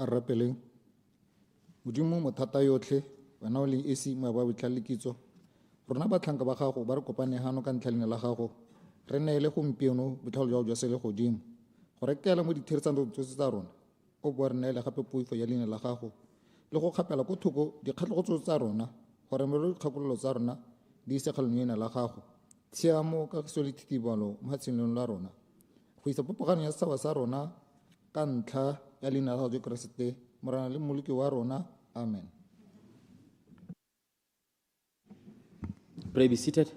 a rapeleng. Modimo mothata yotlhe wena o le esi maaba botlhale le kitso rona batlhanka ba gago ba re kopane hano ka ntlha leina la gago re neele gompieno botlhalo jwa jwa sele godimo go rekela mo ditherisano tsotlhe tsa rona o bo re neele gape poifo ya leina la gago le go kgapela ko thoko dikgatlhego tsa rona gore merero dikgakololo tsa rona di ise kgatlhanong leina la gago tshiamo kagiso le thitibalo mo matshelong la rona go isa popogano ya setšhaba sa rona ka ntlha ya leina la gago Jesu Keresete morena le mmoloki wa rona amen. Pray be seated.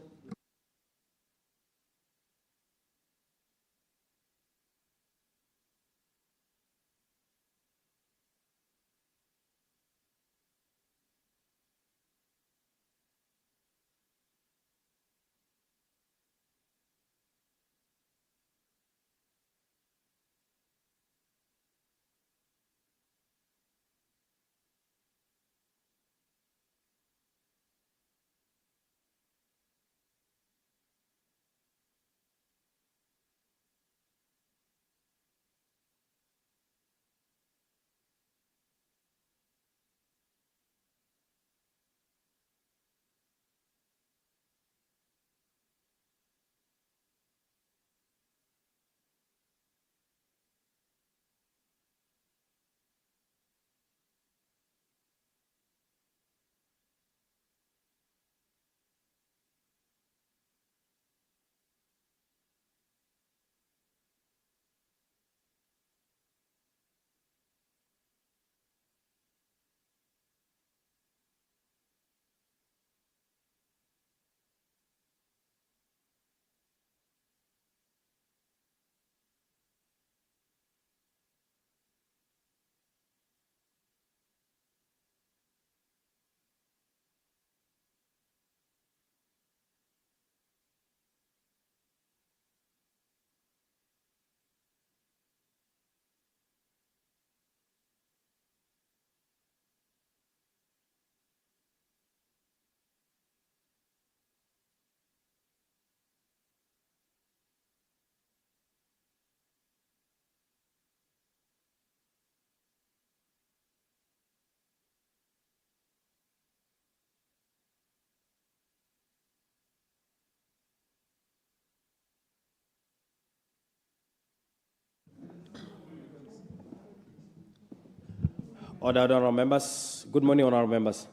Honorable members, good morning, honorable members.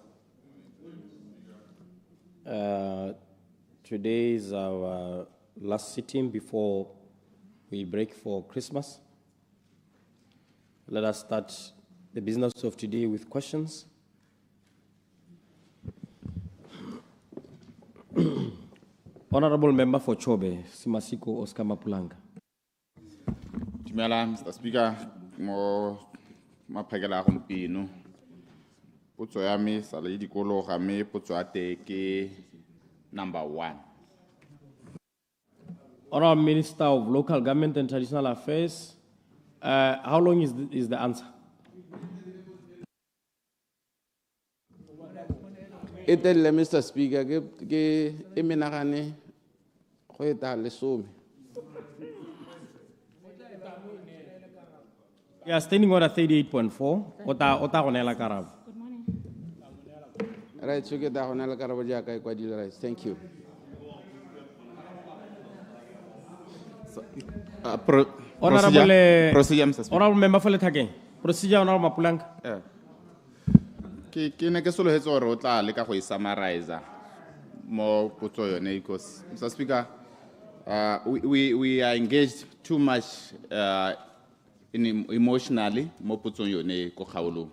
Today is our last sitting before we break for Christmas. Let us start the business of today with questions. Honorable Member for Chobe, Simasiko Oscar Mapulanga. Mr. Speaker, mo maphakela gompieno potso ya me sa le dikolo ga me potso ya te ke number 1. Honorable Minister of Local Government and Traditional Affairs, how long is the answer? Mr. Speaker, ke emenagane go eta lesome. Yeah, standing order 38.4. Ota gonela karabo. Good morning. Right, so get down on karabo jaka ikwadile right. Thank you. Honorable Procedure, Mr. Speaker. Honorable Member for Lethakeng. Procedure, Honorable Mapulanga. Ke ne ke sologetse gore o tla leka go summarize mo potso yone because Mr. Speaker, we are engaged too much emotionally mo potsong yone ko kgaolong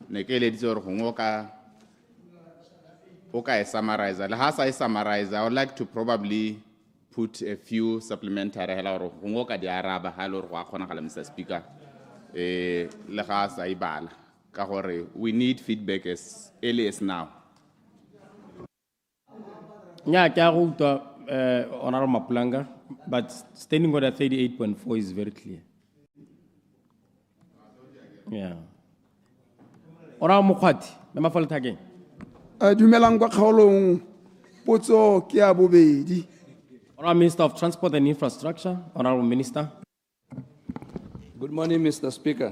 ne ke eleditse gore gongwe o ka summarize le ha sa summarize I would like to probably put a few supplementary hela gore gongwe ka di araba ha le gore go a kgona gala Mr. Speaker le ga sa ibala ka gore we need feedback as early as now. Nya ke a go utwa Honorable Mapulanga, but standing order 38.4 is very clear. Yeah. Honorable Mokgwati, Member for Lethakeng. Dumelang kwa kgaolong potso ke ya bobedi. Honorable Minister of Transport and Infrastructure, Honorable Minister. Good morning, Mr. Speaker.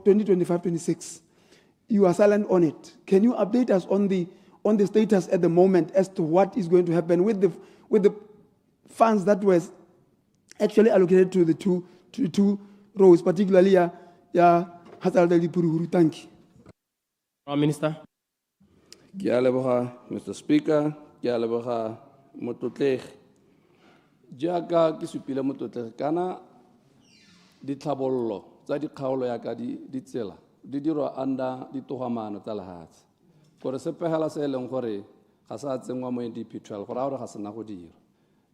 2025-26. You are silent on it. Can you update us on the status at the moment as to what is going to happen with the funds that was actually allocated to the two roads, particularly 𝗤𝗨𝗘𝗦𝗧𝗜𝗢𝗡𝗦? Thank you. Prime Minister. Mr. Speaker, 𝗤𝗨𝗘𝗦𝗧𝗜𝗢𝗡𝗦. Jaaka ke supile motlotleg kana ditlhabololo tsa dikgaolo ya ka di tsela di dirwa under ditogamaano tsa lehatshe gore sepegela se e leng gore ga sa tsenngwa mo NDP12 go raya gore ga se na go dira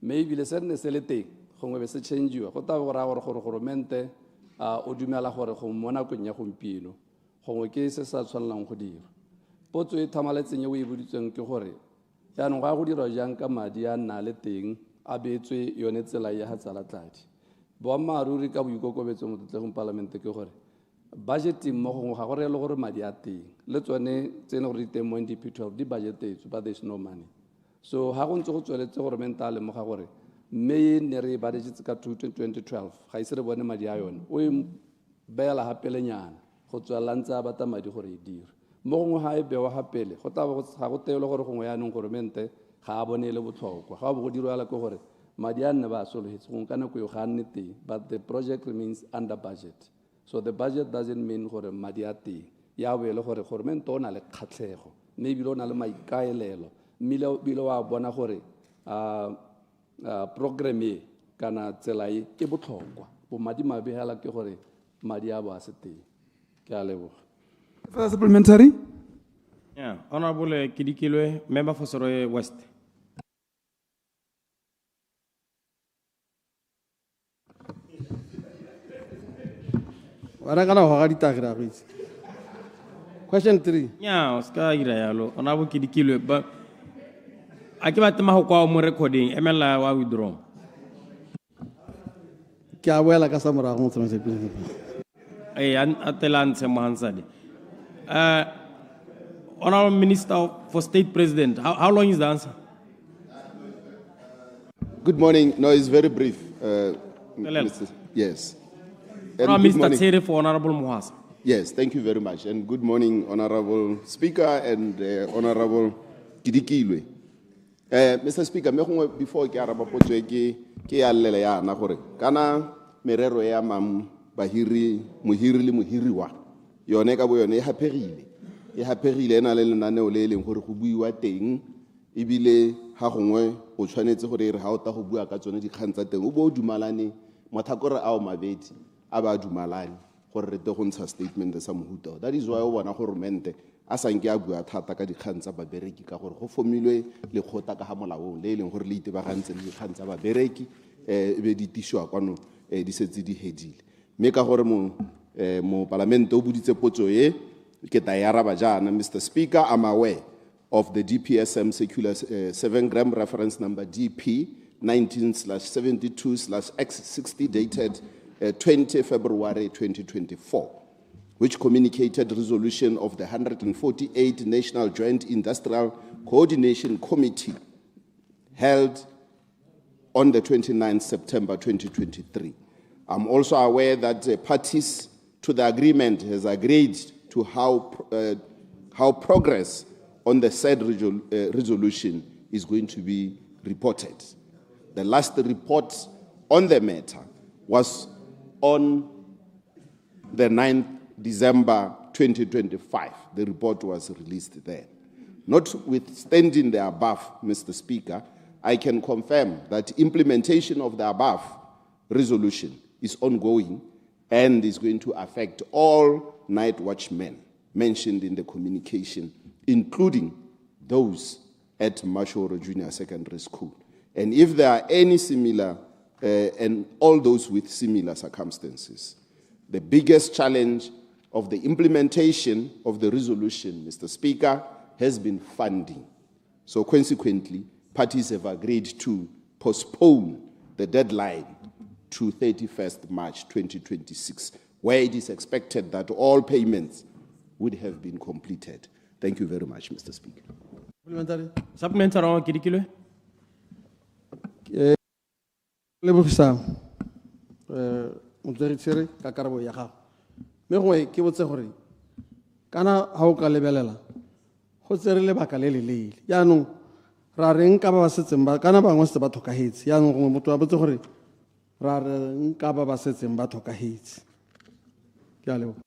mme ebile se nne se le teng gongwe be se changiwa go tabe go raya gore goromente o dumela gore go mo nakong ya gompieno gongwe ke se sa tshwanelang go dira potso e thamaletseng e o e boditsweng ke gore yaanong go ya go dirwa jang ka madi a nna le teng a beetswe yone tsela ya 𝗤𝗨𝗘𝗦𝗧𝗜𝗢𝗡 boammaaruri ka boikokobetso mo tlotlego palamente ke gore budgeting mo gongwe ga go re le gore madi a teng le tsone tse ne gore di teng mo NDP12 di budgetetswe but there is no money so ga go ntse go tsweletse gore menta a lemoga gore mme ne re budgetetse ka 2012 ga ise re bone madi a yone o e beela gapelenyana go tswelela ntse a bata madi gore e dire mo gongwe ga e bewa gapele go taba ga go teele gore gongwe yaanong gore mente ga a bone le botlhokwa ga bo go dirwala ke gore madi a nne ba sologetse gongwe ka nako yo ga nne teng but the project remains under budget so the budget doesn't mean gore madi a teng ya boele gore mente o na le kgatlhego mme ebile o na le maikaelelo mmile wa bona gore program e kana tsela e ke botlhokwa bomadimabe hela ke gore madi a bo a se teng ke a leboga. Further supplementary? Yeah, Honorable 𝗤𝗘𝗦𝗦𝗦𝗧𝗜𝗢𝗡, Member for Soroe West. Question 3. Yeah, ska ira yalo. Honorable 𝗤𝗘𝗦𝗦𝗦𝗧𝗜𝗢𝗡, but aki ba tema go kwa mo recording emela wa withdraw. Ke a boela ka sa morago Mr. President. Atelan Semansadi. Honorable Minister for State President, how long is the answer? Good morning. No, it's very brief. Lelela. Yes. Honourable good Minister morning. Tsere for Honourable Mohasa. Yes, thank you very much. And good morning, Honorable Speaker and Honorable 𝗣𝗥𝗘𝗦𝗧𝗜𝗢𝗡. Mr. Speaker, before ke araba potso ke ya llela yana gore kana merero ya mohiri le mohiriwa yone ka bo yone e hapegile ena le lenaneo le leng gore go buiwa teng ebile ha gongwe o tshwanetse gore re ha o ta go bua ka tsone dikgang tsa teng o bo o dumalane mathakore ao mabedi a ba dumalane gore re te go ntsha statement sa mohuta. That is why o bona gore mente a sanke a bua thata ka dikgang tsa babereki ka gore go fomilwe le khota ka ha molaong le leng gore le itebagantse le dikgang tsa babereki be di tishwa kwano di setse di hedile me ka gore mo parlament o buditse potso e ke ta ya araba jana. Mr. Speaker, I'm aware of the DPSM circular 7-gram reference number DP 19/72/X60 dated 20 February 2024, which communicated resolution of the 148 National Joint Industrial Coordination Committee held on the 29th September 2023. I'm also aware that the parties to the agreement has agreed to how progress on the said resolution is going to be reported. The last report on the matter was on the 9th December 2025. The report was released there. Notwithstanding the above, Mr. Speaker, I can confirm that implementation of the above resolution is ongoing and is going to affect all night watchmen mentioned in the communication, including those at Mashoro Junior Secondary School. And if there are any similar, and all those with similar circumstances, the biggest challenge of the implementation of the resolution, Mr. Speaker, has been funding. So consequently, parties have agreed to postpone the deadline to 31st March 2026, where it is expected that all payments would have been completed. Thank you very much, Mr. Speaker. Supplementary Honourable 𝗣𝗥𝗘𝗦𝗧𝗜𝗢𝗢. Lebogisang motswedi Tsere ka karabo ya gago me gongwe ke botse gore kana ha o ka lebelela go tsere lebaka le leleele yaanong ra reng ka ba ba setseng ba kana bangwe se ba thokahetse yaanong gongwe motho a botse gore ra reng ka ba ba setseng ba thokahetse ke a leboga.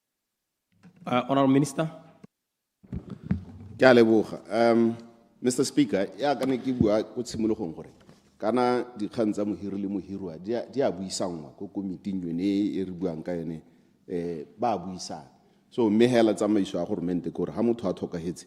Honourable Minister. Ke a leboga. Mr. Speaker, ya ka ne ke bua go tshimologong gore kana dikgang tsa mohiri le mohirwa di a buisanngwa ko komiting yone e re buang ka yone ba buisana. So mme hela tsamaiso ya gore mente gore ha motho a thokahetse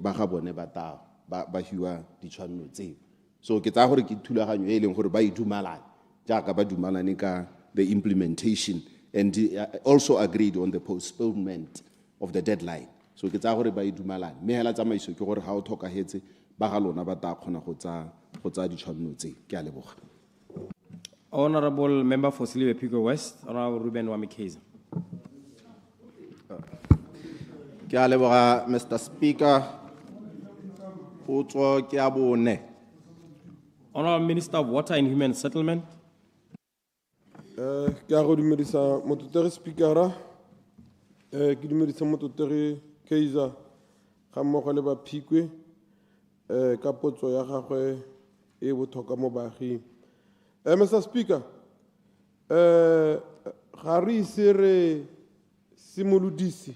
ba ga bone ba hiwa ditshwanno tseo. So ke tsa gore ke thulaganyo e leng gore ba idumalane jaaka ba dumalane ka the implementation, and also agreed on the postponement of the deadline. So ke tsa gore ba idumalane mme hela tsamaiso ke gore ha o thokahetse ba ga lona ba ta khona go tsa ditshwanno tse. Ke a leboga. Honourable Member for 𝗤𝗥𝗘𝗦𝗧𝗜𝗢𝗡, Honourable Ruben Wamikheza. Ke a leboga, Mr. Speaker. Potso ke a bone. Honourable Minister of Water and Human Settlement. Ke a go dumedisa mototegi speakera ke dumedisa mototegi Kaizer ga mmogo le baphikwe ka potso ya gagwe e botlhokwa mo baaging. Mr. Speaker, ga re ise re simolodise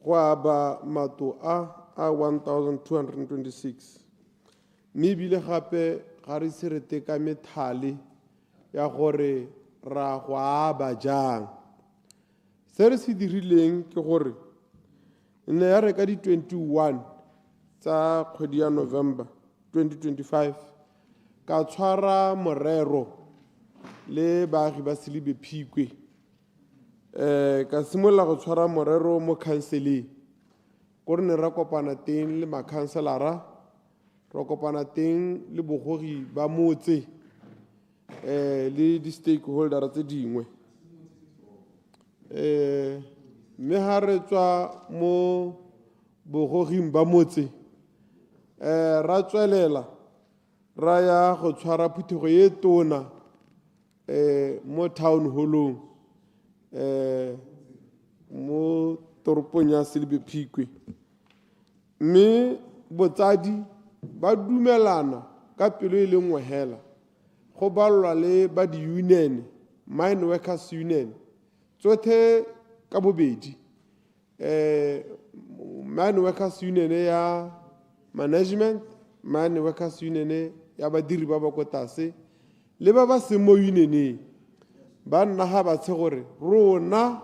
go aba mato a 1226 mme ebile gape ga re ise re tekame thale ya gore ra go aba jang. Se re se dirileng ke gore ne ya re ka di 21 tsa kgwedi ya November 2025 ka tshwara morero le baagi ba Silibe Phikwe ka simolla go tshwara morero mo counseleng gore ne ra kopana teng le makhanselara ra kopana teng le bogogi ba motse le di stakeholder tse dingwe mme ha re tswa mo bogoging ba motse ra tswelela ra ya go tshwara phuthego ye tona mo town hall-ong mo toropong ya 𝗤𝗣𝗘𝗦𝗡𝗦. mme botsadi ba dumelana ka pelo e le nngwe hela go balwa le ba di-union, mine workers union tsotlhe ka bobedi, mine workers union ya management, mine workers union ya badiri ba ba ko tlase le ba ba seng mo unioneng. Ba nna ga ba tshe gore rona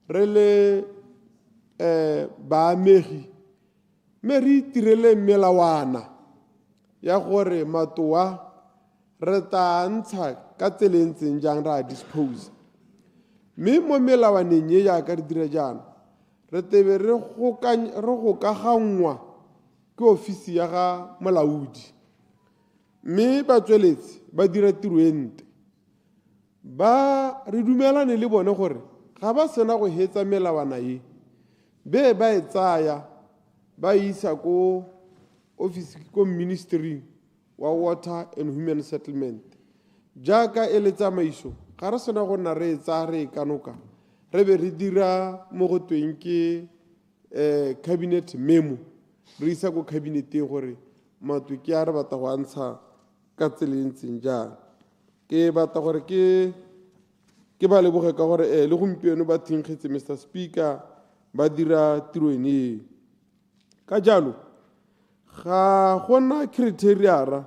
re le baamegi mme re itirele melawana ya gore matoa re ta ntsha ka tsela e ntseng jang ra dispose. mme mo melawaneng ye jaaka re dira jaana re tebe re gokaganngwa ke ofisi ya ga molaodi, mme batsweletsi ba dira tiro e ntle. Ba re dumelane le bone gore ga ba sena go hetsa melawana ye be ba e tsaya ba isa ko office ko ministry wa water and human settlement jaaka e le tsamaiso. Ga re sena go nna re e tsaya re e kanoka re be re dira mo go tweng ke cabinet memo re isa ko kabineteng gore matwe ke a re batla go antsha ka tsela e ntseng jang. Ke batla gore ke ba leboge ka gore le gompieno ba thinkgetse Mr. Speaker ba dira tiro ene. Ka jalo ga gona criteria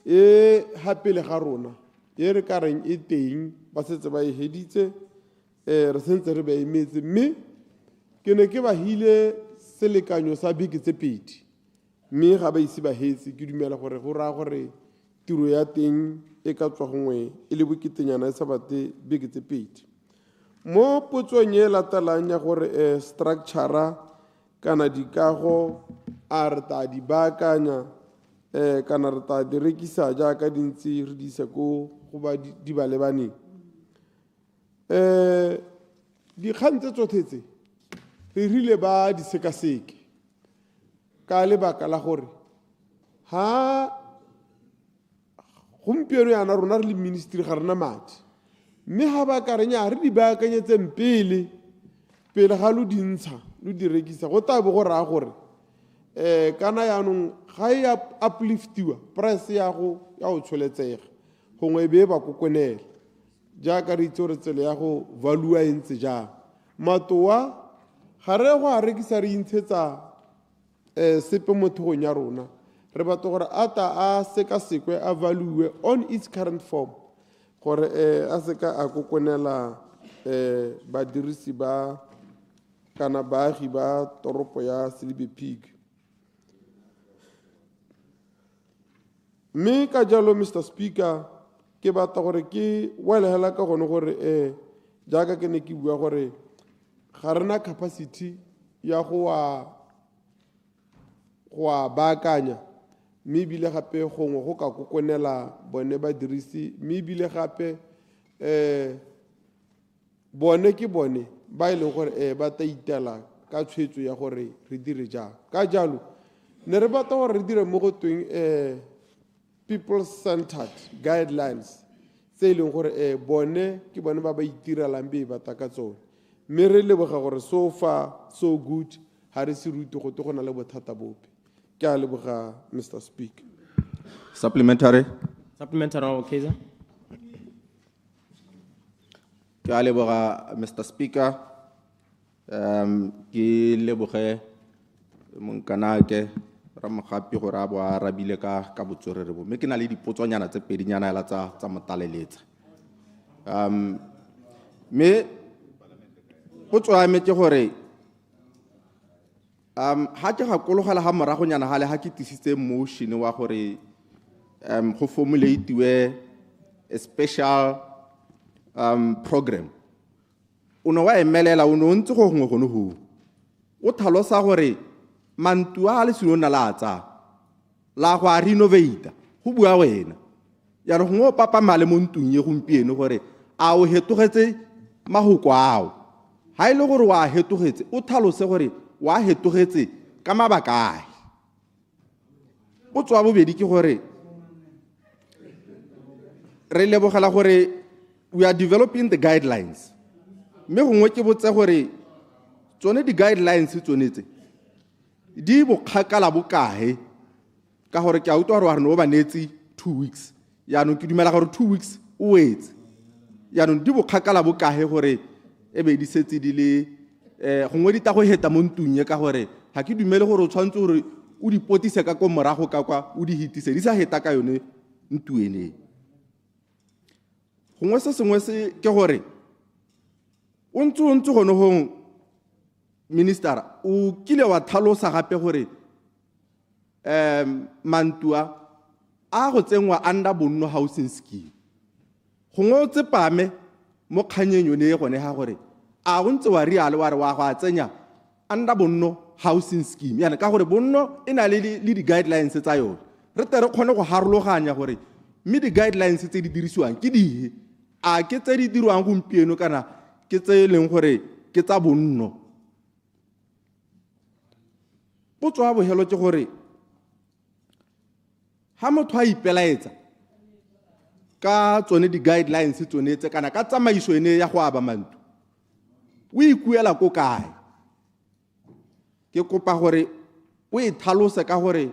e hapele ga rona e re ka reng e teng ba setse ba e heditse re sentse re ba emetse. mme ke ne ke ba hile selekanyo sa beke tse pedi mme ga ba ise ba hetse. Ke dumela gore go raya gore tiro ya teng e ka tswa gongwe e le boketenyana e sa bate beke tse pedi. Mo potsong e latelang ya gore structura kana dikago a re ta di baakanya kana re ta di rekisa jaaka dintsi re di isa ko go ba di ba lebaneng. Dikgang tse tsotlhe tse re rile ba di sekaseke ka lebaka la gore ha gompieno yana rona re le ministry ga rena madi, mme ga ba ka renya re di baakanyetseng pele ga lo dintsha lo di rekisa go tabe go raya gore kana yaanong ga e upliftiwa price ya go tsholetsega gongwe be ba kokonela jaaka re itse gore tsela ya go valua e ntse jang. Matoa ga re go a rekisa re intshetsa sepe mo thogong ya rona, re batla gore a ta a sekasekwe a value on its current form gore a seka a kokonela badirisi ba kana baagi ba toropo ya 𝗤𝗣𝗘𝗦𝗡𝗦. mme ka jalo Mr. Speaker ke batla gore ke welela ka gone gore jaaka ke ne ke bua gore ga rena capacity ya go a baakanya, mme ebile gape gongwe go ka kokonela bone badirisi, mme ebile gape bone ke bone ba e leng gore ba ta itela ka tshwetso ya gore re dire jang. Ka jalo ne re batla gore re dire mo go tweng people-centered guidelines tse e leng gore bone ke bone ba itirelang be batla ka tsone, mme re leboga gore so far so good ga re se rute go go na le bothata bope. Ke a leboga Mr. Speaker. Supplementary. Supplementary, Kaiser. Ke a leboga Mr. Speaker. Ke leboge monkanake Ramogapi gore a bo a rabile ka botswerere bo. Mme ke na le dipotsonyana tse pedinyana hela tsa motaleletsa. Me potso ya me ke gore ha ke gakologela ga moragonyana gale ha ke tisitse motion wa gore go formulate a special program. Uno wa emelela uno ntse go gongwe gone ho o tlhalosa gore mantu a le sino na latsa la go a renovate go bua wena ya re go papa male mo ntung ye gompieno gore a o hetogetse mahoko ao ha ile gore wa hetogetse o tlhalose gore wa hetogetse ka mabaka a o tswa bobedi ke gore re lebogela gore we are developing the guidelines. Me gongwe ke botse gore tsone di guidelines tsone tse di bokgakala bokae ka gore ke a utlwa gore no ba netse 2 weeks ya no ke dumela gore 2 weeks o wetse ya no di bokgakala bokae gore ebe di setse di le gongwe di ta go heta mo ntunye ka gore ha ke dumele gore o tshwantse gore o di potise ka ko morago ka kwa o di hitise di sa heta ka yone ntuene gongwe se sengwe se ke gore o ntse gone hong minister o kile wa tlhalosa gape gore mantua a go tsengwa under bonno housing scheme gongwe o tsepame mo kganyeng yone gone ha gore a go ntse wa rialo wa re wa go a tsenya under bonno housing scheme yana ka gore bonno e na le di guidelines tsa yone re tere kgone go harologanya gore mme di guidelines tse di dirisiwang ke di a ke tse di dirwang gompieno kana ke tse leng gore ke tsa bonno potso a bohelo ke gore ha motho a ipelaetsa ka tsone di guidelines tsone tse kana ka tsamaiso ene ya go aba mantu o ikuela ko kae ke kopa gore o e tlhalose ka gore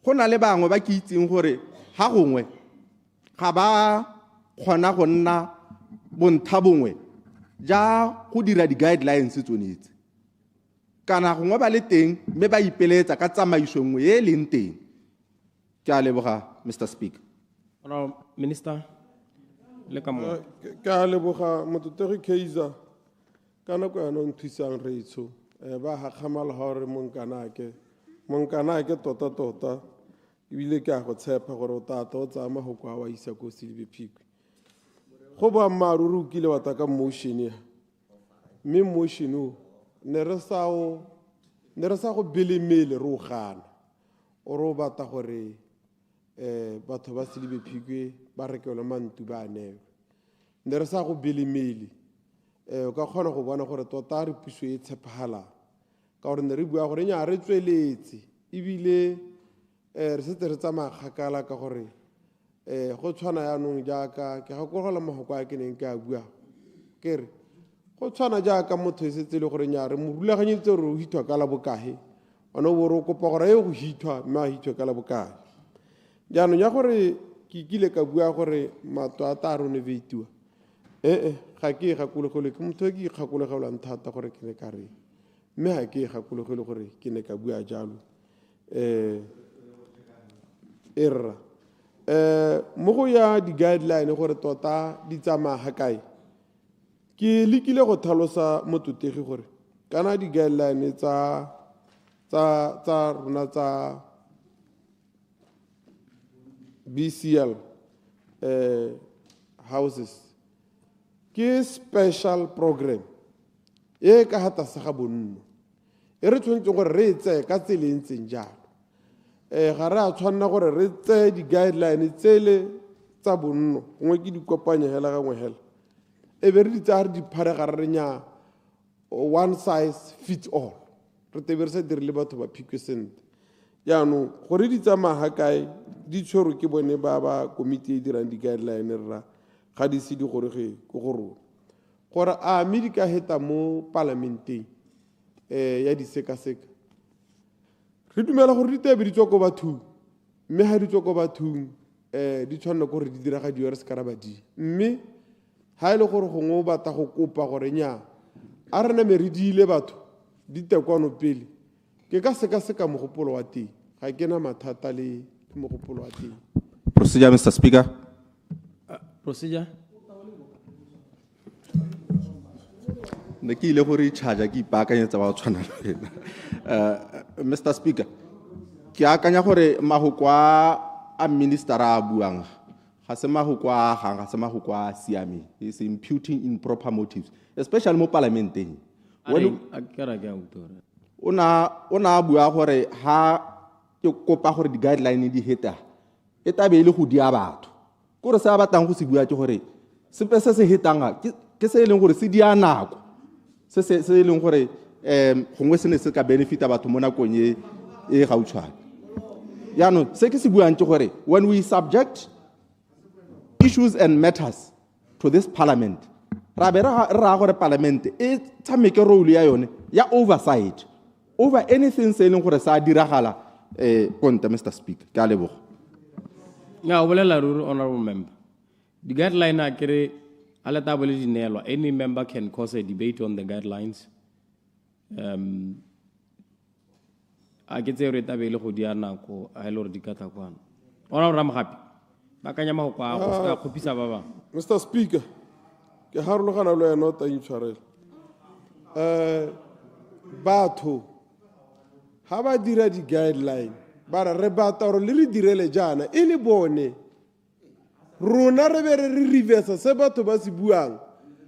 go na le bangwe ba ke itseng gore ha gongwe ga ba kgona go nna bontha bongwe ja go dira di guidelines tsone tse kana gongwe ba le teng mme ba ipeletsa ka tsamaiso nngwe e leng teng ke a leboga Mr. Speaker. Minister, le ka mo. Ke a leboga mototegi Kaiser kana kwa no nthusang reitso ba ha khamala hore monkanake tota ibile ke a go tshepa gore o tata o tsama go kwa wa isa ko 𝗤𝗣𝗢𝗡 go ba maruru kile wa ta ka motion ya me motion o ne re sa go belemele ro gana o ro bata gore batho ba 𝗤𝗣𝗢𝗡 ba rekela mantu ba ne re sa go belemele o ka kgona go bona gore tota re puso e tshepagala ka gore ne re bua gore nya re tsweletse ebile re setse re tsamaya kgakala ka gore go tshwana yaanong jaaka ke gakolola mahoko a ke neng ke a bua ke re go tshwana jaaka motho e setse le gore nya re mo rulaganyeditse gore o hitwa ka la bokae ona o bo re o kopa gore e go hitwa mme a hitwe ka la bokae jaanong ya gore ke kile ka bua gore mato a ta renovatiwa ga ke gakologole ke motho ke ikgakologelang thata gore ke ne ka re mme ga ke gakologole gore ke ne ka bua jalo erra mo go ya di guideline gore tota di tsamaya kae ke lekile go tlhalosa mototegi gore kana di guideline tsa rona tsa BCL houses ke special program e ka hata sa ga bonno e re tshwantse gore re tseye ka tselentseng jalo ga re a tshwanna gore re tseye di guideline tsele tsa bonno gongwe ke di kopanya hela gangwe hela e be re di tsaya re di pharega re nya one size fits all re tebe re sa dire le batho ba phikwe sentle jaanong gore di tsamaya kae di tshwerwe ke bone ba komiti e dirang di guideline rra ga di se di gorege ko go rona gore a mme di ka heta mo parlamenteng ya di sekaseka re dumela gore di tebe di tswa ko bathong mme ga di tswa ko bathong di tshwanela gore di diragadiwa re se ka ra badi mme ga e le gore gongwe o batla go kopa gore nya a re name re diile batho di tekwano pele ke ka sekaseka mogopolo wa teng ga ke na mathata le mogopolo wa teng. Procedure, Mr. Speaker. Procedure. Ne ke ile gore charge ke ipaakanyetsa ba tshwana le Mr. Speaker, ke akanya gore mahoko a minister a buang ga se mahoko a gang ga se mahoko a siame is imputing improper motives especially mo parlamenteng ona bua gore ha ke kopa gore di guideline di heta e tabe ile go dia batho gore se a batang go se bua ke gore sepe se se hetanga ke se leng gore se dia nako se leng gore gongwe se ne se ka benefita batho mo nakong e gautshwane yaanong se ke se buang ke gore when we subject issues and matters to this parliament. Ra be ra gore parliament e tshameke role ya yone ya oversight over anything se leng gore sa diragala konta Mr. Speaker. Ke a leboga. Now, honorable member, the guideline akere alata bole di neelwa, any member can cause a debate on the guidelines. A ke tse re tabele go dia nako a ile re dikata kwana. Ona re magapi. Ba kanya ma go kwa go ska khopisa ba ba. Mr. Speaker, ke harologana le yena ta intshwarela. Batho ha ba dira di guideline ba re bata gore le re direle jana e le bone rona re be re reverse se batho ba se buang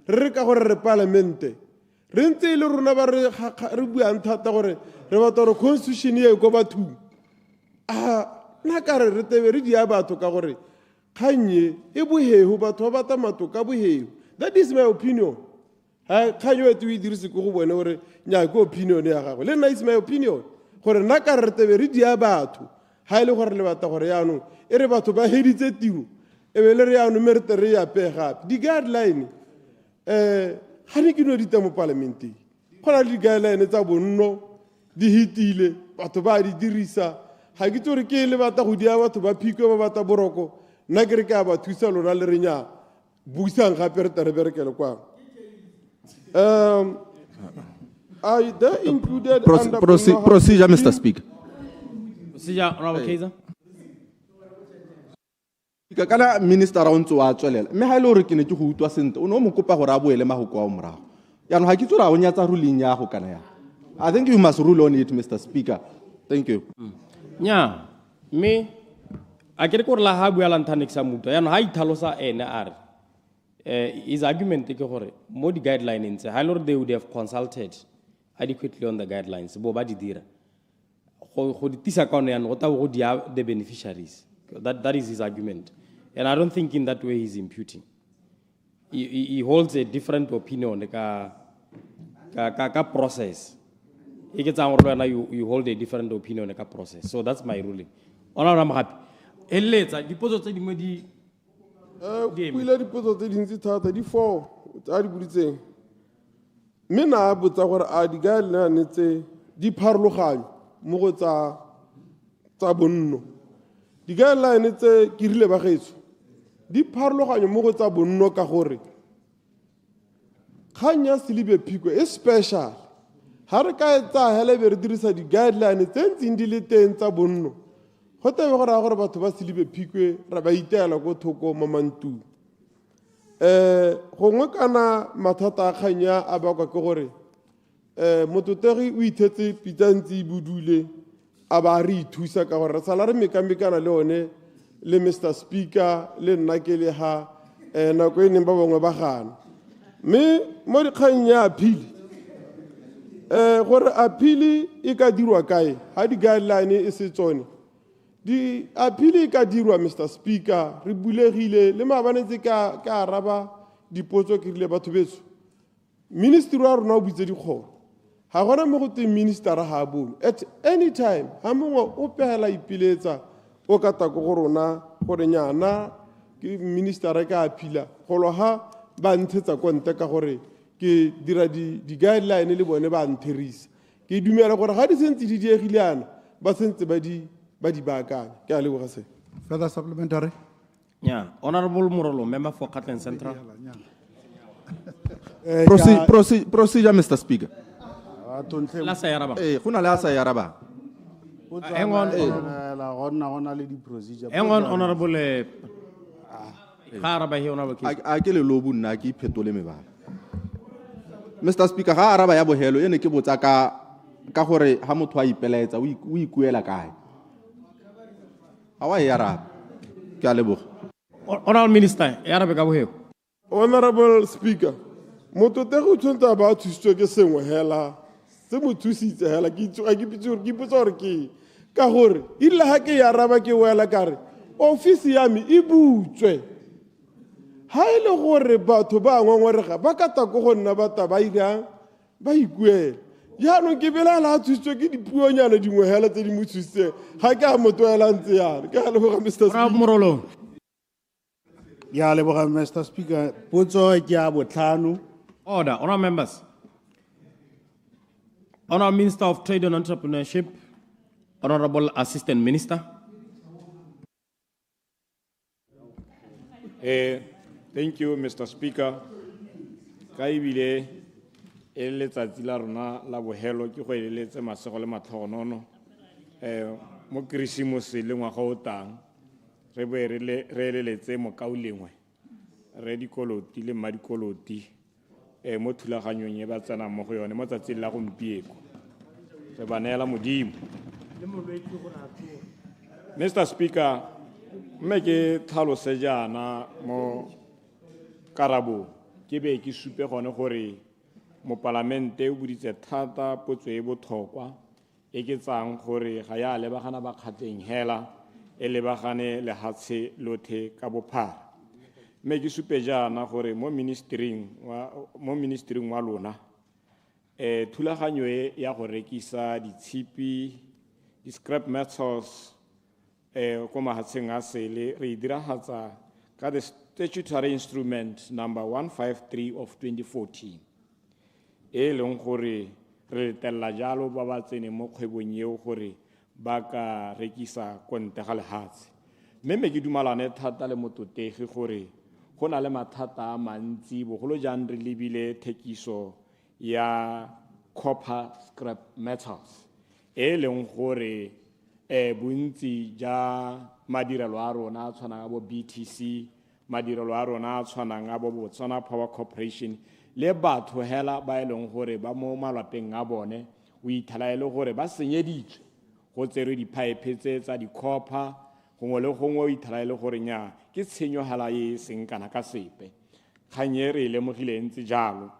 re ka gore re parlamente re ntse ile rona ba re buang thata gore re batla gore constitution ye go batho na ka re tebe re dia batho ka gore khanye e bohehu batho ba bata matoka bohehu. That is my opinion. Ha khanyo etu e dirise go bone gore nya go opinion ya gago le nna is my opinion gore na ka re tebe re dia batho ha ile gore le batla gore yaanong e re batho ba heditse tiro e be le re yaanong me re tere ya pega di guideline ha re kino di temo parlamenteng gona di guideline tsa bonno di hitile batho ba di dirisa ha ke tsore ke le batla go dia batho ba phiko ba batla boroko nna ke re ka ba thusa lona le re nya buisang gape re tere berekele kwa they included procedure, Mr. Speaker. Procedure, Honorable Kaiser. Kana minister ra ntse wa tswelela me ha ile hore ke ne ke go utwa sente o no mo kopa gore a boele mahoko a morago ya no ha ke tsora o nyatsa ruling ya go kana ya. I think you must rule on it, Mr. Speaker. Thank you. Nya me a ke re go la ha bua la nthanex sa muta ya no ha ithalosa ene are his argument ke gore mo di guidelines ha ile they would have consulted adequately on the guidelines bo ba di dira go di tisa ka one ya no go ta go dia the beneficiaries. That is his argument, and I don't think in that way he's imputing. He holds a different opinion ka process. You hold a different opinion ka process. So that's my ruling. I'm happy. Eletsa dipozo tse dingwe di pila dipozo tse dintsi thata di 4 tsa di buditseng mme na botsa gore a di guidelines tse di pharologanyo mo go tsa bonno. Di guidelines tse ke rile ba gaetso di pharologanyo mo go tsa bonno ka gore khanya silibe phiko e special ha re ka etsa hele be re dirisa di guidelines tse ntseng di le teng tsa bonno go tebe gore a gore batho ba silibe phiko ra ba itela go thoko mamantu gongwe kana mathata a khanya a bakwa ke gore mototegi o ithetse pitantsi budule a ba re thusa ka gore sala re mekamekana le one le Mr. Speaker le nna ke le ha nako e neng ba bangwe ba gana mme mo dikgang ya appeal gore appeal e ka dirwa kae ha di guideline e se tsone di appeal e ka dirwa Mr. Speaker re bulegile le mabanetse ka araba dipotso ke rile batho betso ministry wa rona o butse dikgoro ha gona mo go te minister ha bone at any time ha mongwe o pela ipiletsa o ka ta go rona gore nyana ke minister ka apila golo ha ba ntshetsa konte ka gore ke dira di guideline le bone ba nterisa ke dumela gore ga di sentse di diegile ana ba sentse ba di baakanya ke a leboga se. Further supplementary. Yeah, Honorable Morolo, member for Gatland Central. Procedure, Mr. Speaker. Lasa yaraba. Go na le a sa yaraba. Hang on, Honorable. A ke le lobu nna ke iphetole mebala. Mr. Speaker, ga araba ya bohelo ene ke botsa ka gore ha motho a ipelaetsa o ikuela kae. Awa yaraba. Ke a leboga. Honorable Minister, yaraba ka bohelo. Honorable Speaker, mototegi o tshwantse ba thusitswe ke sengwe hela se mo thusitse hela ke potsa gore ke ka gore ile ha ke ya raba ke wela kare office ya me e butswe ha ile gore batho ba ngongorega ba ka ta go gonna bata ba irang ba ikuela jaanong ke belela thusitswe ke dipuonyana dingwe hela tse di mo thusitse ga ke a motho ela ntse yana ke a leboga Mr. Morolo. Ya leboga Mr. Speaker. Potso ke ya botlhano. Order, honourable members. Honourable Minister of Trade and Entrepreneurship, Honourable Assistant Minister. Thank you, Mr. Speaker. Kaibile, letsatsi la rona la bohelo ke go eletse masego le matlhogonono. Mo Christmas le ngwaga o tang, re be re eletse mokaulengwe. Re dikoloti le madikoloti. Mo thulaganyong e ba tsena mo go yone mo tsatsing la gompieko. Re ba neela modimo. Mr. Speaker, mme ke tlhalose jaana mo karabo ke be ke supe gone gore mo parlamente o buditse thata potso e botlhokwa e ke tsang gore ga ya lebagana ba kgateng hela e lebagane lehatshe lothe ka bophara. Mme ke supe jaana gore mo ministering wa lona thulaganyo e ya go rekisa ditshipi di-scrap metals ko mahatsheng a sele re diragatsa ka the statutory instrument number 153 of 2014 e leng gore re letella jalo ba ba tsene mo kgwebong eo gore ba ka rekisa ko ntle ga lehatshe. Mme ke dumalane thata le mototegi gore go na le mathata a mantsi bogolo jang re lebile thekiso ya copper scrap metals e leng gore bontsi ja madirelo a rona a tshwanang a bo BTC, madirelo a rona a tshwanang a bo SONA Power Corporation le batho hela ba e leng gore ba mo malapeng a bone o ithala e le gore ba senyeditswe go tserwe dipipe tsa di-copper gongwe le gongwe o ithala e le gore nya ke tshenyo hala e seng kana ka sepe. Kgang e re e lemogile ntse jalo.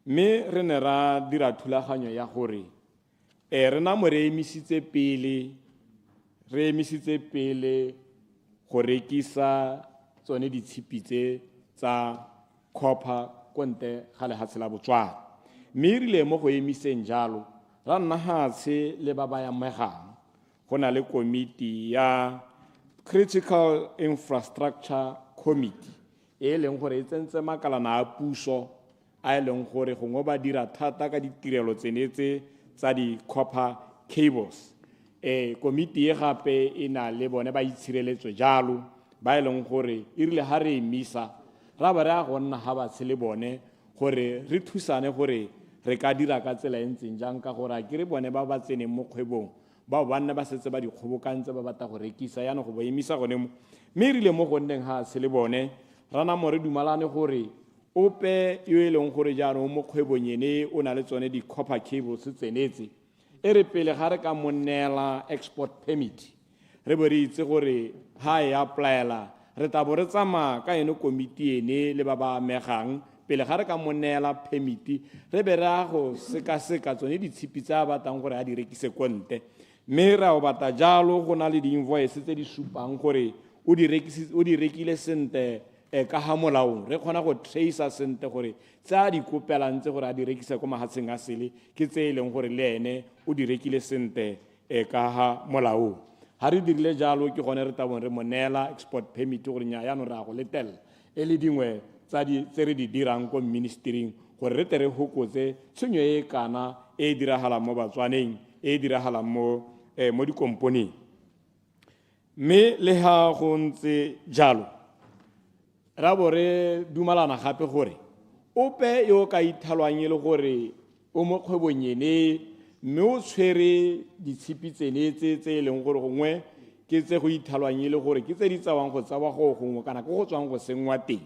Mme re ne ra dira thulaganyo ya gore re na mo re emisitse pele go rekisa tsone ditshipitse tsa copper konte ga lehatshe la Botswana. Mme e rile mo go emiseng jalo ra nna hatshe le ba ba ya megang go na le komiti ya Critical Infrastructure Committee e leng gore e tsentse makalana a puso a leng gore gongwe ba dira thata ka ditirelo tsenetse tsa di-copper cables. Komiti e gape e na le bone ba itshireletso jalo ba e leng gore e rile ha re emisa ra ba re a go nna ha batshe le bone gore re thusane gore re ka dira ka tsela e ntseng jang ka gore a ke re bone ba ba tseneng mo kgwebong bao ba nne ba setse ba di kgobokantse ba batla go rekisa yana go ba emisa gone mo. Mme e rile mo go nneng ha se le bone rana mo re dumalane gore ope yo e leng gore jaanong mo kgwebong ene o na le tsone di-copper cables tsenetse e re pele ga re ka monela export permit re bo re itse gore ha e applyela re tabo re tsamaya ka ene komiti ene le ba ba amegang pele ga re ka monela permit re be ra go seka tsone ditshipi tsa batlang gore a di rekise konte. Mme ra o bata jalo go na le di-invoice tse di supang gore o di rekile sente ka ha molaong re kgona go tracer sente gore tsa di kopelang tse gore a di rekisa ko mahatsheng a sele ke tse e leng gore le ene o di rekile sente ka ha molaong. Ha re dirile jalo ke gone re tabong re monela export permit gore nya ya no ra go letella e le dingwe tsa tse re di dirang ko ministering gore re tere hokotse tshenyo e kana e diragala mo Batswaneng e diragala mo dikomponeng. Mme le ha go ntse jalo ra bo re dumalana gape gore ope yo ka ithalwang le gore o mo kgwebong ene mme o tshwere ditshipi tsenetse tse e leng gore gongwe ke tse go ithalwang le gore ke tse di tsawang go tsawa go gongwe kana go tswang go sengwa teng.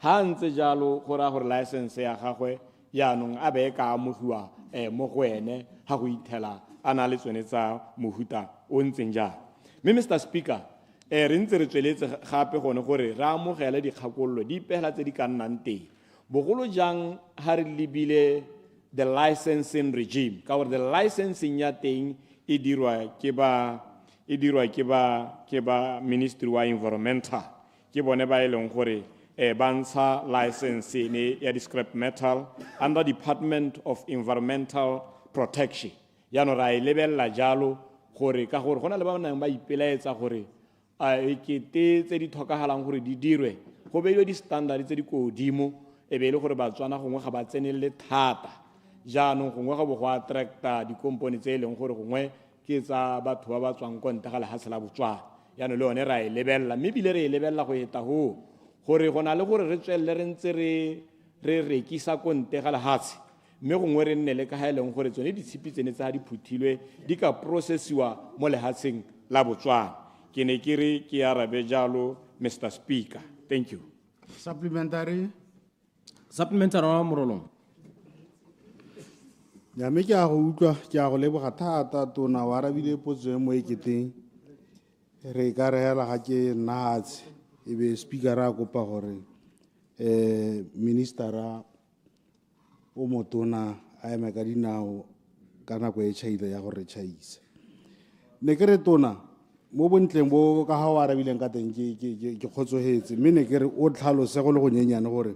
Ha ntse jalo go ra gore license ya gagwe yaanong a be ka amogiwa mo go ene ha go ithela a na le tsone tsa mohuta o ntseng jalo. Mme Mr. Speaker re ntse re tsweletse gape gone gore re amogele dikgakololo di pehela tse di ka nnang teng bogolo jang ha re lebile the licensing regime ka gore the licensing ya teng e dirwa ke ba Ministry wa Environmental ke bone ba e leng gore ba ntsha license ne ya di-scrap metal under Department of Environmental Protection. Yaanong ra e lebelela jalo gore ka gore go na le ba nang ba ipelaetsa gore a ekete tse di tlhokagalang gore di dirwe go beilwe di-standard tse di ko godimo e be e le gore batswana gongwe ga ba tsenelele thata jaanong gongwe ga bo go attracta dikompone tse e leng gore gongwe ke tsa batho ba ba tswang ko ntle ga lehatshe la Botswana yaanong le yone ra e lebelela mme ebile re e lebelela go eta go gore go na le gore re tswelele re ntse re rekisa ko ntle ga lehatshe mme gongwe re nne le ka ga e leng gore tsone ditshipi tsene tsa di phuthilwe di ka processiwa mo lehatsheng la Botswana ke ne ke re ke arabe jalo Mr. Speaker. Thank you. Supplementary. Supplementary wa morolong. Ya me ke a go utlwa ke a go leboga thata tona wa arabile potso e mo eketeng re ka re hela ga ke nahatse e be speaker a kopa gore ministera o motona a eme ka dinao ka nako e tšhaile ya gore tšhaisa ne ke re tona mo bontleng bo ka ga o arabileng ka teng ke kgotsogetse mme ne ke re o tlhalose go le go nyenyane gore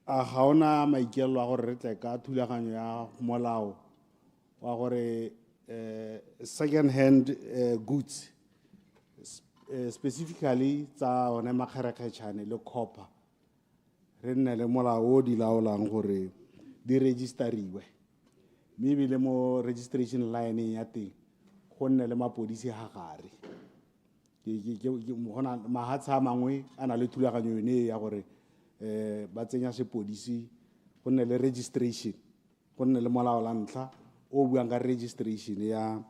a ga ona maikelo a gore re tle ka thulaganyo ya molao wa gore second hand goods specifically tsa one makgerekgetšhane le copper re nne le molao o di laolang gore di registariwe mme ebile mo registration line ya teng go nne le mapodisi ga gare mahatshe a mangwe a na le thulaganyo yone ya gore ba tsenya sepodisi go nne le registration go nne le molao la ntlha o buang ka registration ya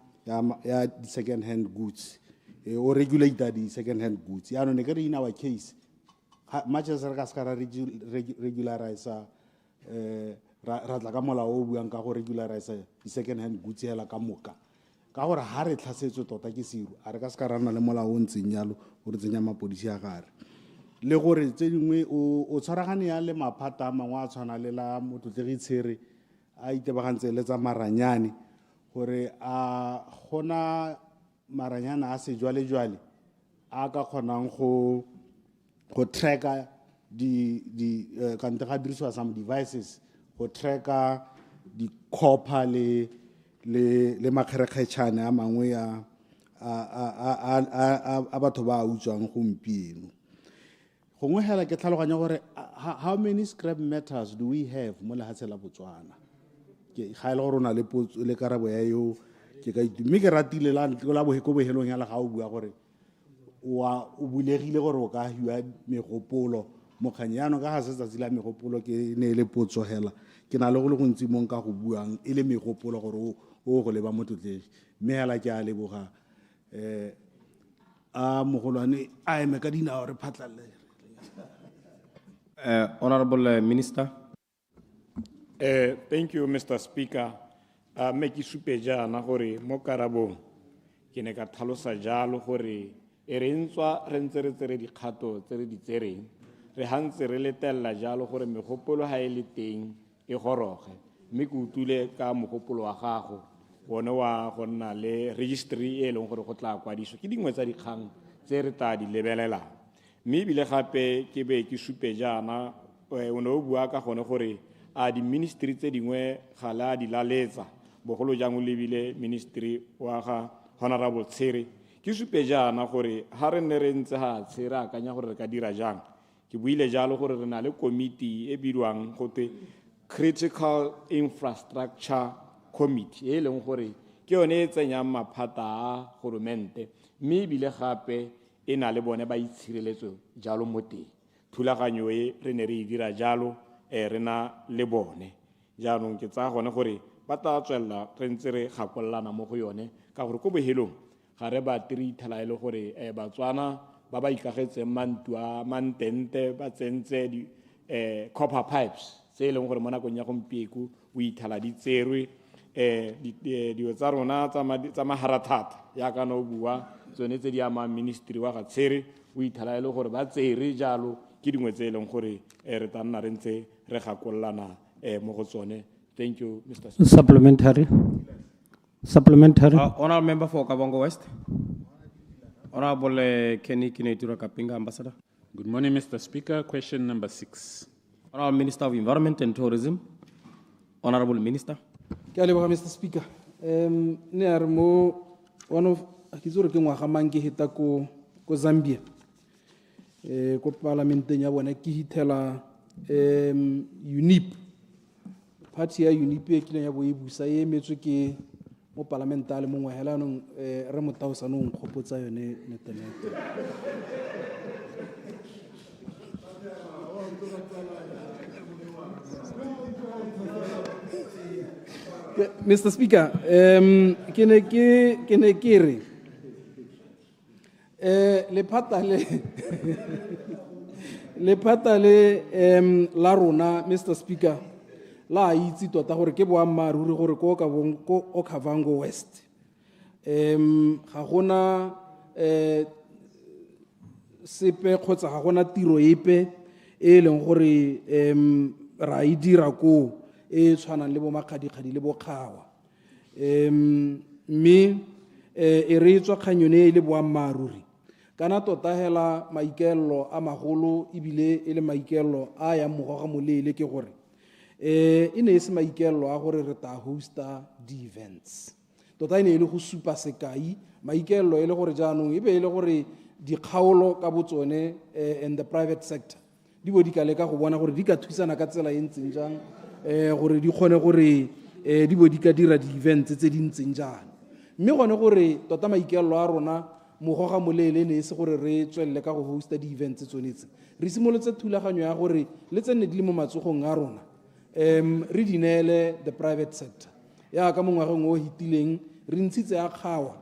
second hand goods o regulator di second hand goods yaanong ne ke re in our case much as re ka se ka ra regularize ra tla ka molao o buang ka go regularize di-second hand goods hela ka moka ka gore ha re tlhasetswe tota ke siro a re ka se ka rana le molao o ntseng yalo gore tsenya mapodisi a gare le gore tse dingwe o tshwaragane ya le maphata a mangwe a tshwana le la motlotlegi a itebagantse le tsa maranyane gore a gona maranyana a sejwalejwale a ka kgonang go tracka kante ga dirisiwa some devices go tracka di-copper le makgerekgetšhane a mangwe a batho ba a utswang gompieno gongwe hela ke tlhaloganya gore how many scrap metals do we have mo lehatshe la Botswana ga e le gore o na le karabo ya yo ke ka mme ke ratile la ko bohelong ya le ga o bua gore o bulegile gore o ka hiwa megopolo mokganye yaanong ka ga se tsatsi la megopolo ke ne le potso hela ke na le go le gontsi mo nka go buang e le megopolo gore o go leba motlotlegi mme hela ke a leboga a mogolwane a eme ka dinao re phatlalle Honorable Minister. Thank you, Mr. Speaker. Me ke supe jaana gore mo karabong ke ne ka tlhalosa jalo gore e re ntswa re ntse re tsere dikgato tse re di tsereng re hantse re letelela jalo gore megopolo ha e le teng e goroge mme ke utule ka mogopolo wa gago one wa go nna le registry e leng gore go tla kwadiswa ke dingwe tsa dikgang tse re tla di lebelelang mme ebile gape ke be ke supe jaana o ne o bua ka gone gore a di-ministry tse dingwe ga le a di laletsa bogolo jang o lebile ministry wa ga Honorable Tsiere ke supe jaana gore ha re ne re ntse ha Tsiere a akanya gore re ka dira jang ke buile jalo gore re na le committee e bidiwang gote Critical Infrastructure Committee e leng gore ke yone e tsenyang maphata a goromente mme ebile gape e na le bone ba itshireletso jalo mo teng thulaganyo e re ne re e dira jalo re na le bone jaanong ke tsa gone gore ba tla tswella re ntse re gakololana mo go yone ka gore ko bohelong ga re ba treatela e le gore batswana ba ba ikagetseng mantu a mantente ba tsentse di copper pipes tse e leng gore mo nakong ya gompieko o ithala di tserwe dilo tsa rona tsa maharathata yaka no bua tsone tse di ama ministry wa ga Tsiere o ithala e le gore ba tsere jalo ke dingwe tse e leng gore re tla nna re ntse re gakololana mo go tsone. Thank you, Mr. Speaker. Supplementary. Honorable Member for Kabongo West. Honorable 𝗤𝗦𝗘𝗦𝗧𝗜𝗢𝗡, Ambassador. Good morning, Mr. Speaker. Question number 6. Honorable Minister of Environment and Tourism. Honorable Minister. Mr. Speaker. Ne mo one of akizore ke ngwaga mang ke heta ko Zambia. ko parlamenteng ya bona ke hithela UNIP. Party ya UNIP e kileng ya bo e busa e emetswe ke mo parlamentale mongwe hela nong re mo tausanong khopotsa yone netenete. Mr. Speaker, ke ne ke re lephata le la rona, Mr. Speaker, la itse tota gore ke boammaruri gore ko ka bong ko 𝗤𝗢𝗡𝗦𝗧𝗜𝗢𝗡 West ga gona sepe kgotsa ga gona tiro epe e leng gore ra e dira ko e tshwanang le bo makgadikgadi le bo kgawa mme e re tswa kganyone e le boammaruri kana tota hela maikelo a magolo ebile e le maikelo a ya mogoga molele ke gore e ne e se maikelo a gore re ta hosta di-events tota e ne e le go supa sekai maikelo e le gore jaanong e be e le gore dikgaolo ka botsone in the private sector di bo di ka leka go bona gore di ka thusana ka tsela e ntseng jang gore di kgone gore di bo di ka dira di-events tse di ntseng jang mme gone gore tota maikelo a rona mogoga molele ne e se gore re tswelele ka go hosta di-events tsonetse re simolotse thulaganyo ya gore le tsene di le mo matsogong a rona re di neele the private sector ya ka mo ngwageng o hitileng re ntshitse a kgawa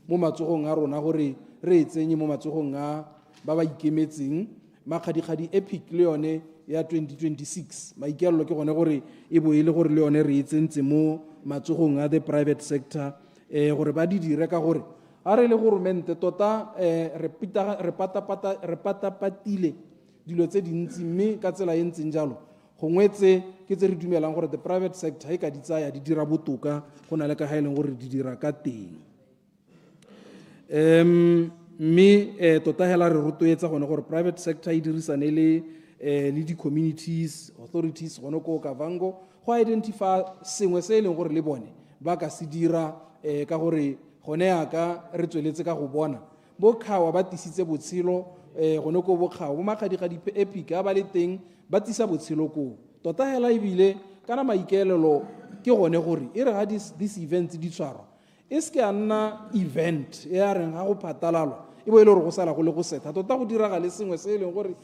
mo matsogong a rona gore re tsenye mo matsogong a ba ba ikemetseng makgadikgadi 𝗦𝗢𝗢𝗦𝗡 le yone ya 2026 maikelo ke gone gore e bo e le gore le yone re tsentse mo matsogong a the private sector gore ba di dire ka gore a re le goromente tota re patapatile dilo tse dintsi mme ka tsela e ntseng jalo gongwe tse ke tse re dumelang gore the private sector e ka di tsaya di dira botoka go na le ka ga e leng gore di dira ka teng mme tota hela re rotloetsa gone gore private sector e dirisane le di-communities authorities gone ko Kavango go identify sengwe se e leng gore le bone ba ka se dira ka gore gone yaka re tsweletse ka go bona bo kgawa ba tisitse botshelo gone ko bo kgawa bo makgadikgadi 𝗦𝗢𝗢𝗦𝗡 ba le teng ba tisa botshelo ko tota hela ebile kana maikaelelo ke gone gore e re ga these events di tshwarwa e se ke a nna event e a reng ga go phatalalwa e bo e le gore go sala go le go setha tota go diraga le sengwe se e leng gore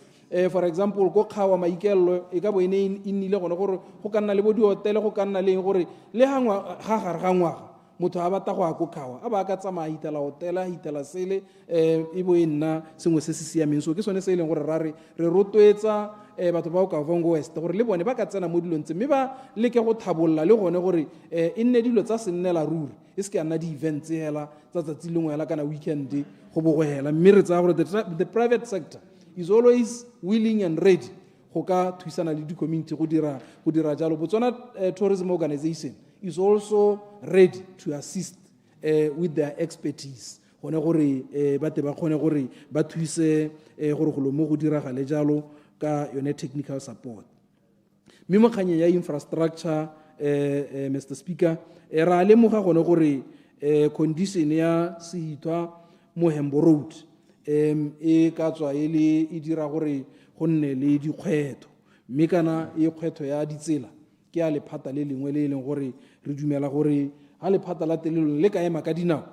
for example ko kgawa maikaelelo e ka bo e ne e nnile gone gore go ka nna le bo dihotele go ka nna le gore le ga gare ga ngwaga motho a batla go ya ko kgawa a ba ka tsamaya hitela hotela hitela sele e bo e nna sengwe se se siameng so ke sone se e leng gore re rotloetsa batho ba ka Kavango West gore le bone ba ka tsena mo dilong tse mme ba leke go thabolla le gone gore e nne dilo tsa sennela ruri e se ke a nna di-events hela tsa tsatsi lengwe hela kana weekend go bo go hela mme re tsaya gore the private sector is always willing and ready go ka thusana le di-community go dira jalo Botswana Tourism Organization is also ready to assist with their expertise gone gore ba te ba kgone gore ba thuse gore go lo mo go diragale jalo ka yone technical support mme mo kganyeng ya infrastructure Mr. Speaker ra lemoga gone gore condition ya sehithwa mo Hembo Road e ka tswa e dira gore go nne le dikgwetho mme kana e kgwetho ya ditsela ke a lephata le lengwe le leng gore re dumela gore ha lephata la telelo le ka ema ka dinao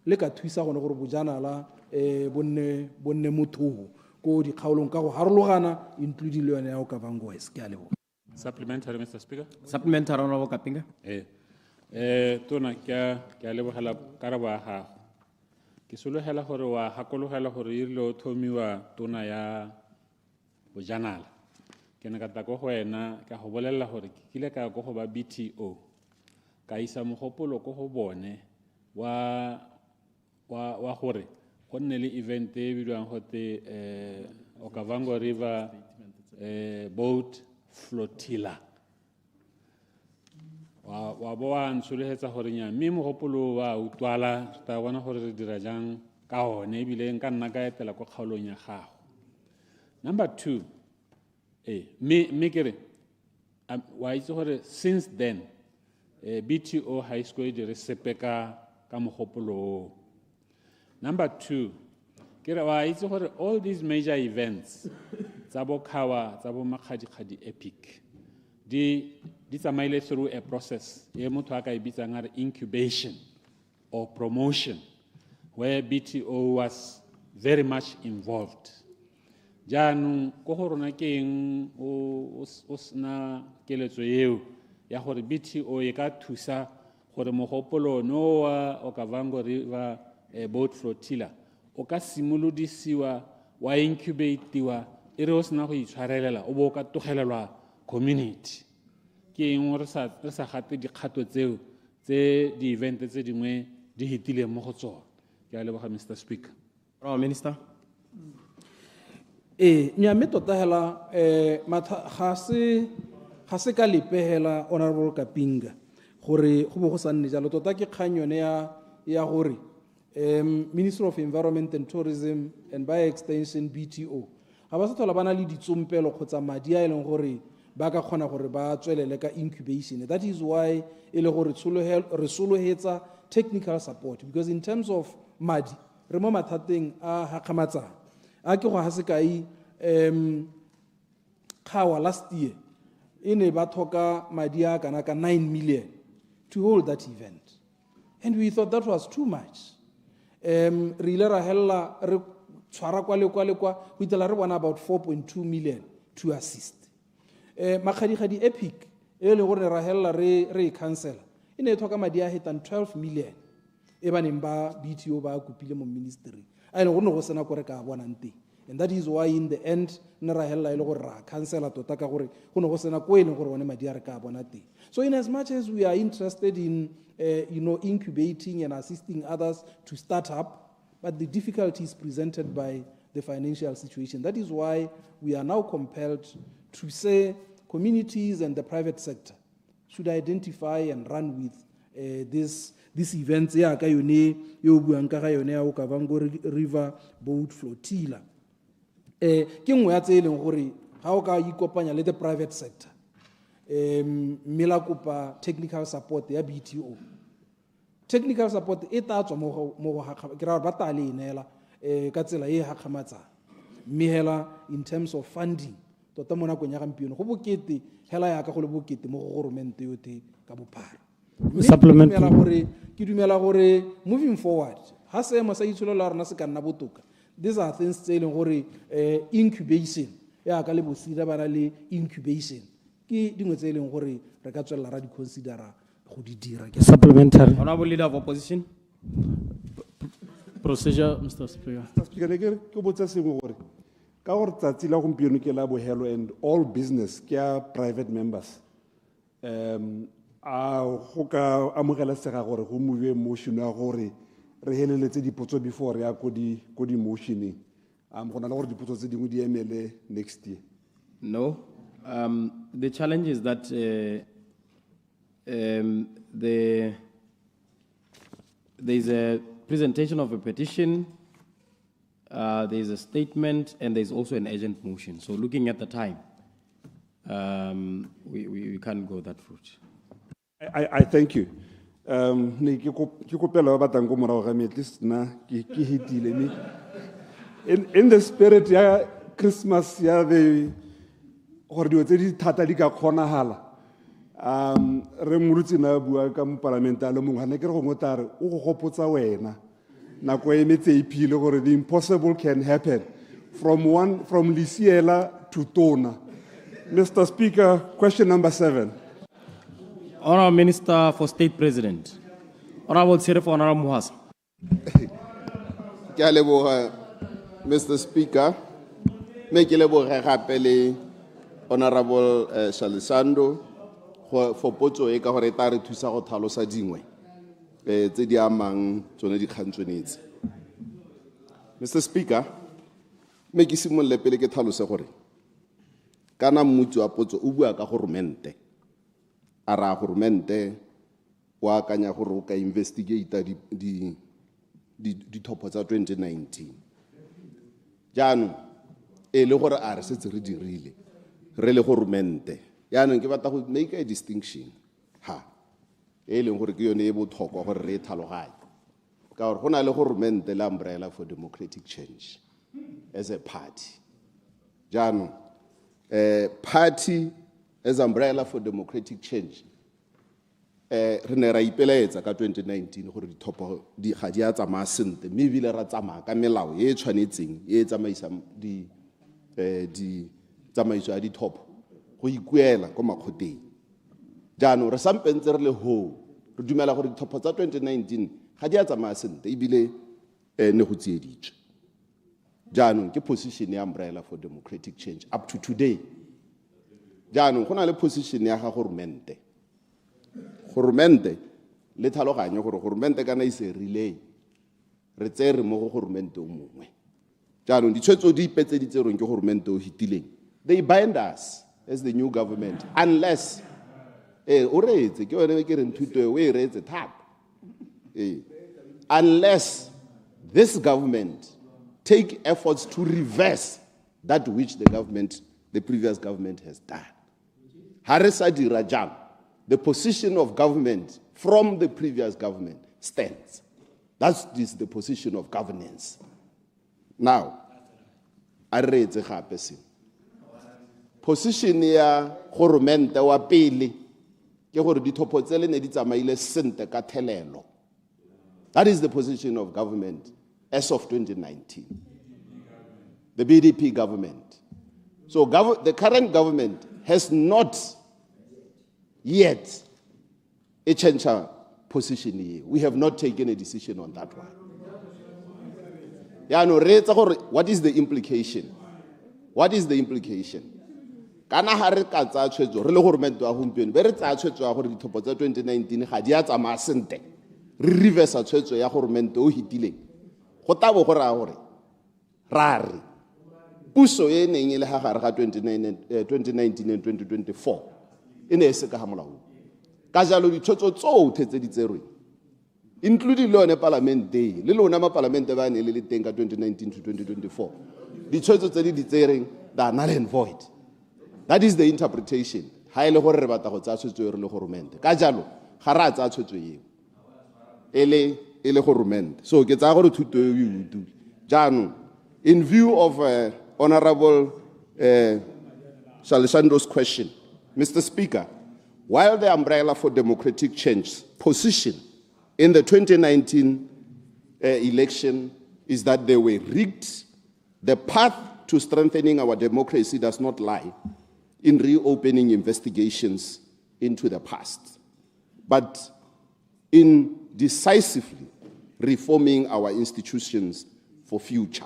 le ka thusa gone gore bojanala bonne motho ko dikgaolong ka go harologana including le yone ya Kavango West ke a leboga Supplementary, Mr. Speaker. Supplementary, Honorable Kapinga. Tona ke a lebogela karabo ya gago ke sologela gore wa gakologela gore e rile o thomiwa tona ya bojanala ke ne ka tla go wena ka go bolelela gore ke kile ka go ba BTO ka isa mogopolo go go bone wa gore go nne le event e bidiwang gote Okavango River boat flotilla wa bo wa ntsolehetsa gore nya mme mogopolo wa utwala ta bona gore re dira jang ka one ebile nka nna ka etela go kgaolong ya gago number 2 me kere wa itse gore since then BTO high school di re sepeka ka mogopolo number 2 ke re wa itse gore all these major events tsa bo 𝗤𝗦𝗘𝗦 tsa bo 𝗦𝗦𝗔𝗧𝗜𝗢𝗡 epic di tsamaile through a process ye motho a ka e bitsang a re incubation or promotion where BTO was very much involved. Jaanong ko go rona ke eng o sna keletso eo ya gore BTO e ka thusa gore mogopolo no wa 𝗤𝗦𝗘𝗦𝗧𝗜𝗢𝗡 𝗏𝗏𝗡𝗏 o ka simolodisiwa wa incubate-iwa e re o sena go itshwarelela o bo ka togelelwa community ke eng re sa gate dikgato tseo tse di-event tse dingwe di hitileng mo go tsona. Ke a leboga Mr. Speaker. Minister. Nyame tota hela ga se ka lepehela Honorable Kapinga gore go bo go sa nne jalo tota ke kgang yone ya gore Ministry of Environment and Tourism and by extension BTO ga ba sa tlhola ba na le ditsompelo kgotsa madi a e leng gore ba ka kgona gore ba tswelele ka incubation. That is why e le gore re solohetsa technical support, because in terms of madi re mo mathateng a gakgamatsang a ke go ha se kai 𝗤𝗦𝗘𝗦 last year e ne ba thoka madi a kana ka 9 million to hold that event, and we thought that was too much. Re ile ra hella re tshwara kwa go itela re bona about 4.2 million to assist. 𝗦𝗦𝗘𝗦𝗡 epic e le gore ra hella re cancel e ne thoka madi a hetan 12 million e ba neng ba BTO ba kopile mo ministry a ile gore go sena gore ka bona nteng, and that is why in the end ne ra hella ile gore ra cancela tota ka gore go ne go sena ko e leng gore one madi a re ka bona teng. So in as much as we are interested in incubating and assisting others to start up, but the difficulties presented by the financial situation, that is why we are now compelled to say communities and the private sector should identify and run with this events ya ka yone yo buang ka ga yone ya 𝗏𝗏𝗏𝗏𝗏𝗏 River Boat Flotilla. Ke nngwe ya tse e leng gore ga o ka ikopanya le the private sector mme la kopa technical support ya BTO. Technical support e tla tswa mo go ke ra ba tla le inela ka tsela e gakgamatsang mme hela in terms of funding tota mo nakong ya gampieno go bokete hela ya ka go le bokete mo go government yote ka bophara. Supplement. Ke dumela gore moving forward ha seemo sa itsholo la rona se ka nna botoka, these are things tse e leng gore incubation ya ka le bosida ba na le incubation ke dingwe tse e leng gore re ka tswella ra di considera go di dira. Supplementary. Honorable Leader of Opposition. Procedure, Mr. Speaker. Mr. Speaker, ke botsa sengwe gore ka gore tsatsi la gompieno ke la bohelo and all business ke ya private members a go ka amogelesega gore go move motion ya gore re heleletse dipotso before ya ko di motioning go na le gore dipotso tse dingwe di emele next year. No, the challenge is that there is a presentation of a petition, there is a statement, and there is also an urgent motion. So looking at the time, we can't go that route. I thank you. Ne ke kopela ba batlang go morago ga me at least na ke hitile me in the spirit ya Christmas ya the gore di tse di thata di ka kgonahala re morutsi na bua ka mo parliament a le mongwe ne ke re go ngotare o go gopotsa wena nako e metse iphile gore the impossible can happen from Lisiela to Tona. Mr. Speaker, question number 7. Honorable Minister for State President. Honorable Sheriff Honorable Muhasa. Ke a leboga Mr. Speaker. Me ke leboga gape le Honorable Shalisando for potso e ka gore ta re thusa go tlhalosa dingwe tse di amang tsone dikgantshwanetse. Mr. Speaker, me ke simolle pele ke tlhalose gore kana mmutsi wa potso o bua ka goromente a ra goromente wa akanya gore o ka investigate di thopo tsa 2019 jaanong e le gore a re setse re dirile re le goromente jaanong ke batla go make a distinction e leng gore ke yone e botlhokwa gore re tlhaloganye ka gore go na le goromente le Umbrella for Democratic Change as a party. Jaanong, party as Umbrella for Democratic Change, re ne ra ipelaetsa ka 2019 gore dithopo ga di a tsamaya sentle, mme ebile ra tsamaya ka melao e tshwanetseng e tsamaisang di tsamaiso ya dithopo go ikuela ko makgotleng. Jaanong re sampentse re le ho re dumela gore dithopo tsa 2019 ga di a tsamaya sentle ebile ne go tsieditswe. Jaanong ke position ya Umbrella for Democratic Change up to today. Jaanong go na le position ya ga goromente. Goromente le tlhaloganye gore goromente kana ise relay re tsere mo go goromente o mongwe. Jaanong ditshwetso di ipetse di tserweng ke goromente o hitileng. They bind us as the new government unless o reetse ke yone ke re nthuto we reetse thata. Unless this government take efforts to reverse that which the previous government has done. Harisa dira jang. The position of government from the previous government stands. That is the position of governance. Now, a reetse gape se. Position ya goromente wa pele ke gore dithopo tsele ne di tsamaile sente ka thelelo. That is the position of government as of 2019. The BDP government. So the current government has not yet a change our position here. We have not taken a decision on that one. What is the implication? What is the implication? Kana hare ka tsa tshwetso re le goromente wa gompieno be re tsa tshwetso ya gore dithopo tsa 2019 ga di a tsamaya sente re reverse tshwetso ya goromente o hitileng go tabo go ra gore ra re puso e neng e le ga gare ga 2019 and 2024 e ne e se ka ga molao ka jalo ditshwetso tsotlhe tse di tserweng including le one parliament day le lona ma parlamente ba ne le teng ka 2019 to 2024 ditshwetso tse di tsereng da null and void. That is the interpretation. Ha ile gore re batla go tsa tshwetso re le goromente ka jalo ga ra tsa tshwetso eo ele goromente. So ke tsa gore thuto e utu jaanong in view of Honorable Hlalisandro's question, Mr. Speaker, while the Umbrella for Democratic Change position in the 2019 election is that they were rigged, the path to strengthening our democracy does not lie in reopening investigations into the past, but in decisively reforming our institutions for future.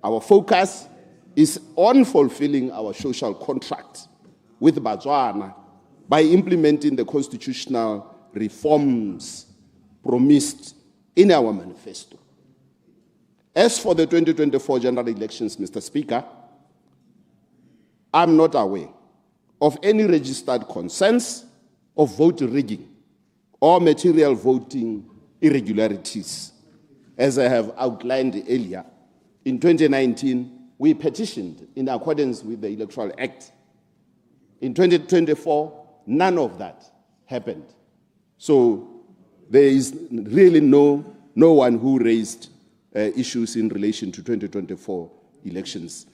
Our focus is on fulfilling our social contract with Botswana by implementing the constitutional reforms promised in our manifesto. As for the 2024 general elections, Mr. Speaker, I'm not aware of any registered concerns of vote rigging or material voting irregularities. As I have outlined earlier, in 2019, we petitioned in accordance with the Electoral Act. In 2024, none of that happened. So there is really no one who raised issues in relation to 2024 elections.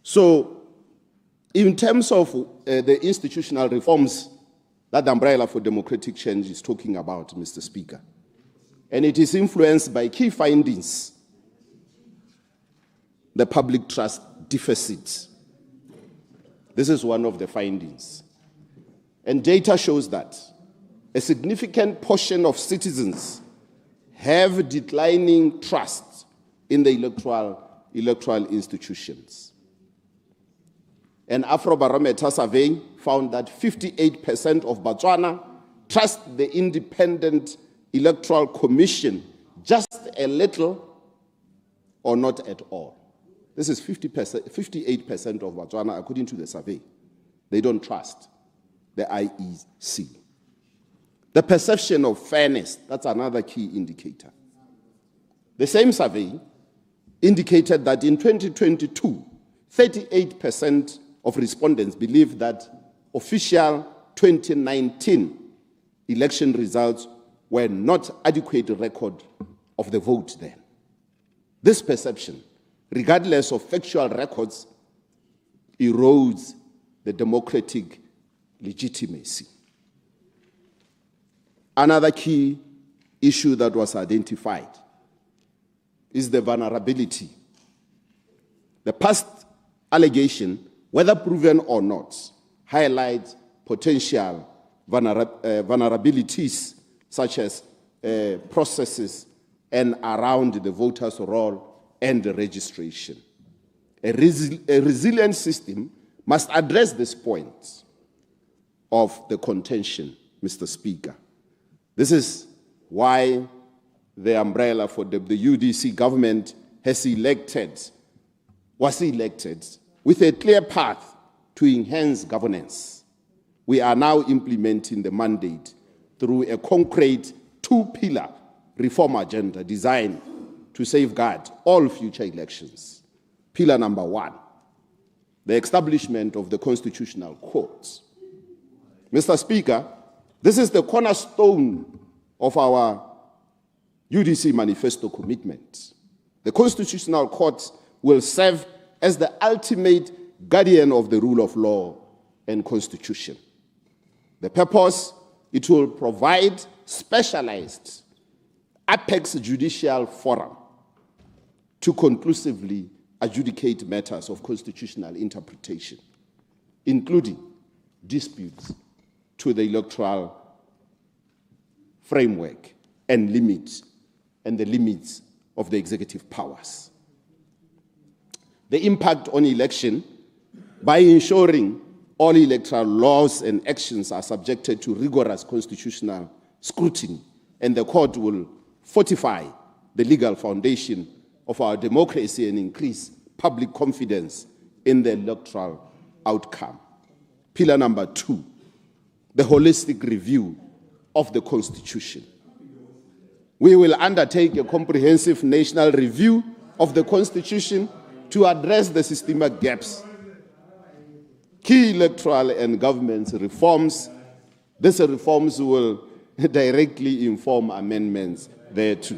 So in terms of the institutional reforms that the Umbrella for Democratic Change is talking about, Mr. Speaker, and it is influenced by key findings: the public trust deficit. This is one of the findings. And data shows that a significant portion of citizens have declining trust in the electoral institutions. An Afrobarometer survey found that 58% of Botswana trust the Independent Electoral Commission just a little or not at all. This is 58% of Botswana, according to the survey. They don't trust the IEC. The perception of fairness, that's another key indicator. The same survey indicated that in 2022, 38% of respondents believe that official 2019 election results were not adequate record of the vote then. This perception, regardless of factual records, erodes the democratic legitimacy. Another key issue that was identified is the vulnerability. The past allegation, whether proven or not, highlights potential vulnerabilities such as processes and around the voters' roll and the registration. A resilient system must address this point of the contention, Mr. Speaker. This is why the umbrella for the UDC government was elected with a clear path to enhance governance. We are now implementing the mandate through a concrete two-pillar reform agenda designed to safeguard all future elections. Pillar number 1, the establishment of the Constitutional Court. Mr. Speaker, this is the cornerstone of our UDC manifesto commitment. The Constitutional Court will serve as the ultimate guardian of the rule of law and Constitution. The purpose, it will provide specialized apex judicial forum to conclusively adjudicate matters of constitutional interpretation, including disputes to the electoral framework and the limits of the executive powers. The impact on election, by ensuring all electoral laws and actions are subjected to rigorous constitutional scrutiny, and the court will fortify the legal foundation of our democracy and increase public confidence in the electoral outcome. Pillar number 2, the holistic review of the Constitution. We will undertake a comprehensive national review of the Constitution to address the systemic gaps. Key electoral and government reforms. These reforms will directly inform amendments thereto.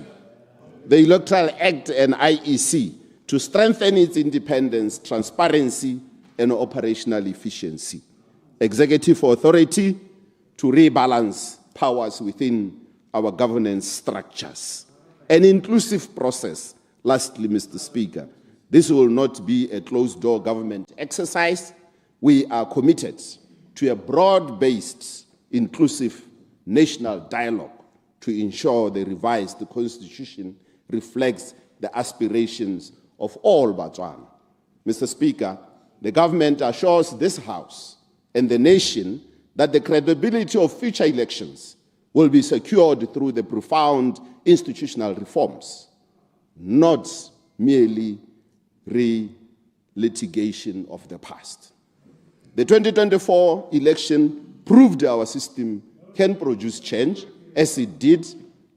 The Electoral Act and IEC to strengthen its independence, transparency, and operational efficiency. Executive authority to rebalance powers within our governance structures. An inclusive process. Lastly, Mr. Speaker, this will not be a closed-door government exercise. We are committed to a broad-based, inclusive national dialogue to ensure the revised Constitution reflects the aspirations of all Botswana. Mr. Speaker, the government assures this House and the nation that the credibility of future elections will be secured through the profound institutional reforms, not merely re-litigation of the past. The 2024 election proved our system can produce change, as it did.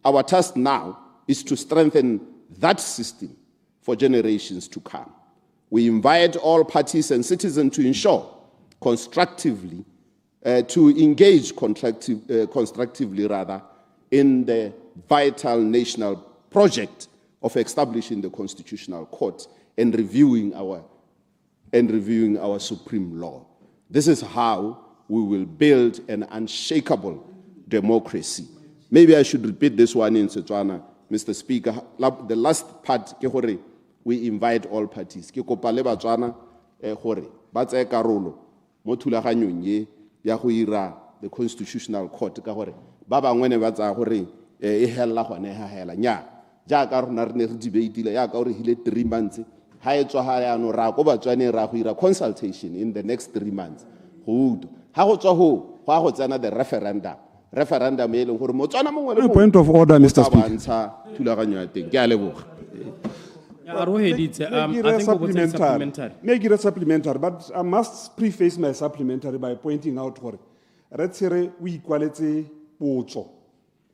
Our task now is to strengthen that system for generations to come. We invite all parties and citizens to ensure constructively, to engage constructively in the vital national project of establishing the Constitutional Court and reviewing our supreme law. This is how we will build an unshakable democracy. Maybe I should repeat this one in Setswana, Mr. Speaker. The last part, we invite all parties. Ke kopa le Batswana gore ba tsaya karolo mo thulaganyong ye ya go ira the Constitutional Court ka gore ba bangwe ne ba tsaya gore e hella gone ha hela nya jaaka rona re ne re debateile ya ka gore hile 3 months ha e tswa ha ya no ra go Batswane ra go ira consultation in the next 3 months good ha go tswa ho go tsena the referendum e leng gore Motswana mongwe le point of order, Mr. Speaker. Thulaganyo ya teng ke a leboga. I think supplementary. Make it a supplementary, but I must preface my supplementary by pointing out gore re tsere o ikwaletse potso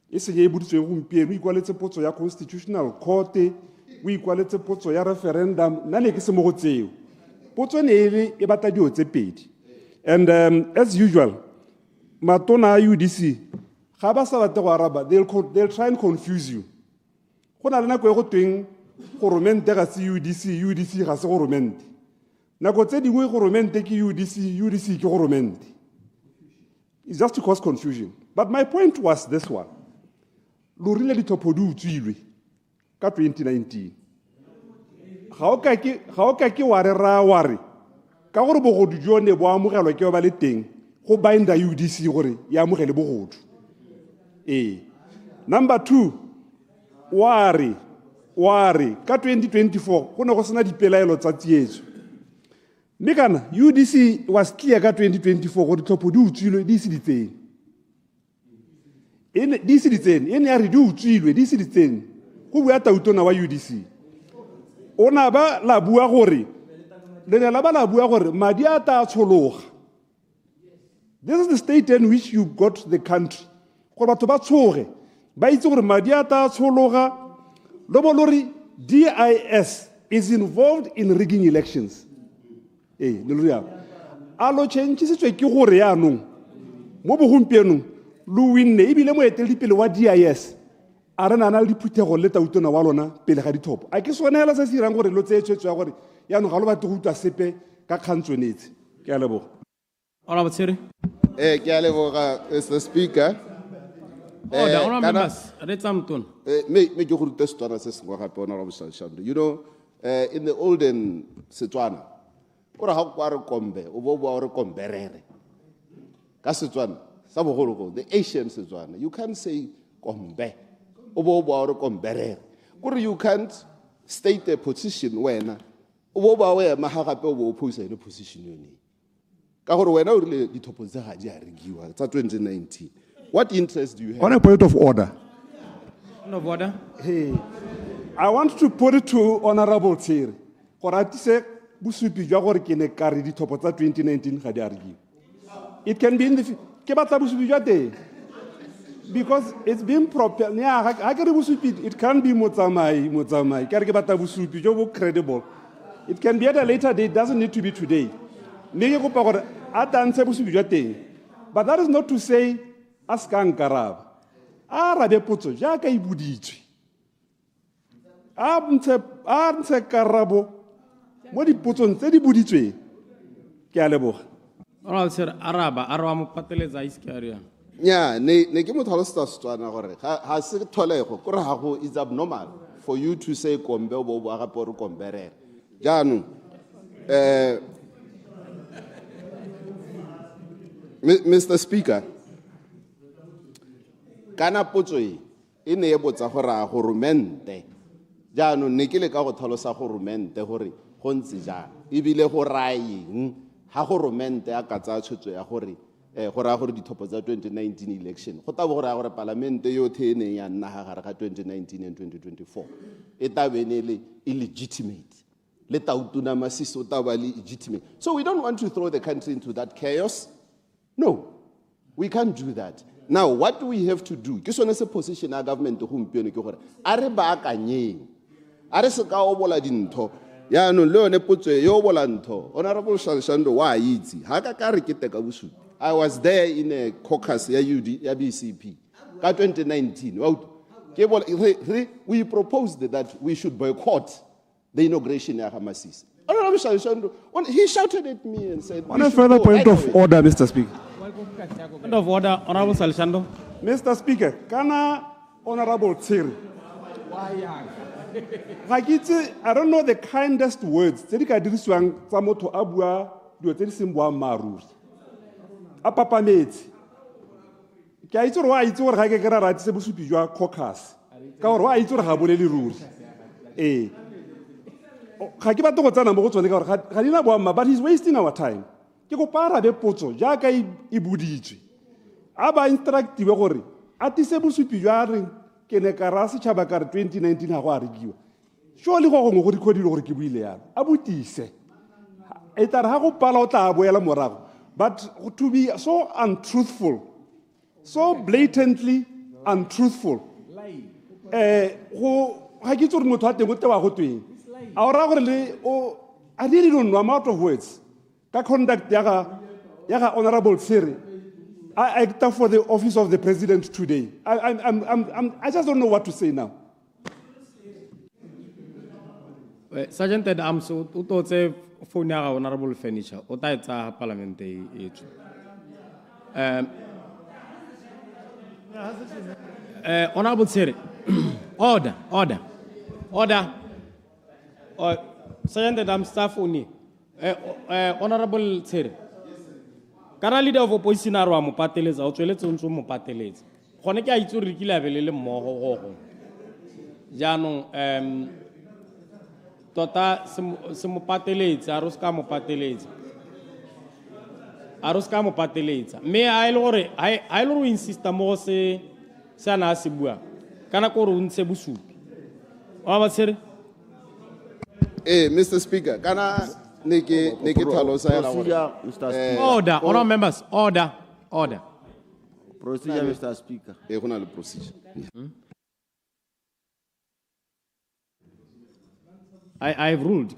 e se ye buditswe gompieno o ikwaletse potso ya Constitutional Court o ikwaletse potso ya referendum nna ne ke se mo go tseo potso ne e batla dio tse pedi and as usual matona a UDC ga ba sa rate go araba, they'll try and confuse you. Go na le nako e go tweng goromente ga se UDC ga se goromente. Nako tse dingwe goromente ke UDC ke goromente. It's just to cause confusion. But my point was this one. Lorile dithopo di utswilwe ka 2019. Ga o ka ke wa re ra wa re ka gore bogodu jone bo amogelwa ke ba le teng go binda UDC gore ya amogele bogodu. Number 2, wari ka 2024 go ne go sena dipelaelo tsa tsietso. Mme kana UDC was clear ka 2024 gore dithopo di utswilwe di se ditseng. Ene ya re di utswilwe di se ditseng. Go bua tautona wa UDC. Ona ba la bua gore madi a ta tshologa. This is the state in which you got the country. Gore batho ba tshoge ba itse gore madi a ta tshologa lo bo lori DIS is involved in rigging elections. Le lori ya alo change se tswe ke gore ya no mo bogompienong lo winne ebile mo eteledipele wa DIS a re nana le diphuthego le tautona wa lona pele ga dithopo a ke sonela se se irang gore lo tsetsetso ya gore ya no ga lo batho go utwa sepe ka kgantsonetse ke a leboga. Ola Botshere. Ke a leboga Mr. Speaker. The honorable members, me ke go ruta Setswana se sengwe gape honorable Shalshando. You know, in the olden Setswana ora ha kwa re kombe o bo bo re komberere ka Setswana sa bogologolo, the ancient Setswana, you can't say kombe o bo bo re komberere gore you can't state a position wena o bo ba we ma ha gape o bo oppose ile position yone ka gore wena o rile dithopo tsa ga di a regiwa tsa 2019. What interest do you have? On a point of order. Point of order. Hey, I want to put it to Honorable Thiri. Gore atise busupi jwa gore ke ne ka re dithopo tsa 2019 ga di a regiwa. It can be in the ke batla busupi jwa teng. Because it's been proper. Yeah, ha ke re busupi, it can be motsamai. Ke re ke batla busupi jo bo credible. It can be at a later date, doesn't need to be today. Me ke kopa gore a tantse busupi jwa teng. But that is not to say askan karaba. Arabe potso jaaka e buditswe. A ntse karabo mo dipotsong tse di buditswe. Ke a leboga. Ola sir araba mo pateletsa iske area. Yeah, ne ke mo tlhalosetsa Setswana gore ha se tholego gore ha go is abnormal for you to say kombe o bo ga gape re komberere. Jaanong Mr. Speaker, kana potso e ne e botsa gore a goromente jaanong ne ke le ka go tlhalosa goromente gore go ntse jang ebile go raeng ha goromente a ka tsaya tshwetso ya gore gore a gore dithopo tsa 2019 election go tabo gore a gore parlamente yotlhe e neng ya nna ga gare ga 2019 and 2024 e tabene le illegitimate le tautuna masisi o taba le legitimate. So we don't want to throw the country into that chaos. No, we can't do that. Now, what do we have to do? Ke sone se position a government go mpione ke gore a re baakanyeng a re se ka o bola dintho ya no le one potso yo bola ntho. Honorable Shalshando wa itse ha ka re ke teka bosupi. I was there in a caucus ya BCP ka 2019. We proposed that we should boycott the inauguration ya Hamasisi. Honorable Shalshando, he shouted at me and said, on a further point of order, Mr. Speaker. Point of order, Honorable Shalshando. Mr. Speaker, kana Honorable Thiri. I don't know the kindest words. Tse di ka dirisiwang tsa motho a bua dio tse di seng boammaaruri. A papametse. Ke a itse gore wa itse gore ga ke kera ratise bosupi jwa caucus. Ka gore wa itse gore ga bolele ruri. Ga ke batla go tsana mo go tsone ka gore ga dina boamma, but he's wasting our time. Ke go para be potso jaaka e buditswe. A ba instructive gore a tise bosupi jwa re ke ne ka ra setšhaba ka re 2019 ga go a rekiwa. Surely go gongwe go recordile gore ke buile yana. A botise. E tla re ga go pala o tla boela morago. But to be so untruthful, so blatantly untruthful. Ga ke itse gore motho a teng o tewa go tweng. I really don't know, I'm out of words. That conduct yaga Honorable Thiri. actor for the office of the president today. I just don't know what to say now. Sergeant at Arms, o totse phone ya honorable furniture, o ta etsa parliament e honorable Sir, order. Sergeant at Arms staff only. Honorable Sir, kana leader of opposition a re wa mo pateletsa, o tsweletse o ntse o mo pateletsa. Gone ke a itse re kile a belele mmogo go. Jaanong tota se mo pateletsa, a re ska mo pateletsa. Me a ile gore insista mo se sana a se bua. Kana ko re o ntse bosupi. Wa ba Sir? Mr. Speaker, kana neke tlhalosa ya Mr. Speaker. Order, honorable members, order. Procedure, Mr. Speaker. Go na le procedure. I've ruled.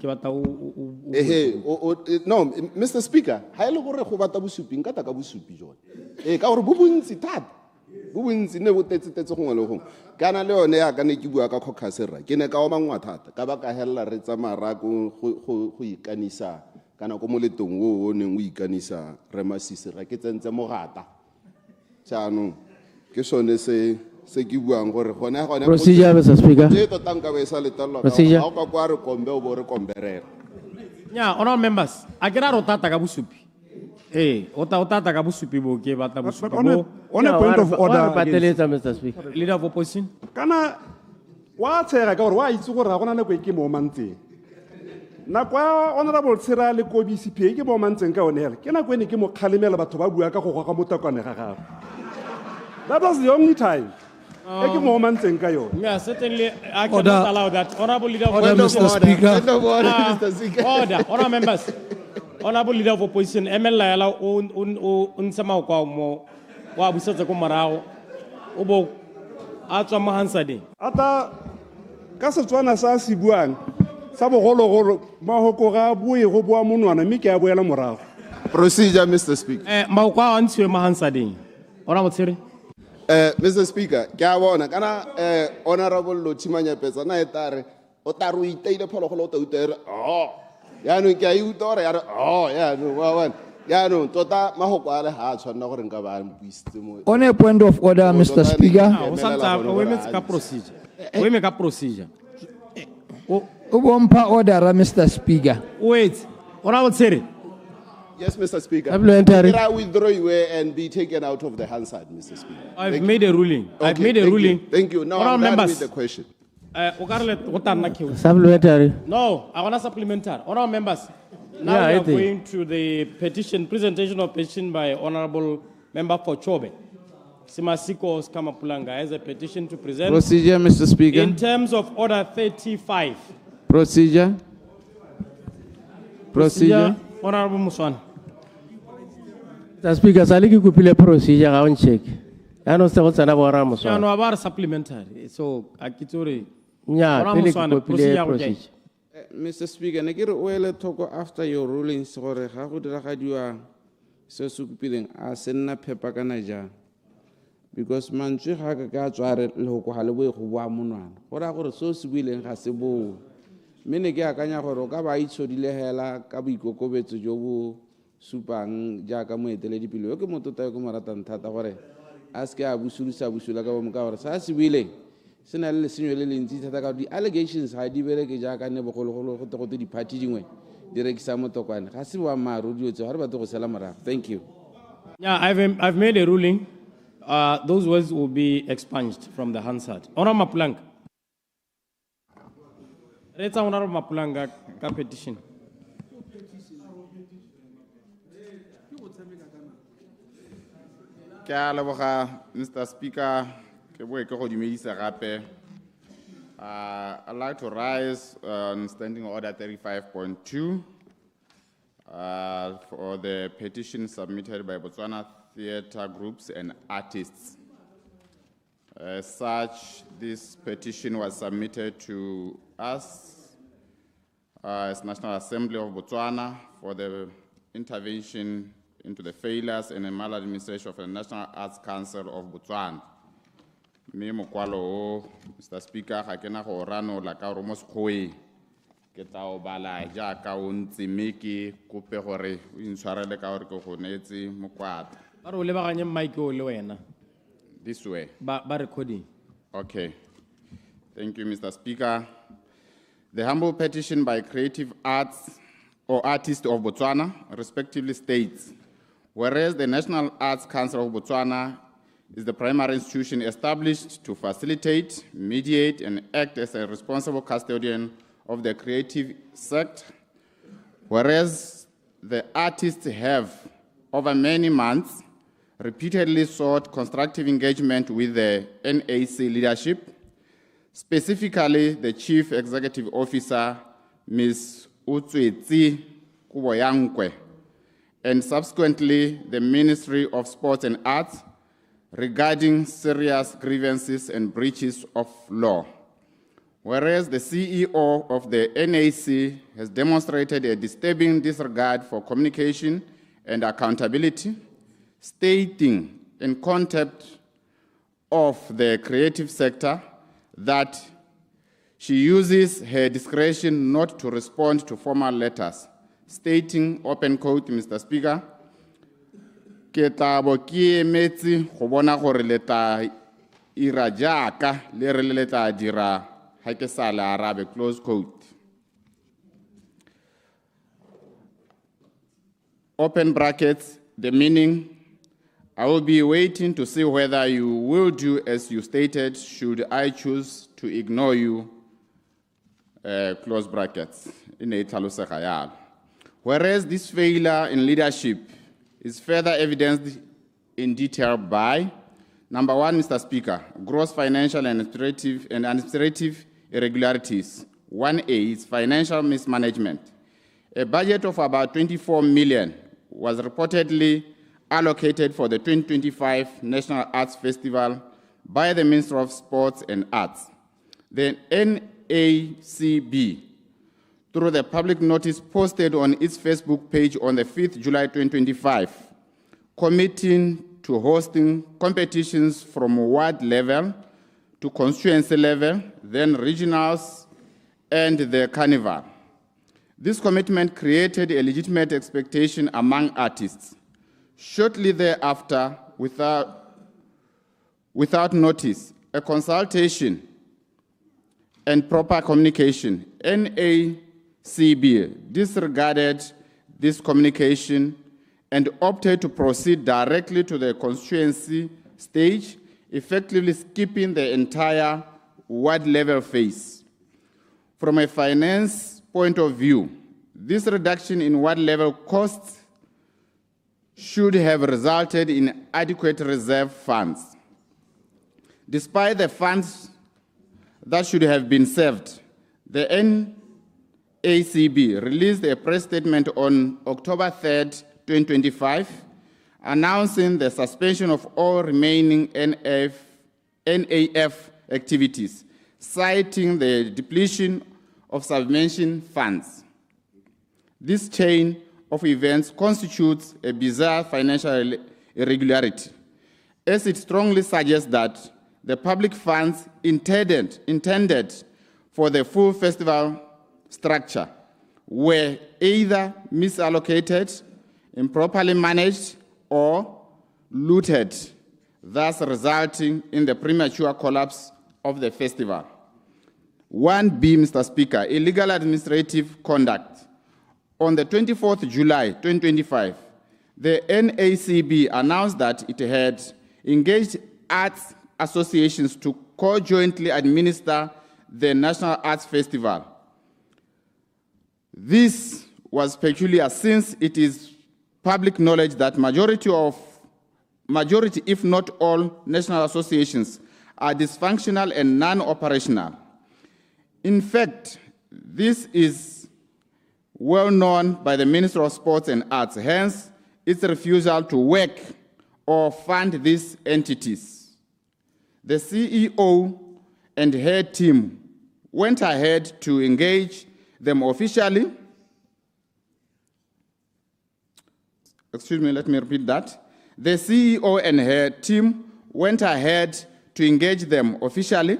No, Mr. Speaker, ha ile gore go bata bosupi nka ta ka bosupi jone. Ka gore bo bontsi thata. Bo bontsi ne bo tetse gongwe le gongwe. Kana le yone ya ka ne ke bua ka 𝗤𝗧𝗦𝗧𝗜𝗢𝗢 ke ne ka o mangwa thata. Ka ba ka hella re tsa marako go ikanisa kana ko moletong o neng o ikanisa re masisi ra ke tsentse mogata. Jaanong ke sone se ke buang gore gone Procedure, Mr. Speaker. Procedure. Ha o ka kwa re kombe o bo re komberera. Nya, honorable members, a ke ra rotata ka bosupi. O tata ka bosupi bo ke batla bosupi bo. On a point of order, Mr. Speaker. Leader of opposition. Kana wa tshega ka gore wa itse gore ga gona nako e ke mo mantseng. Na kwa honorable Tsira le Kobisi pe ke mo mantseng ka one hela. Ke na kwene ke mo khalemela batho ba bua ka go ga motakwane ga gago. That was the only time. Yeah, certainly I cannot allow that. Honorable Leader of Opposition. Mr. Speaker. Order, honorable members. Honorable Leader of Opposition, ML Laela on sama kwa mo wa busetsa ko marao. O bo a tswa mo Hansadi. Ata ka Setswana sa se buang sa bogologolo mahoko ga bue go bua monwana mme ke a boela morago. Procedure, Mr. Speaker. Maokwa a ntswe mo Hansadi. Honorable Tsiri. Mr. Speaker, ke a bona kana honorable 𝗤𝗦𝗦𝗦𝗡𝗦𝗧𝗜𝗢𝗎 o tare o ta ro iteile phologolo o ta utere ya no ke a utora ya ya no wa wana ya no tota mahoko a le ha tshwana gore nka ba mpuisitse mo. On a point of order, Mr. Speaker. We make a procedure. Ubompa order, Mr. Speaker. Wait, honorable Tsiri. Yes, Mr. Speaker. I withdraw you and be taken out of the Hansard, Mr. Speaker. I've made a ruling. I've made a ruling. Thank you. Now I'm done with the question. Supplementary. No, I want a supplementary. Honorable members, now we are going to the presentation of petition by Honorable Member for Chobe. Simasiko Skamapulanga as a petition to present. Procedure, Mr. Speaker. In terms of order 35. Procedure. Honorable Muswan. Mr. Speaker, saliki kupile procedure on check. I don't say what's another one. Yeah, no, about supplementary. So, Akitori. Yeah, procedure. Mr. Speaker, I get well talk after your rulings or how would I do a so supilling as in a paper canaja. Because Manchu Hagagat are local Halloween who were Munan. What I got so willing has a bow. Many Gakanya or Gabai, so Dilehela, Kabiko Kobe to Jobu. Supang Jacamo the lady below Moto Maratan Tataware. Ask Abusulusa Busulaga Sassi willing. Senal Sinuel in the allegations I developed Jaka never hold the party way. Direct Samotokwan. Hasiwa Maru to Harbato Salamara. Thank you. Yeah, I've made a ruling. Those words will be expunged from the Hansard. Honorable Mapulanga. Let's Honorable Mapulanga petition. Mr. Speaker, I'd like to rise on Standing Order 35.2 for the petition submitted by Botswana theatre groups and artists. As such, this petition was submitted to us as National Assembly of Botswana for the intervention into the failures and maladministration of the National Arts Council of Botswana. Me mokwalo o, Mr. Speaker, ga ke na go ranola ka gore mo sekgoeng ke tla o bala jaaka o ntse mme ke kope gore o intshwarele ka gore ke go neetse mokwata. Ba re o lebaganye mic o le wena. This way. Ba recording. Okay. Thank you, Mr. Speaker. The humble petition by Creative Arts or Artists of Botswana respectively states, whereas the National Arts Council of Botswana is the primary institution established to facilitate, mediate, and act as a responsible custodian of the creative sector, whereas the artists have, over many months, repeatedly sought constructive engagement with the NAC leadership, specifically the Chief Executive Officer, Ms. 𝗦𝗧𝗔𝗧𝗜𝗢𝗡, and subsequently the Ministry of Sports and Arts regarding serious grievances and breaches of law. Whereas the CEO of the NAC has demonstrated a disturbing disregard for communication and accountability, stating in contempt of the creative sector that she uses her discretion not to respond to formal letters, stating, open quote, Mr. Speaker, ke tla bo ke emetse go bona gore le tla ira jaaka le re le tla dira ha ke sa le arabe, close quote. Open brackets, the meaning, I will be waiting to see whether you will do as you stated should I choose to ignore you, close brackets, in a itlhalosega yalo. Whereas this failure in leadership is further evidenced in detail by, number one, Mr. Speaker, gross financial and administrative irregularities. 1A is financial mismanagement. A budget of about 24 million was reportedly allocated for the 2025 National Arts Festival by the Minister of Sports and Arts. The NACB, through the public notice posted on its Facebook page on the 5th July 2025, committing to hosting competitions from ward level to constituency level, then regionals, and the carnival. This commitment created a legitimate expectation among artists. Shortly thereafter, without notice, a consultation and proper communication, NACB disregarded this communication and opted to proceed directly to the constituency stage, effectively skipping the entire ward level phase. From a finance point of view, this reduction in ward level costs should have resulted in adequate reserve funds. Despite the funds that should have been saved, the NACB released a press statement on October 3rd, 2025, announcing the suspension of all remaining NAF activities, citing the depletion of subvention funds. This chain of events constitutes a bizarre financial irregularity, as it strongly suggests that the public funds intended for the full festival structure were either misallocated, improperly managed, or looted, thus resulting in the premature collapse of the festival. 1B, Mr. Speaker, illegal administrative conduct. On the 24th July 2025, the NACB announced that it had engaged arts associations to co-jointly administer the National Arts Festival. This was peculiar since it is public knowledge that majority, if not all, national associations are dysfunctional and non-operational. In fact, this is well known by the Minister of Sports and Arts, hence its refusal to work or fund these entities. The CEO and her team went ahead to engage them officially. excuse me, let me repeat that. The CEO and her team went ahead to engage them officially,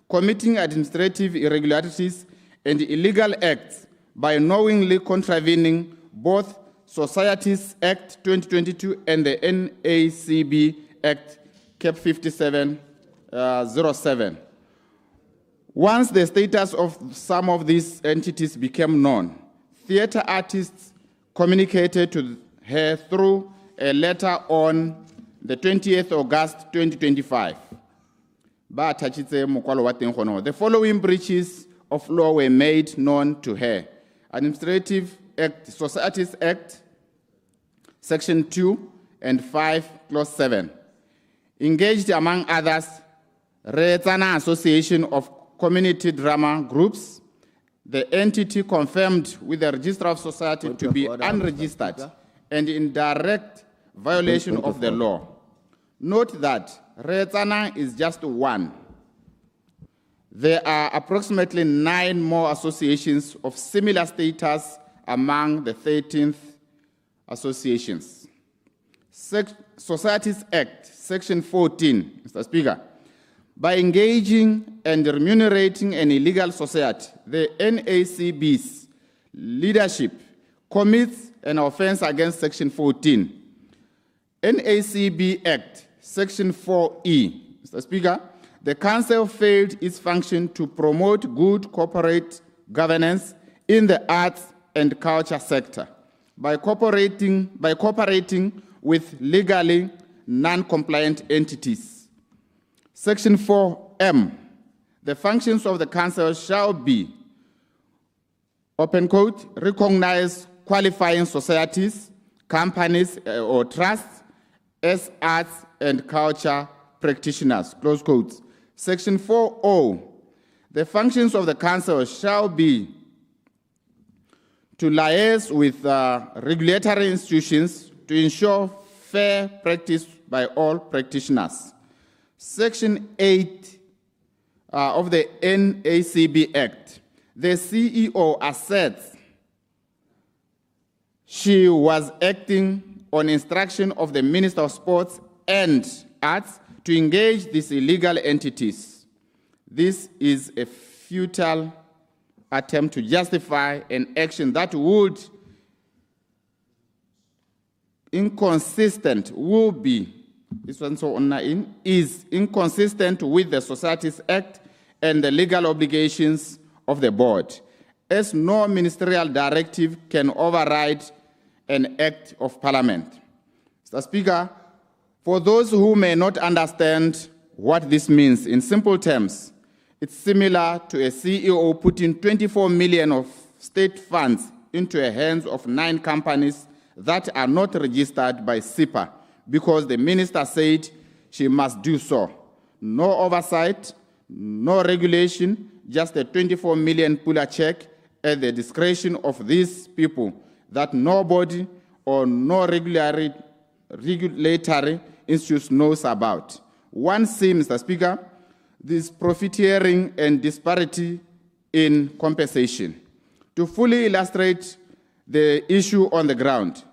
committing administrative irregularities and illegal acts by knowingly contravening both Societies Act 2022 and the NACB Act Cap 5707. Once the status of some of these entities became known, theater artists communicated to her through a letter on the 20th August 2025. The following breaches of law were made known to her. Administrative Act, Societies Act, Section 2 and 5, Clause 7. Engaged, among others, 𝗤𝗚𝗘𝗦𝗧𝗜𝗢𝗡 Association of Community Drama Groups. The entity confirmed with the Register of Society to be unregistered and in direct violation of the law. Note that 𝗤𝗚𝗘𝗦𝗧𝗜𝗢𝗡 is just one. There are approximately 9 more associations of similar status among the 13th associations. Societies Act, Section 14, Mr. Speaker. By engaging and remunerating an illegal society, the NACB's leadership commits an offense against Section 14. NACB Act, Section 4E. Mr. Speaker, the Council failed its function to promote good corporate governance in the arts and culture sector by cooperating with legally non-compliant entities. Section 4M, the functions of the Council shall be, open quote, recognize qualifying societies, companies or trusts as arts and culture practitioners, close quotes. Section 4O, the functions of the Council shall be to liaise with regulatory institutions to ensure fair practice by all practitioners. Section 8 of the NACB Act, the CEO asserts she was acting on instruction of the Minister of Sports and Arts to engage these illegal entities. This is a futile attempt to justify an action that would inconsistent with the Societies Act and the legal obligations of the board, as no ministerial directive can override an act of parliament. Mr. Speaker, for those who may not understand what this means, in simple terms, it's similar to a CEO putting 24 million of state funds into the hands of 9 companies that are not registered by SIPA because the minister said she must do so. No oversight, no regulation, just a 24 million puller check at the discretion of these people that nobody or no regulatory institutes knows about. One seems, Mr. Speaker, this profiteering and disparity in compensation. To fully illustrate the issue on the ground,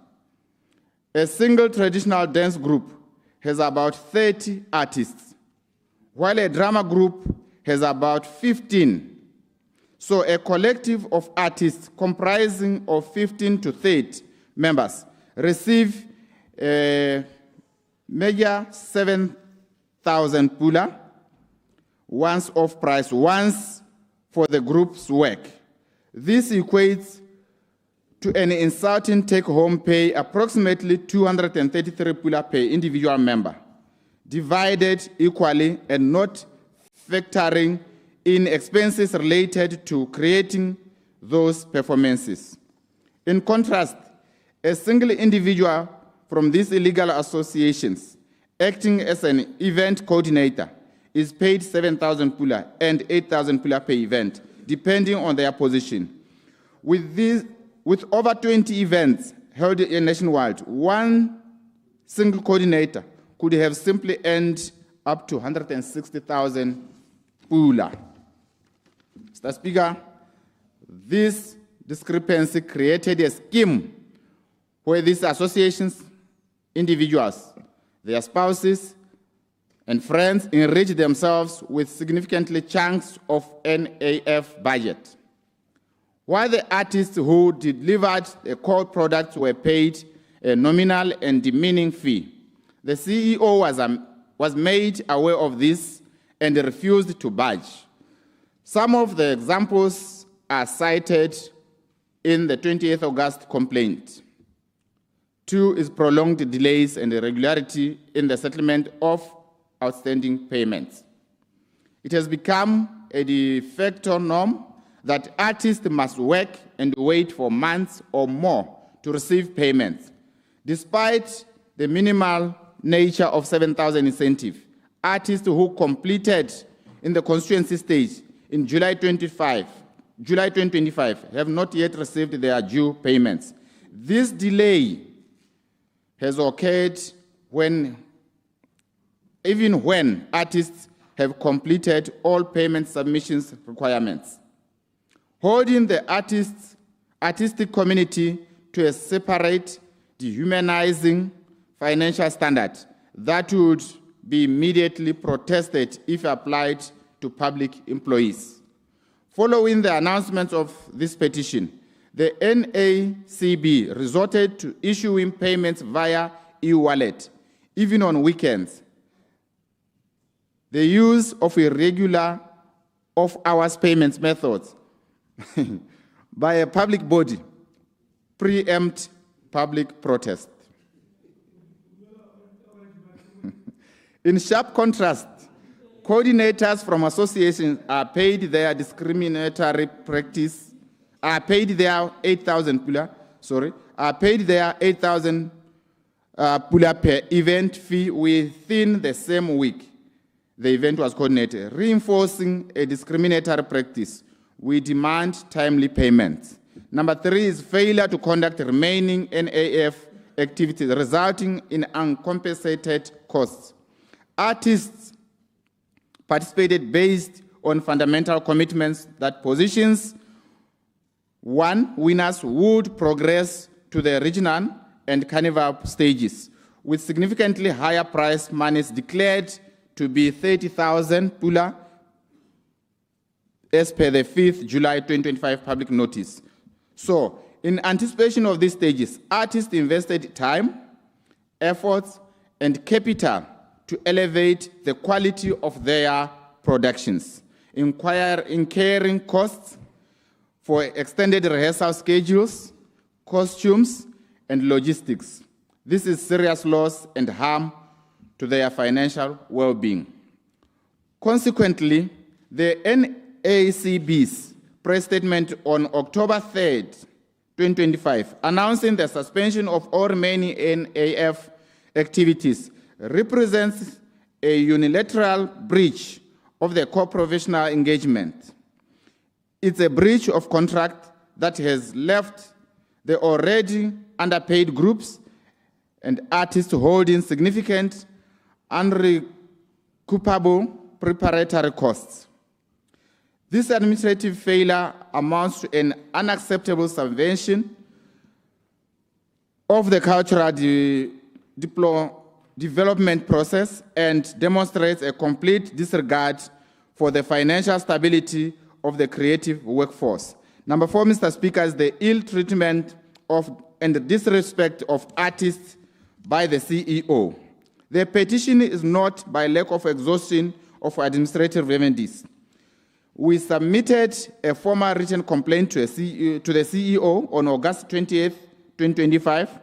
a single traditional dance group has about 30 artists, while a drama group has about 15. So a collective of artists comprising of 15 to 30 members receive a major 7,000 pula, once off price, once for the group's work. This equates to an insulting take-home pay approximately 233 pula per individual member, divided equally and not factoring in expenses related to creating those performances. In contrast, a single individual from these illegal associations acting as an event coordinator is paid 7,000 pula and 8,000 pula per event, depending on their position. With over 20 events held nationwide, one single coordinator could have simply earned up to 160,000 pula. Mr. Speaker, this discrepancy created a scheme where these associations individuals, their spouses, and friends enrich themselves with significantly chunks of NAF budget. While the artists who delivered the core products were paid a nominal and demeaning fee, the CEO was made aware of this and refused to budge. Some of the examples are cited in the 28th August complaint. 2 is prolonged delays and irregularity in the settlement of outstanding payments. It has become a de facto norm that artists must work and wait for months or more to receive payments. Despite the minimal nature of 7,000 incentive, artists who completed in the constituency stage in July 2025 have not yet received their due payments. This delay has occurred even when artists have completed all payment submissions requirements. Holding the artistic community to a separate, dehumanizing financial standard that would be immediately protested if applied to public employees. Following the announcement of this petition, the NACB resorted to issuing payments via e-wallet, even on weekends. The use of irregular off-hours payments methods by a public body preempt public protest. In sharp contrast, coordinators from associations are paid their discriminatory practice, are paid their 8,000 pula, are paid their 8,000 pula per event fee within the same week the event was coordinated, reinforcing a discriminatory practice. We demand timely payments. Number 3 is failure to conduct remaining NAF activities, resulting in uncompensated costs. Artists participated based on fundamental commitments that positions 1, winners would progress to the regional and carnival stages, with significantly higher prize monies declared to be 30,000 pula as per the 5th July 2025 public notice. So, in anticipation of these stages, artists invested time, efforts, and capital to elevate the quality of their productions, incurring costs for extended rehearsal schedules, costumes, and logistics. This is serious loss and harm to their financial well-being. Consequently, the NACB's press statement on October 3rd, 2025, announcing the suspension of all remaining NAF activities represents a unilateral breach of the co-professional engagement. It's a breach of contract that has left the already underpaid groups and artists holding significant unrecoupable preparatory costs. This administrative failure amounts to an unacceptable subversion of the cultural development process and demonstrates a complete disregard for the financial stability of the creative workforce. Number 4, Mr. Speaker, is the ill treatment of and the disrespect of artists by the CEO. The petition is not by lack of exhaustion of administrative remedies. We submitted a formal written complaint to the CEO on August 20th, 2025,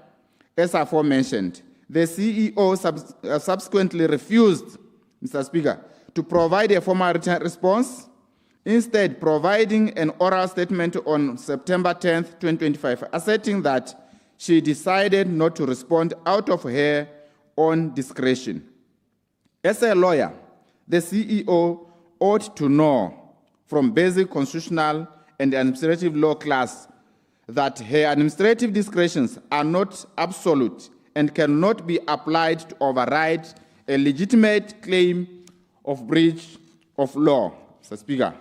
as aforementioned. The CEO subsequently refused, Mr. Speaker, to provide a formal written response, instead providing an oral statement on September 10th, 2025, asserting that she decided not to respond out of her own discretion. As a lawyer, the CEO ought to know from basic constitutional and administrative law class that her administrative discretions are not absolute and cannot be applied to override a legitimate claim of breach of law. Mr. Speaker,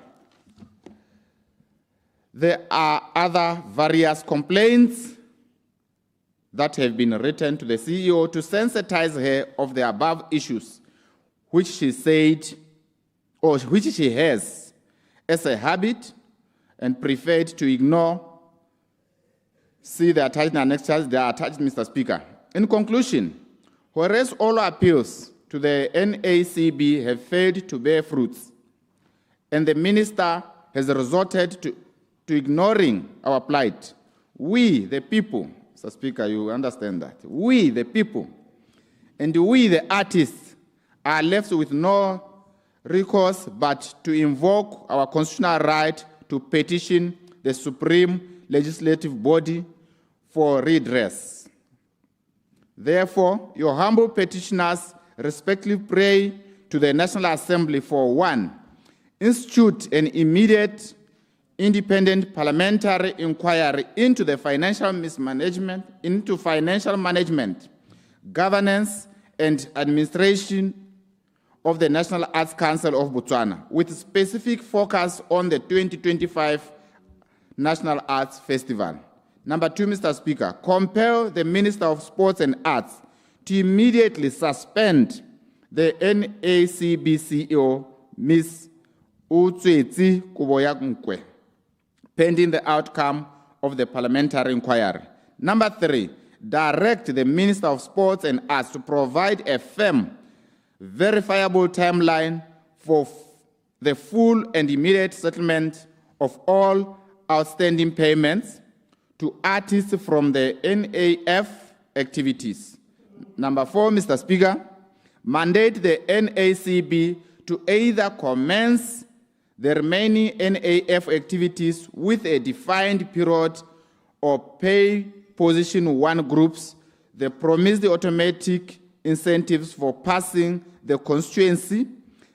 there are other various complaints that have been written to the CEO to sensitize her of the above issues, which she said, or which she has as a habit and preferred to ignore. See the attached annexures, they are attached, Mr. Speaker. In conclusion, whereas all appeals to the NACB have failed to bear fruits, and the minister has resorted to ignoring our plight, we, the people, Mr. Speaker, you understand that, we, the people, and we, the artists, are left with no recourse but to invoke our constitutional right to petition the supreme legislative body for redress. Therefore, your humble petitioners respectfully pray to the National Assembly for 1, institute an immediate independent parliamentary inquiry into the financial mismanagement, into financial management, governance, and administration of the National Arts Council of Botswana, with specific focus on the 2025 National Arts Festival. Number 2, Mr. Speaker, compel the Minister of Sports and Arts to immediately suspend the NACB CEO, Ms. 𝗦𝗧𝗜𝗢𝗦𝗧𝗜𝗢𝗡, pending the outcome of the parliamentary inquiry. Number 3, direct the Minister of Sports and Arts to provide a firm, verifiable timeline for the full and immediate settlement of all outstanding payments to artists from the NAF activities. Number 4, Mr. Speaker, mandate the NACB to either commence the remaining NAF activities with a defined period or pay position 1 groups the promised automatic incentives for passing the constituency.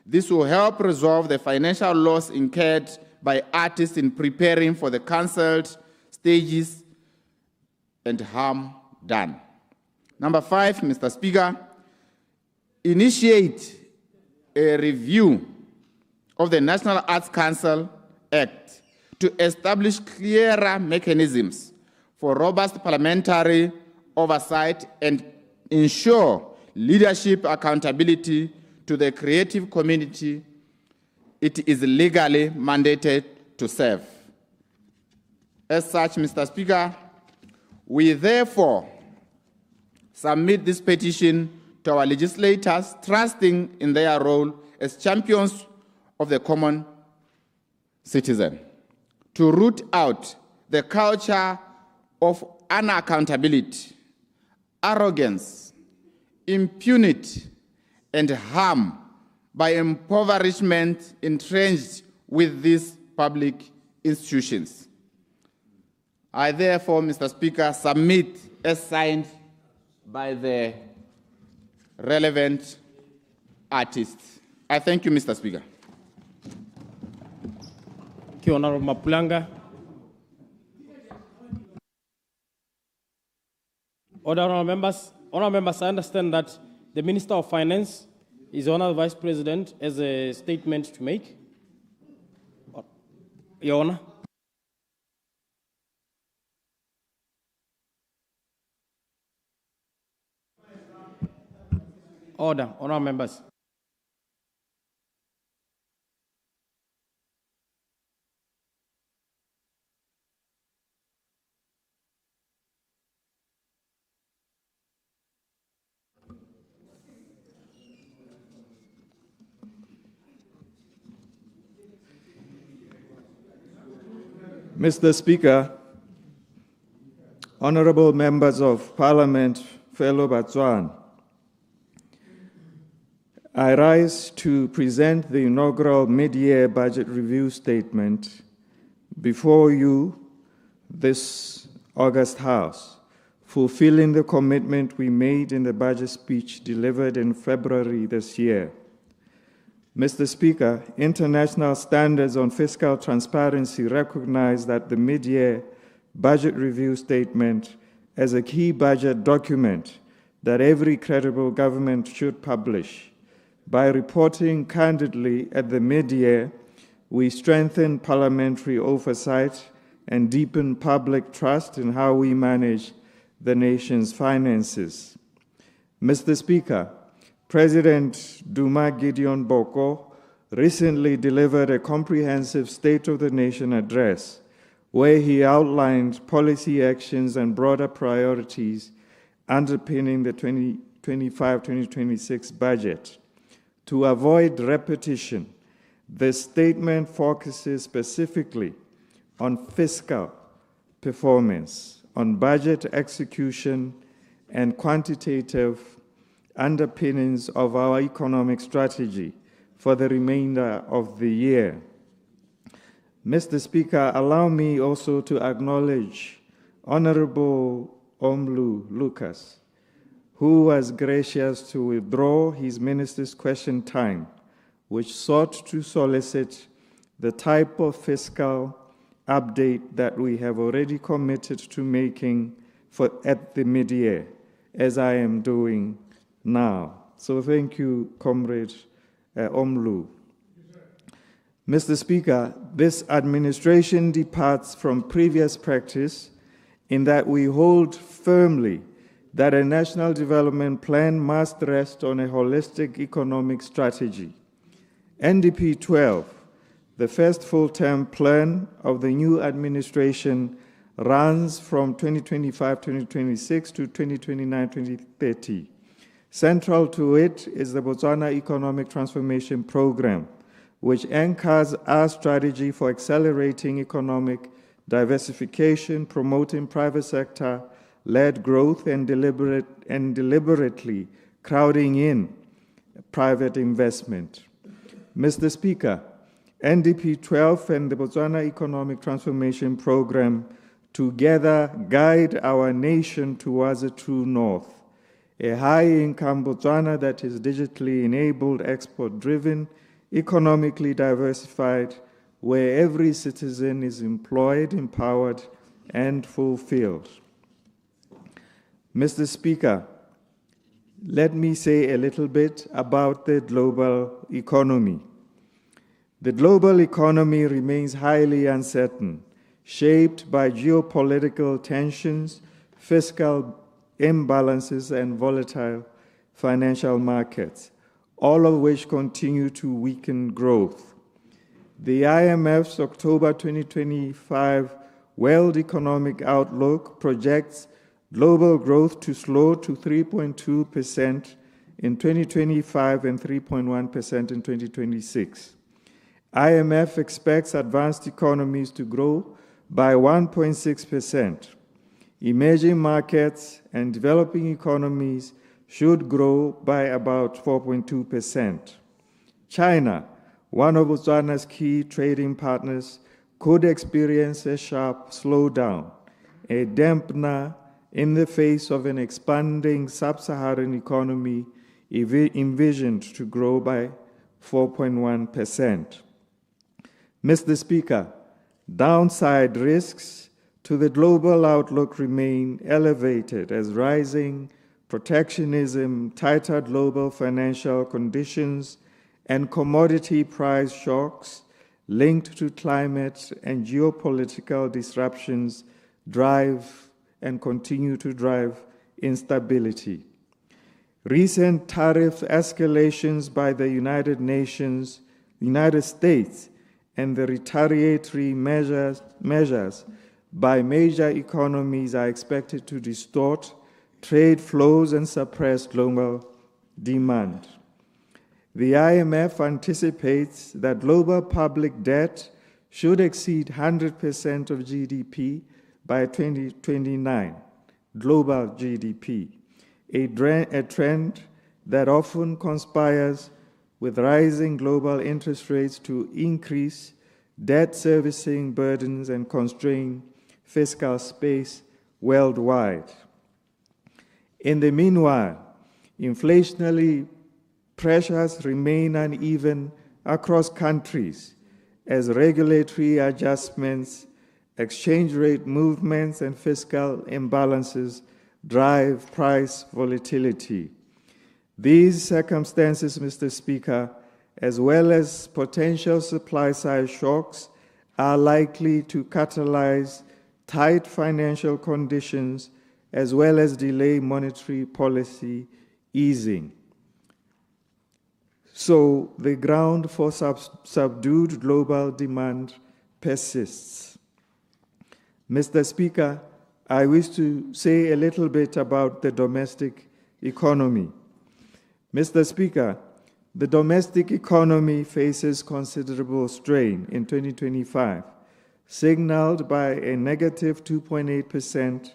This will help resolve the financial loss incurred by artists in preparing for the cancelled stages and harm done. Number 5, Mr. Speaker, initiate a review of the National Arts Council Act to establish clearer mechanisms for robust parliamentary oversight and ensure leadership accountability to the creative community it is legally mandated to serve. As such, Mr. Speaker, we therefore submit this petition to our legislators, trusting in their role as champions of the common citizen, to root out the culture of unaccountability, arrogance, impunity, and harm by impoverishment entrenched with these public institutions. I therefore, Mr. Speaker, submit as signed by the relevant artists. I thank you, Mr. Speaker. Thank you, Honorable Mapulanga. Honorable members, I understand that the Minister of Finance is Honorable Vice President has a statement to make. Your Honor. Order, honorable members. Mr. Speaker, honorable members of Parliament, fellow Botswana, I rise to present the inaugural mid-year budget review statement before you this August House, fulfilling the commitment we made in the budget speech delivered in February this year. Mr. Speaker, international standards on fiscal transparency recognize that the mid-year budget review statement as a key budget document that every credible government should publish. By reporting candidly at the mid-year, we strengthen parliamentary oversight and deepen public trust in how we manage the nation's finances. Mr. Speaker, President 𝗤𝗥𝗘𝗦𝗧𝗜𝗢𝗡 recently delivered a comprehensive State of the Nation address where he outlined policy actions and broader priorities underpinning the 2025-2026 budget. To avoid repetition, the statement focuses specifically on fiscal performance, on budget execution, and quantitative underpinnings of our economic strategy for the remainder of the year. Mr. Speaker, allow me also to acknowledge Honorable Lucas, who was gracious to withdraw his minister's question time, which sought to solicit the type of fiscal update that we have already committed to making at the mid-year, as I am doing now. So thank you, Comrade Omlu. Mr. Speaker, this administration departs from previous practice in that we hold firmly that a national development plan must rest on a holistic economic strategy. NDP 12, the first full-term plan of the new administration, runs from 2025-2026 to 2029-2030. Central to it is the Botswana Economic Transformation Program, which anchors our strategy for accelerating economic diversification, promoting private sector-led growth, and deliberately crowding in private investment. Mr. Speaker, NDP 12 and the Botswana Economic Transformation Program together guide our nation towards a true north, a high-income Botswana that is digitally enabled, export-driven, economically diversified, where every citizen is employed, empowered, and fulfilled. Mr. Speaker, let me say a little bit about the global economy. The global economy remains highly uncertain, shaped by geopolitical tensions, fiscal imbalances, and volatile financial markets, all of which continue to weaken growth. The IMF's October 2025 World Economic Outlook projects global growth to slow to 3.2% in 2025 and 3.1% in 2026. IMF expects advanced economies to grow by 1.6%. Emerging markets and developing economies should grow by about 4.2%. China, one of Botswana's key trading partners, could experience a sharp slowdown, a dampener in the face of an expanding sub-Saharan economy envisioned to grow by 4.1%. Mr. Speaker, downside risks to the global outlook remain elevated as rising protectionism, tighter global financial conditions, and commodity price shocks linked to climate and geopolitical disruptions drive and continue to drive instability. Recent tariff escalations by the United States, and the retaliatory measures by major economies are expected to distort trade flows and suppress global demand. The IMF anticipates that global public debt should exceed 100% of GDP by 2029, global GDP, a trend that often conspires with rising global interest rates to increase debt servicing burdens and constrain fiscal space worldwide. In the meanwhile, inflationary pressures remain uneven across countries as regulatory adjustments, exchange rate movements, and fiscal imbalances drive price volatility. These circumstances, Mr. Speaker, as well as potential supply-side shocks, are likely to catalyze tight financial conditions as well as delay monetary policy easing. So the ground for subdued global demand persists. Mr. Speaker, I wish to say a little bit about the domestic economy. Mr. Speaker, the domestic economy faces considerable strain in 2025, signaled by a negative 2.8%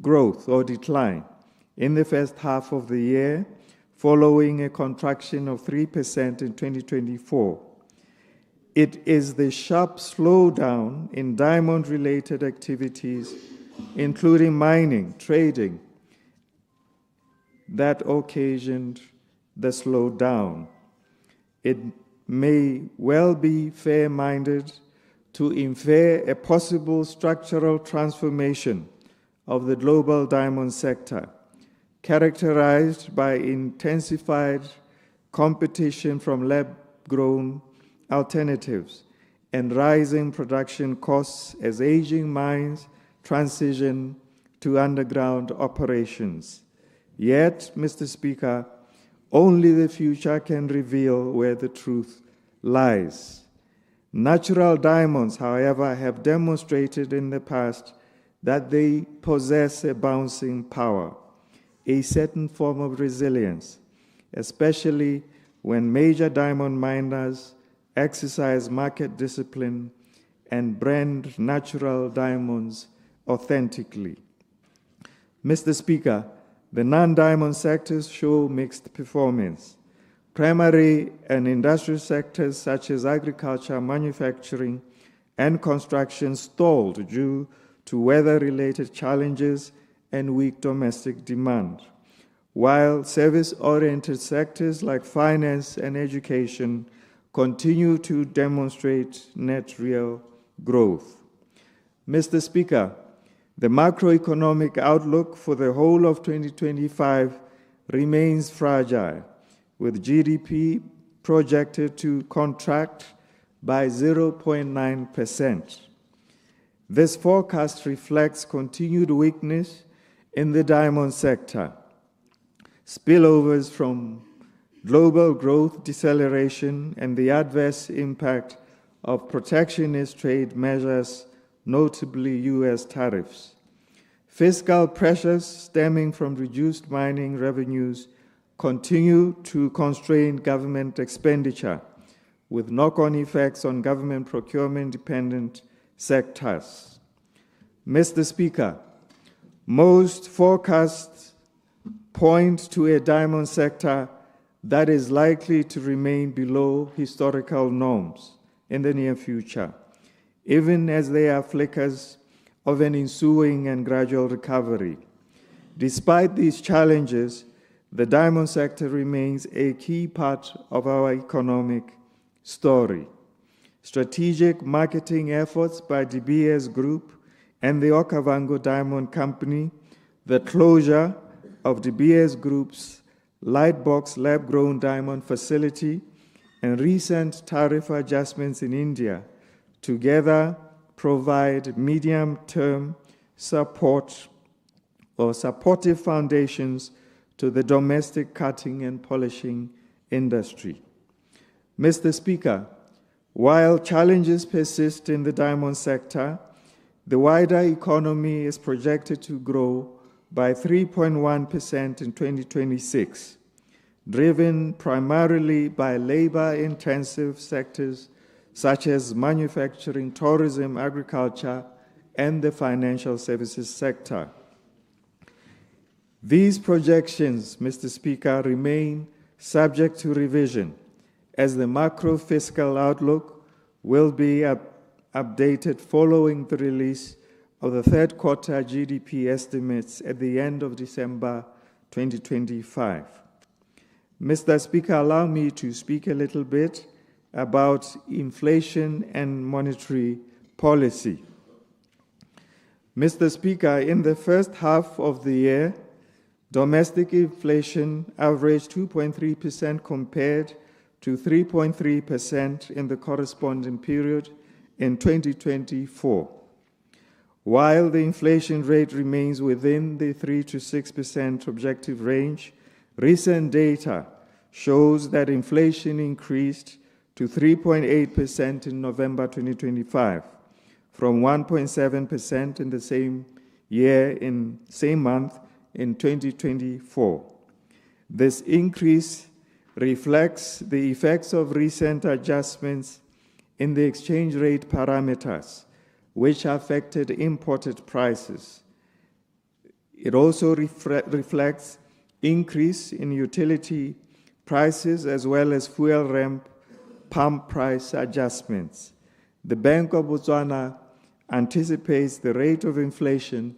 growth or decline in the first half of the year, following a contraction of 3% in 2024. It is the sharp slowdown in diamond-related activities, including mining, trading, that occasioned the slowdown. It may well be fair-minded to infer a possible structural transformation of the global diamond sector, characterized by intensified competition from lab-grown alternatives and rising production costs as aging mines transition to underground operations. Yet, Mr. Speaker, only the future can reveal where the truth lies. Natural diamonds, however, have demonstrated in the past that they possess a bouncing power, a certain form of resilience, especially when major diamond miners exercise market discipline and brand natural diamonds authentically. Mr. Speaker, the non-diamond sectors show mixed performance. Primary and industrial sectors such as agriculture, manufacturing, and construction stalled due to weather-related challenges and weak domestic demand, while service-oriented sectors like finance and education continue to demonstrate net real growth. Mr. Speaker, the macroeconomic outlook for the whole of 2025 remains fragile, with GDP projected to contract by 0.9%. This forecast reflects continued weakness in the diamond sector, spillovers from global growth deceleration, and the adverse impact of protectionist trade measures, notably U.S. tariffs. Fiscal pressures stemming from reduced mining revenues continue to constrain government expenditure, with knock-on effects on government procurement-dependent sectors. Mr. Speaker, most forecasts point to a diamond sector that is likely to remain below historical norms in the near future, even as there are flickers of an ensuing and gradual recovery. Despite these challenges, the diamond sector remains a key part of our economic story. Strategic marketing efforts by De Beers Group and the Okavango Diamond Company, the closure of De Beers Group's Lightbox lab-grown diamond facility, and recent tariff adjustments in India together provide medium-term support or supportive foundations to the domestic cutting and polishing industry. Mr. Speaker, while challenges persist in the diamond sector, the wider economy is projected to grow by 3.1% in 2026, driven primarily by labor-intensive sectors such as manufacturing, tourism, agriculture, and the financial services sector. These projections, Mr. Speaker, remain subject to revision, as the macro-fiscal outlook will be updated following the release of the third quarter GDP estimates at the end of December 2025. Mr. Speaker, allow me to speak a little bit about inflation and monetary policy. Mr. Speaker, in the first half of the year, domestic inflation averaged 2.3% compared to 3.3% in the corresponding period in 2024. While the inflation rate remains within the 3 to 6% objective range, recent data shows that inflation increased to 3.8% in November 2025, from 1.7% in the same month in 2024. This increase reflects the effects of recent adjustments in the exchange rate parameters, which affected imported prices. It also reflects increase in utility prices as well as fuel pump price adjustments. The Bank of Botswana anticipates the rate of inflation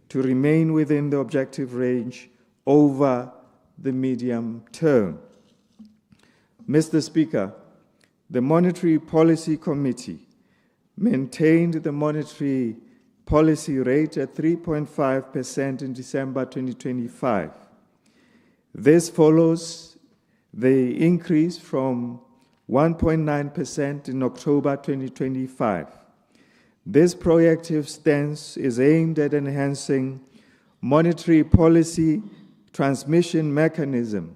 to remain within the objective range over the medium term. Mr. Speaker, the Monetary Policy Committee maintained the monetary policy rate at 3.5% in December 2025. This follows the increase from 1.9% in October 2025. This proactive stance is aimed at enhancing monetary policy transmission mechanism,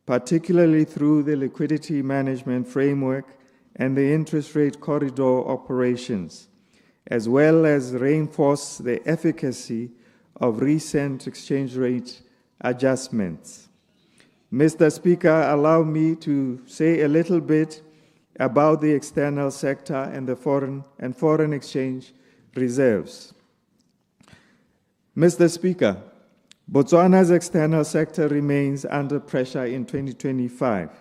particularly through the liquidity management framework and the interest rate corridor operations, as well as reinforce the efficacy of recent exchange rate adjustments. Mr. Speaker, allow me to say a little bit about the external sector and the foreign exchange reserves. Mr. Speaker, Botswana's external sector remains under pressure in 2025,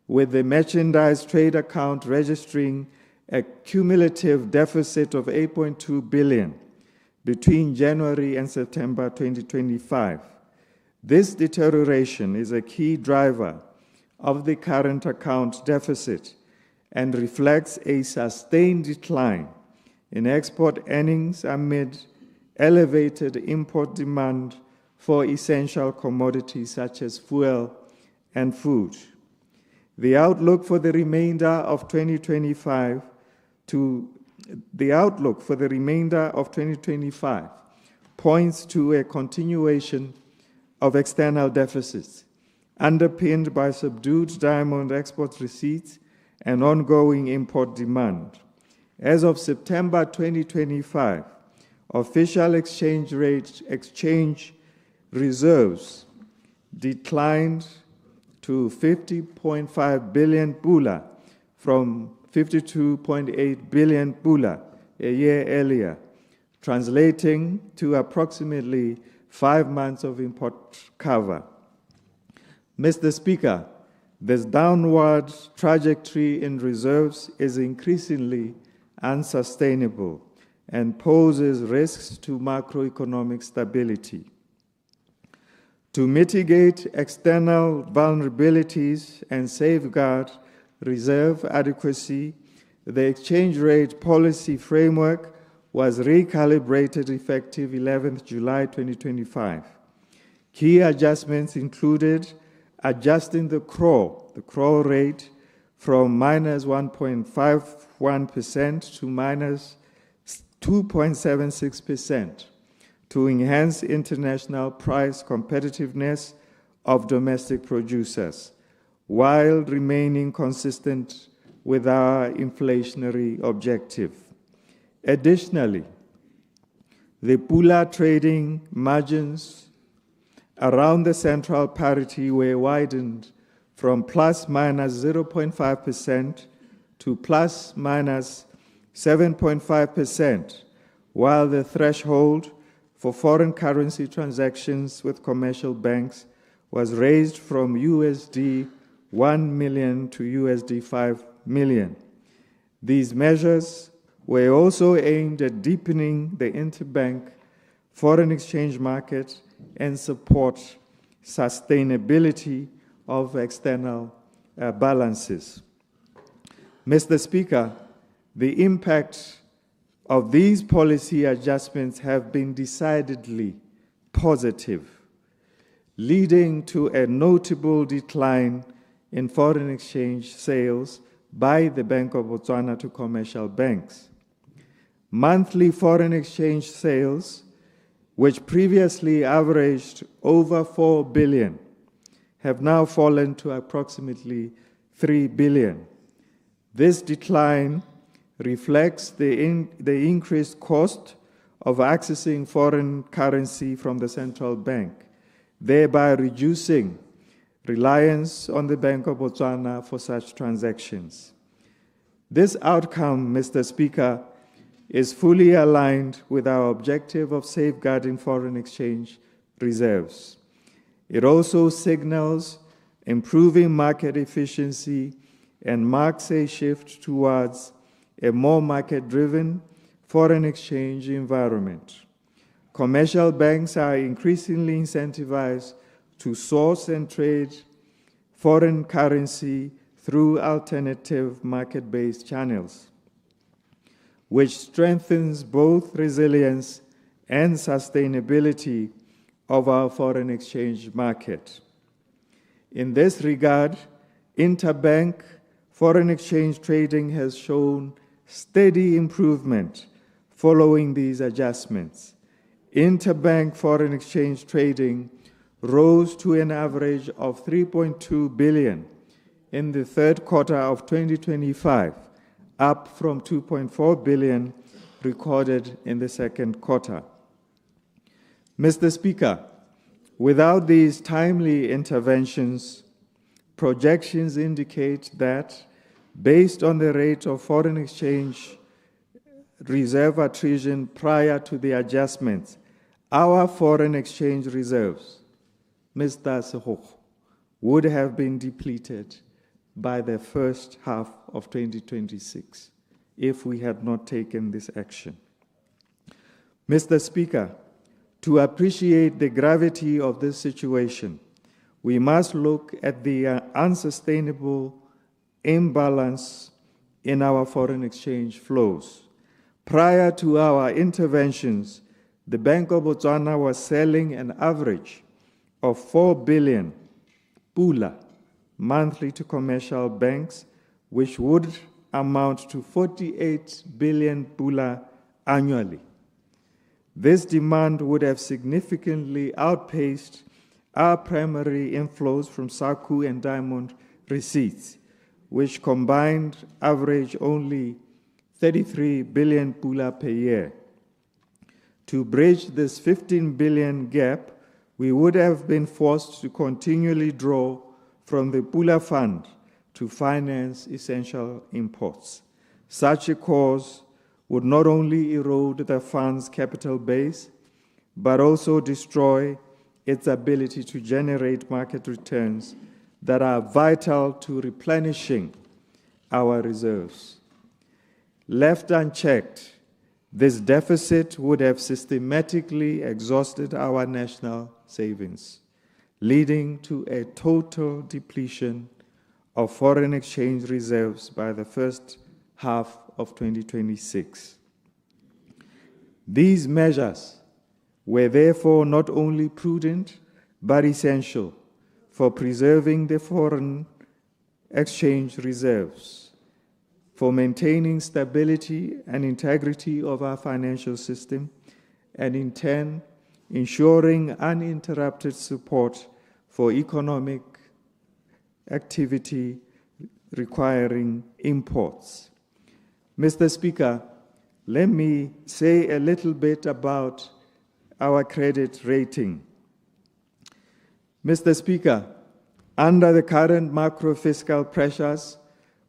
with the merchandise trade account registering a cumulative deficit of 8.2 billion between January and September 2025. This deterioration is a key driver of the current account deficit and reflects a sustained decline in export earnings amid elevated import demand for essential commodities such as fuel and food. The outlook for the remainder of 2025 points to a continuation of external deficits, underpinned by subdued diamond export receipts and ongoing import demand. As of September 2025, official exchange reserves declined to 50.5 billion pula from 52.8 billion pula a year earlier, translating to approximately 5 months of import cover. Mr. Speaker, this downward trajectory in reserves is increasingly unsustainable and poses risks to macroeconomic stability. To mitigate external vulnerabilities and safeguard reserve adequacy, the exchange rate policy framework was recalibrated effective 11th July 2025. Key adjustments included adjusting the CRO rate from minus 1.51% to minus 2.76% to enhance international price competitiveness of domestic producers, while remaining consistent with our inflationary objective. Additionally, the pula trading margins around the central parity were widened from plus minus 0.5% to plus minus 7.5%, while the threshold for foreign currency transactions with commercial banks was raised from USD 1 million to USD 5 million. These measures were also aimed at deepening the interbank foreign exchange market and support sustainability of external balances. Mr. Speaker, the impact of these policy adjustments have been decidedly positive, leading to a notable decline in foreign exchange sales by the Bank of Botswana to commercial banks. Monthly foreign exchange sales, which previously averaged over 4 billion, have now fallen to approximately 3 billion. This decline reflects the increased cost of accessing foreign currency from the central bank, thereby reducing reliance on the Bank of Botswana for such transactions. This outcome, Mr. Speaker, is fully aligned with our objective of safeguarding foreign exchange reserves. It also signals improving market efficiency and marks a shift towards a more market-driven foreign exchange environment. Commercial banks are increasingly incentivized to source and trade foreign currency through alternative market-based channels, which strengthens both resilience and sustainability of our foreign exchange market. In this regard, interbank foreign exchange trading has shown steady improvement following these adjustments. Interbank foreign exchange trading rose to an average of 3.2 billion in the third quarter of 2025, up from 2.4 billion recorded in the second quarter. Mr. Speaker, without these timely interventions, projections indicate that, based on the rate of foreign exchange reserve attrition prior to the adjustments, our foreign exchange reserves, Mr. Sekgokgo, would have been depleted by the first half of 2026 if we had not taken this action. Mr. Speaker, to appreciate the gravity of this situation, we must look at the unsustainable imbalance in our foreign exchange flows. Prior to our interventions, the Bank of Botswana was selling an average of 4 billion pula monthly to commercial banks, which would amount to 48 billion pula annually. This demand would have significantly outpaced our primary inflows from SACU and diamond receipts, which combined average only 33 billion pula per year. To bridge this 15 billion gap, we would have been forced to continually draw from the Pula Fund to finance essential imports. Such a course would not only erode the fund's capital base, but also destroy its ability to generate market returns that are vital to replenishing our reserves. Left unchecked, this deficit would have systematically exhausted our national savings, leading to a total depletion of foreign exchange reserves by the first half of 2026. These measures were therefore not only prudent, but essential for preserving the foreign exchange reserves, for maintaining stability and integrity of our financial system, and in turn, ensuring uninterrupted support for economic activity requiring imports. Mr. Speaker, let me say a little bit about our credit rating. Mr. Speaker, under the current macro-fiscal pressures,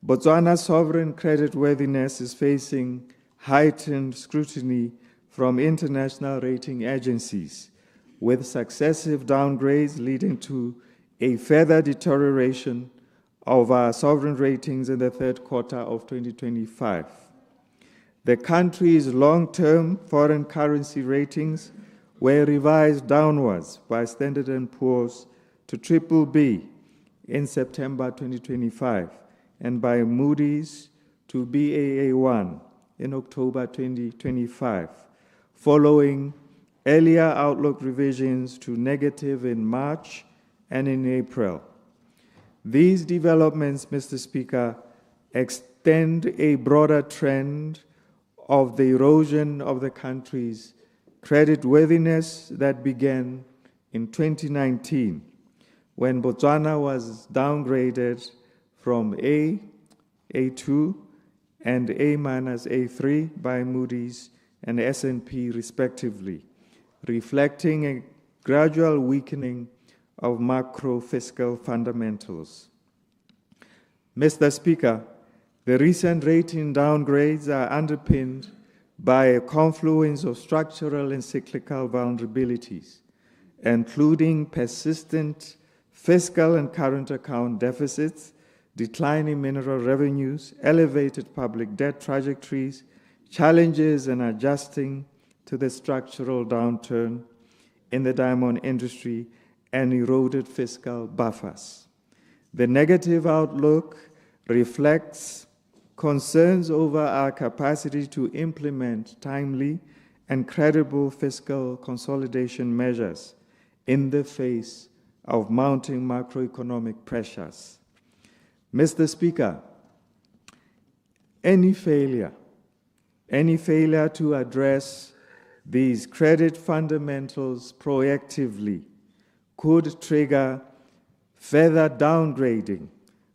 Botswana's sovereign creditworthiness is facing heightened scrutiny from international rating agencies, with successive downgrades leading to a further deterioration of our sovereign ratings in the third quarter of 2025. The country's long-term foreign currency ratings were revised downwards by Standard & Poor's to BBB in September 2025 and by Moody's to Baa1 in October 2025, following earlier outlook revisions to negative in March and in April. These developments, Mr. Speaker, extend a broader trend of the erosion of the country's creditworthiness that began in 2019, when Botswana was downgraded from A, A2, and A-A3 by Moody's and S&P respectively, reflecting a gradual weakening of macro-fiscal fundamentals. Mr. Speaker, the recent rating downgrades are underpinned by a confluence of structural and cyclical vulnerabilities, including persistent fiscal and current account deficits, declining mineral revenues, elevated public debt trajectories, challenges in adjusting to the structural downturn in the diamond industry, and eroded fiscal buffers. The negative outlook reflects concerns over our capacity to implement timely and credible fiscal consolidation measures in the face of mounting macroeconomic pressures. Mr. Speaker, any failure to address these credit fundamentals proactively could trigger further downgrading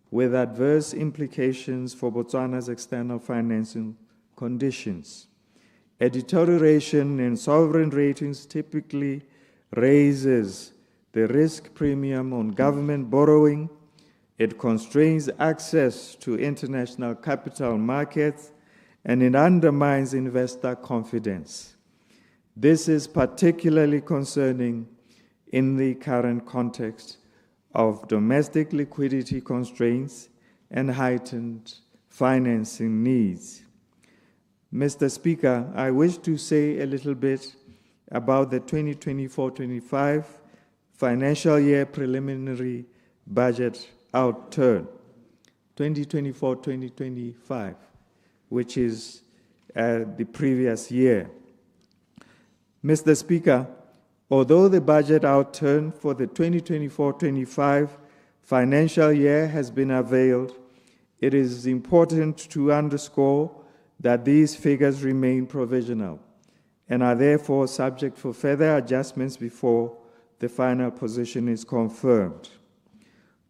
with adverse implications for Botswana's external financing conditions. A deterioration in sovereign ratings typically raises the risk premium on government borrowing. It constrains access to international capital markets, and it undermines investor confidence. This is particularly concerning in the current context of domestic liquidity constraints and heightened financing needs. Mr. Speaker, I wish to say a little bit about the 2024-25 financial year preliminary budget outturn, 2024-2025, which is the previous year. Mr. Speaker, although the budget outturn for the 2024-25 financial year has been unveiled, it is important to underscore that these figures remain provisional and are therefore subject for further adjustments before the final position is confirmed.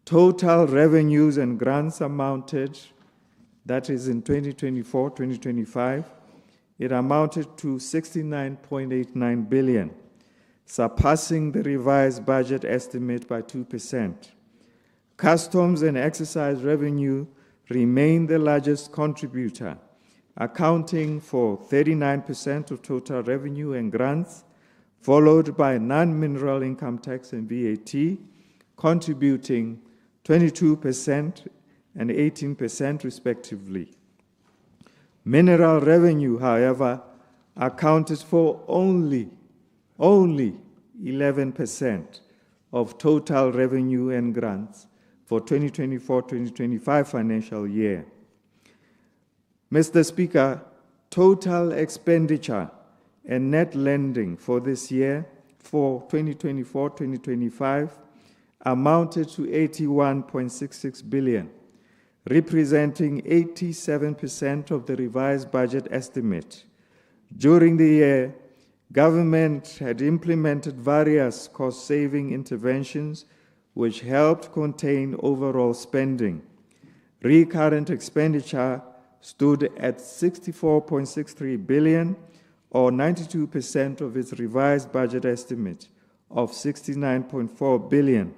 Total revenues and grants amounted, that is in 2024-2025, it amounted to 69.89 billion, surpassing the revised budget estimate by 2%. Customs and excise revenue remain the largest contributor, accounting for 39% of total revenue and grants, followed by non-mineral income tax and VAT, contributing 22% and 18% respectively. Mineral revenue, however, accounted for only 11% of total revenue and grants for 2024-2025 financial year. Mr. Speaker, total expenditure and net lending for this year, for 2024-2025, amounted to 81.66 billion, representing 87% of the revised budget estimate. During the year, government had implemented various cost-saving interventions which helped contain overall spending. Recurrent expenditure stood at 64.63 billion, or 92% of its revised budget estimate of 69.4 billion,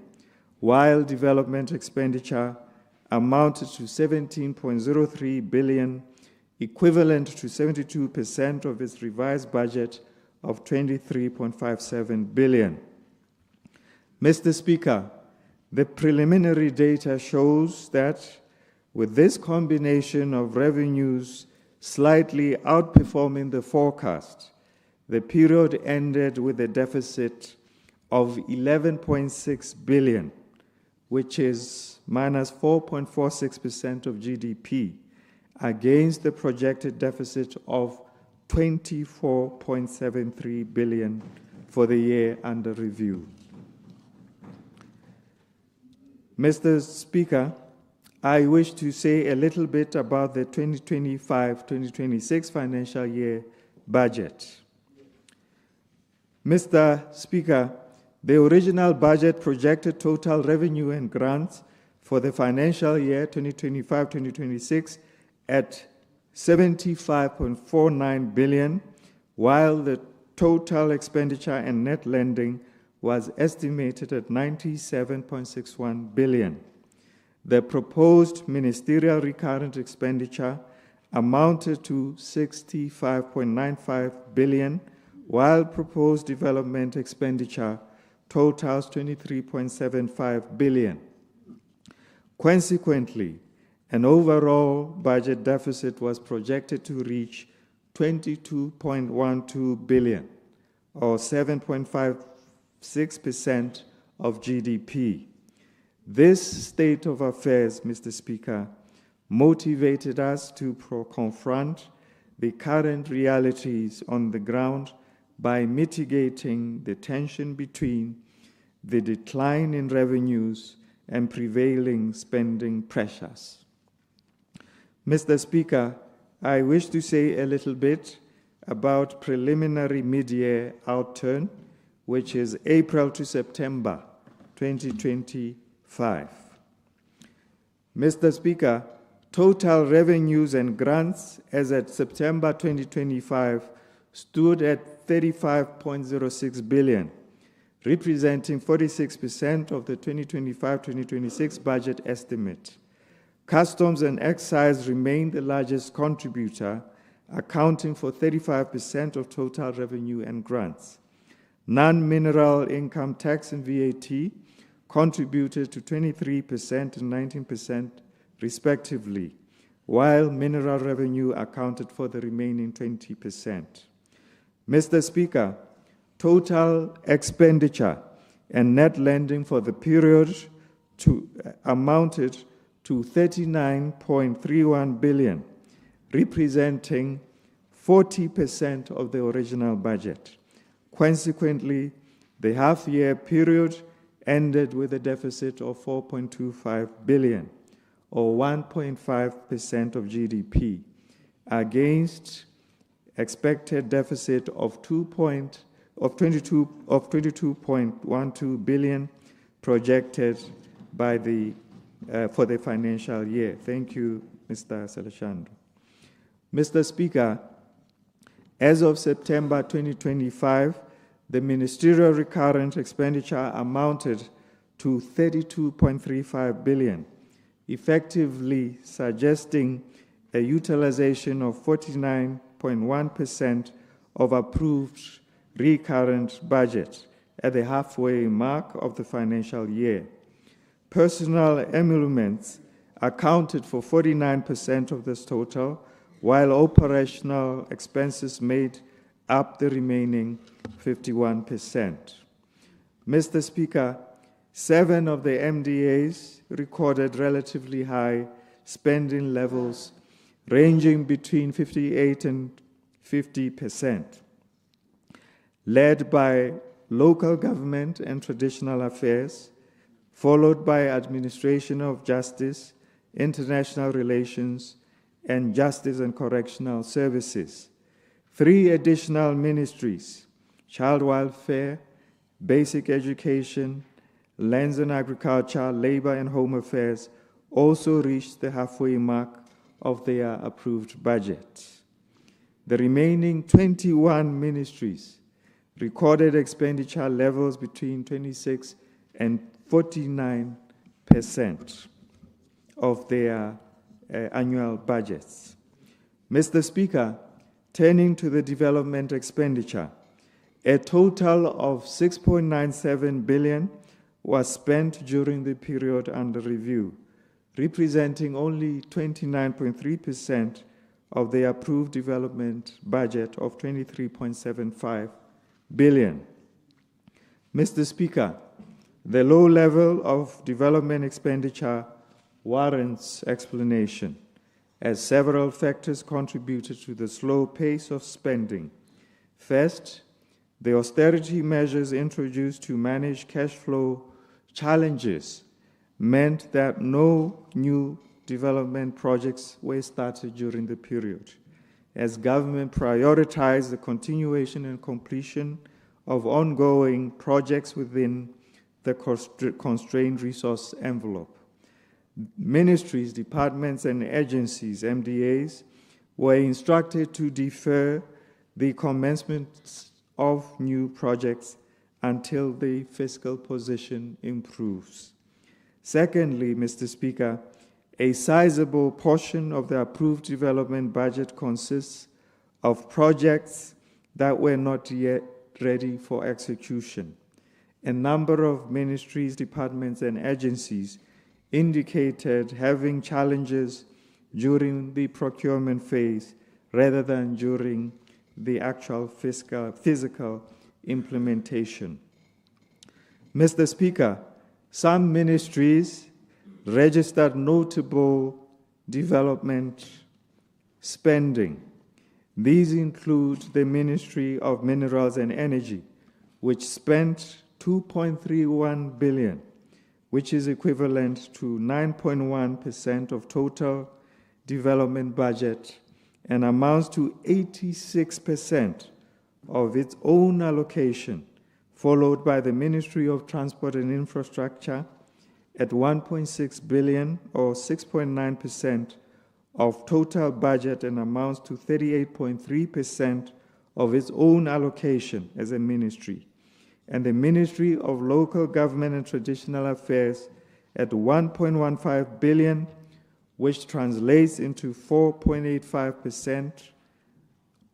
while development expenditure amounted to 17.03 billion, equivalent to 72% of its revised budget of 23.57 billion. Mr. Speaker, the preliminary data shows that with this combination of revenues slightly outperforming the forecast, the period ended with a deficit of 11.6 billion, which is minus 4.46% of GDP, against the projected deficit of 24.73 billion for the year under review. Mr. Speaker, I wish to say a little bit about the 2025-2026 financial year budget. Mr. Speaker, the original budget projected total revenue and grants for the financial year 2025-2026 at 75.49 billion, while the total expenditure and net lending was estimated at 97.61 billion. The proposed ministerial recurrent expenditure amounted to 65.95 billion, while proposed development expenditure totals 23.75 billion. Consequently, an overall budget deficit was projected to reach 22.12 billion, or 7.56% of GDP. This state of affairs, Mr. Speaker, motivated us to confront the current realities on the ground by mitigating the tension between the decline in revenues and prevailing spending pressures. Mr. Speaker, I wish to say a little bit about preliminary mid-year outturn, which is April to September 2025. Mr. Speaker, total revenues and grants as at September 2025 stood at 35.06 billion, representing 46% of the 2025-2026 budget estimate. Customs and excise remain the largest contributor, accounting for 35% of total revenue and grants. Non-mineral income tax and VAT contributed to 23% and 19% respectively, while mineral revenue accounted for the remaining 20%. Mr. Speaker, total expenditure and net lending for the period amounted to 39.31 billion, representing 40% of the original budget. Consequently, the half-year period ended with a deficit of 4.25 billion, or 1.5% of GDP, against expected deficit of 22.12 billion projected by for the financial year. Thank you, Mr. Seleshando. Mr. Speaker, as of September 2025, the ministerial recurrent expenditure amounted to 32.35 billion, effectively suggesting a utilization of 49.1% of approved recurrent budget at the halfway mark of the financial year. Personal emoluments accounted for 49% of this total, while operational expenses made up the remaining 51%. Mr. Speaker, 7 of the MDAs recorded relatively high spending levels ranging between 58 and 50%, led by local government and traditional affairs, followed by administration of justice, international relations, and justice and correctional services. 3 additional ministries, child welfare, basic education, lands and agriculture, labor and home affairs, also reached the halfway mark of their approved budget. The remaining 21 ministries recorded expenditure levels between 26 and 49% of their annual budgets. Mr. Speaker, turning to the development expenditure, a total of 6.97 billion was spent during the period under review, representing only 29.3% of the approved development budget of 23.75 billion. Mr. Speaker, the low level of development expenditure warrants explanation, as several factors contributed to the slow pace of spending. First, the austerity measures introduced to manage cash flow challenges meant that no new development projects were started during the period, as government prioritized the continuation and completion of ongoing projects within the constrained resource envelope. Ministries, departments, and agencies, MDAs, were instructed to defer the commencement of new projects until the fiscal position improves. Secondly, Mr. Speaker, a sizable portion of the approved development budget consists of projects that were not yet ready for execution. A number of ministries, departments, and agencies indicated having challenges during the procurement phase rather than during the actual physical implementation. Mr. Speaker, some ministries registered notable development spending. These include the Ministry of Minerals and Energy, which spent 2.31 billion, which is equivalent to 9.1% of total development budget and amounts to 86% of its own allocation, followed by the Ministry of Transport and Infrastructure at 1.6 billion or 6.9% of total budget and amounts to 38.3% of its own allocation as a ministry, and the Ministry of Local Government and Traditional Affairs at 1.15 billion, which translates into 4.85%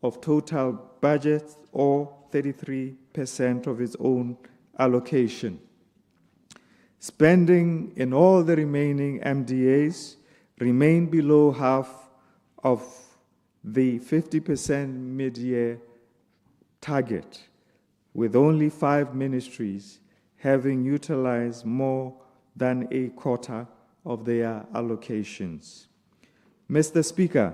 of total budget or 33% of its own allocation. Spending in all the remaining MDAs remain below half of the 50% mid-year target, with only 5 ministries having utilized more than a quarter of their allocations. Mr. Speaker,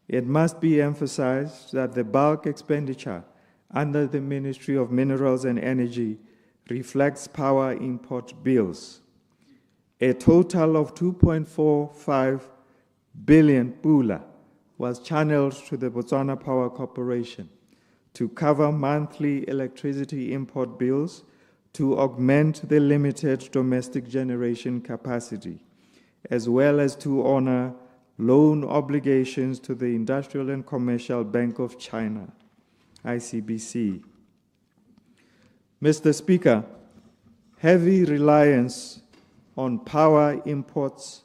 it must be emphasized that the bulk expenditure under the Ministry of Minerals and Energy reflects power import bills. A total of 2.45 billion pula was channeled to the Botswana Power Corporation to cover monthly electricity import bills to augment the limited domestic generation capacity, as well as to honor loan obligations to the Industrial and Commercial Bank of China, ICBC. Mr. Speaker, heavy reliance on power imports,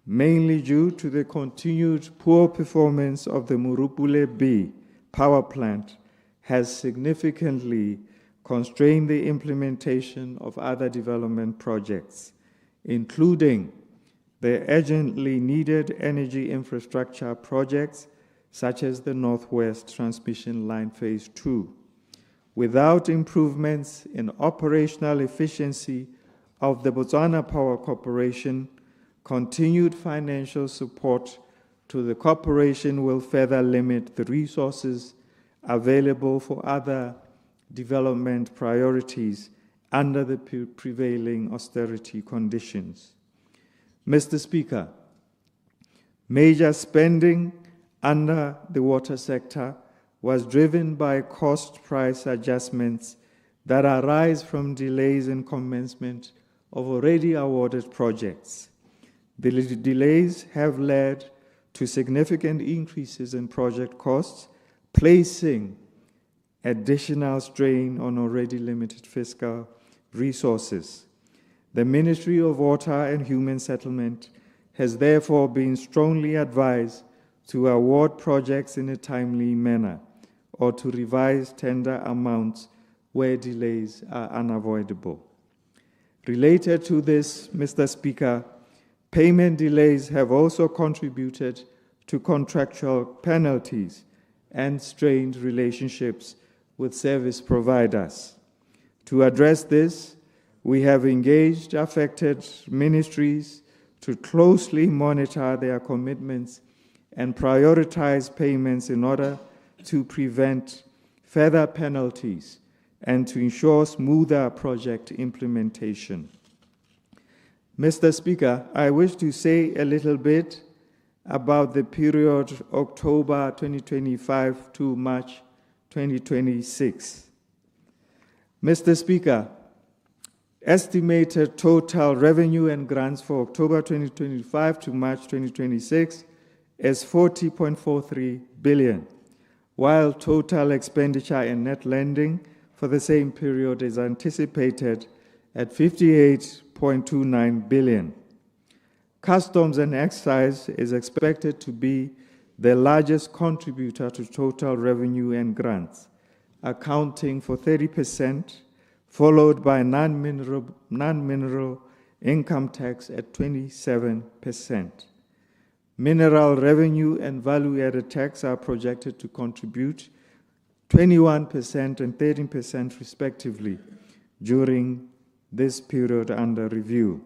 mainly due to the continued poor performance of the Morupule B power plant, has significantly constrained the implementation of other development projects, including the urgently needed energy infrastructure projects such as the Northwest Transmission Line Phase 2. Without improvements in operational efficiency of the Botswana Power Corporation, continued financial support to the corporation will further limit the resources available for other development priorities under the prevailing austerity conditions. Mr. Speaker, major spending under the water sector was driven by cost price adjustments that arise from delays in commencement of already awarded projects. The delays have led to significant increases in project costs, placing additional strain on already limited fiscal resources. The Ministry of Water and Human Settlement has therefore been strongly advised to award projects in a timely manner or to revise tender amounts where delays are unavoidable. Related to this, Mr. Speaker, payment delays have also contributed to contractual penalties and strained relationships with service providers. To address this, we have engaged affected ministries to closely monitor their commitments and prioritize payments in order to prevent further penalties and to ensure smoother project implementation. Mr. Speaker, I wish to say a little bit about the period October 2025 to March 2026. Mr. Speaker, estimated total revenue and grants for October 2025 to March 2026 is 40.43 billion, while total expenditure and net lending for the same period is anticipated at 58.29 billion. Customs and excise is expected to be the largest contributor to total revenue and grants, accounting for 30%, followed by non-mineral income tax at 27%. Mineral revenue and value-added tax are projected to contribute 21% and 13% respectively during this period under review.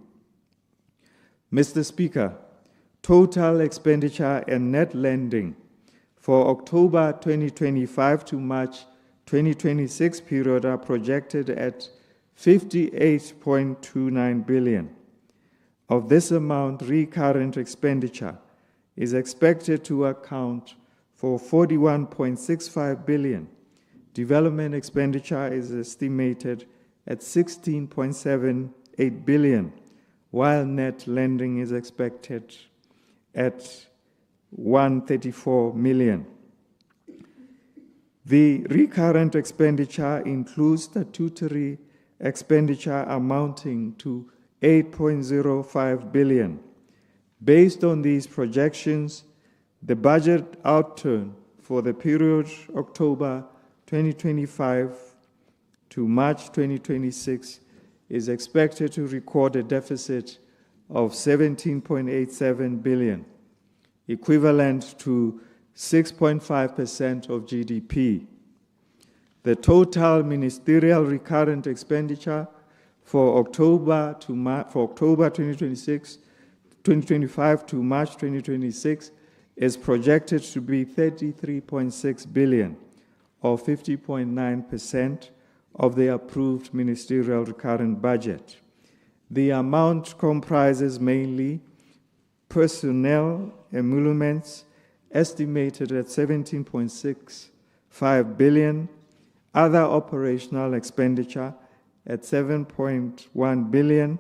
Mr. Speaker, total expenditure and net lending for October 2025 to March 2026 period are projected at 58.29 billion. Of this amount, recurrent expenditure is expected to account for 41.65 billion. Development expenditure is estimated at 16.78 billion, while net lending is expected at 134 million. The recurrent expenditure includes statutory expenditure amounting to 8.05 billion. Based on these projections, the budget outturn for the period October 2025 to March 2026 is expected to record a deficit of 17.87 billion, equivalent to 6.5% of GDP. The total ministerial recurrent expenditure for October 2025 to March 2026 is projected to be 33.6 billion, or 50.9% of the approved ministerial recurrent budget. The amount comprises mainly personnel emoluments estimated at 17.65 billion, other operational expenditure at 7.1 billion,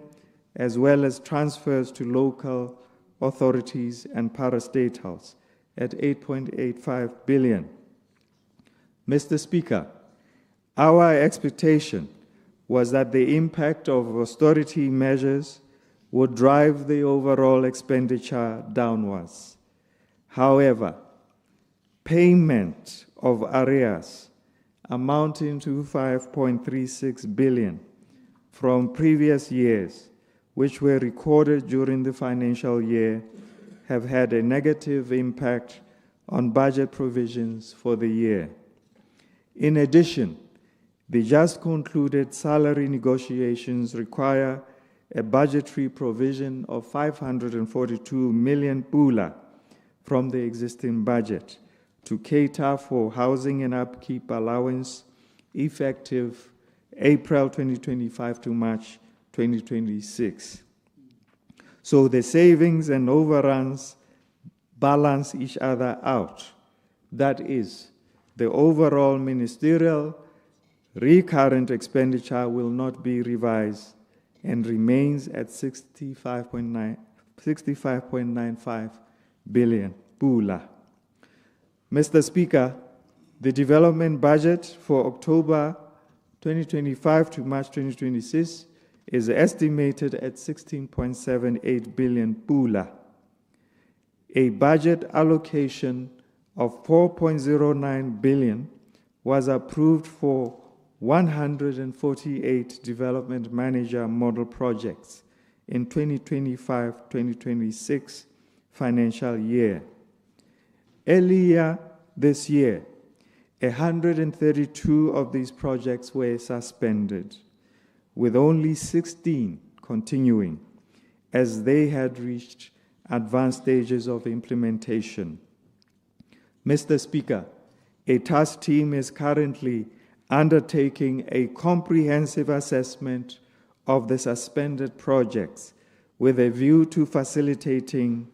as well as transfers to local authorities and parastatals at 8.85 billion. Mr. Speaker, our expectation was that the impact of austerity measures would drive the overall expenditure downwards. However, payment of arrears amounting to 5.36 billion from previous years, which were recorded during the financial year, have had a negative impact on budget provisions for the year. In addition, the just concluded salary negotiations require a budgetary provision of 542 million pula from the existing budget to cater for housing and upkeep allowance effective April 2025 to March 2026. So the savings and overruns balance each other out. That is, the overall ministerial recurrent expenditure will not be revised and remains at 65.95 billion pula. Mr. Speaker, the development budget for October 2025 to March 2026 is estimated at 16.78 billion pula. A budget allocation of 4.09 billion was approved for 148 development manager model projects in 2025-2026 financial year. Earlier this year, 132 of these projects were suspended, with only 16 continuing, as they had reached advanced stages of implementation. Mr. Speaker, a task team is currently undertaking a comprehensive assessment of the suspended projects with a view to facilitating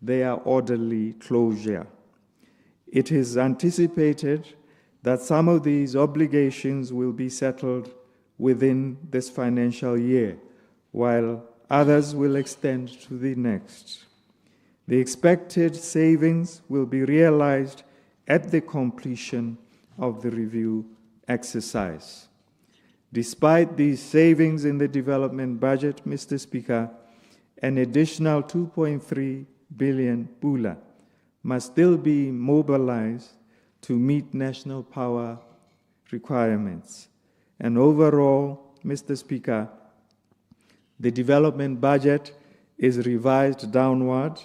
their orderly closure. It is anticipated that some of these obligations will be settled within this financial year, while others will extend to the next. The expected savings will be realized at the completion of the review exercise. Despite these savings in the development budget, Mr. Speaker, an additional 2.3 billion pula must still be mobilized to meet national power requirements. And overall, Mr. Speaker, the development budget is revised downward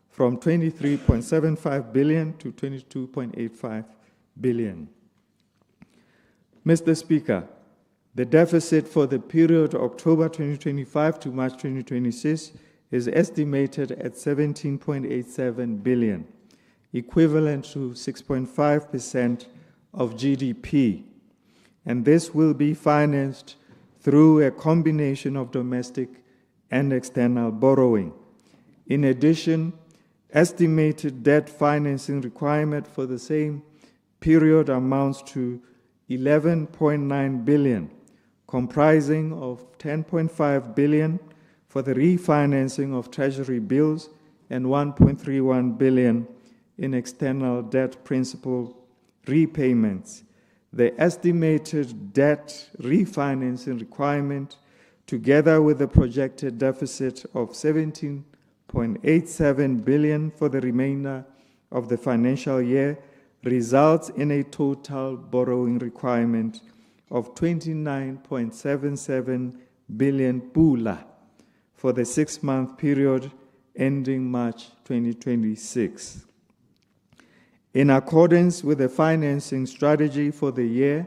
from 23.75 billion to 22.85 billion. Mr. Speaker, the deficit for the period October 2025 to March 2026 is estimated at 17.87 billion, equivalent to 6.5% of GDP. And this will be financed through a combination of domestic and external borrowing. In addition, estimated debt financing requirement for the same period amounts to 11.9 billion, comprising of 10.5 billion for the refinancing of treasury bills and 1.31 billion in external debt principal repayments. The estimated debt refinancing requirement, together with the projected deficit of 17.87 billion for the remainder of the financial year, results in a total borrowing requirement of 29.77 billion pula for the 6-month period ending March 2026. In accordance with the financing strategy for the year,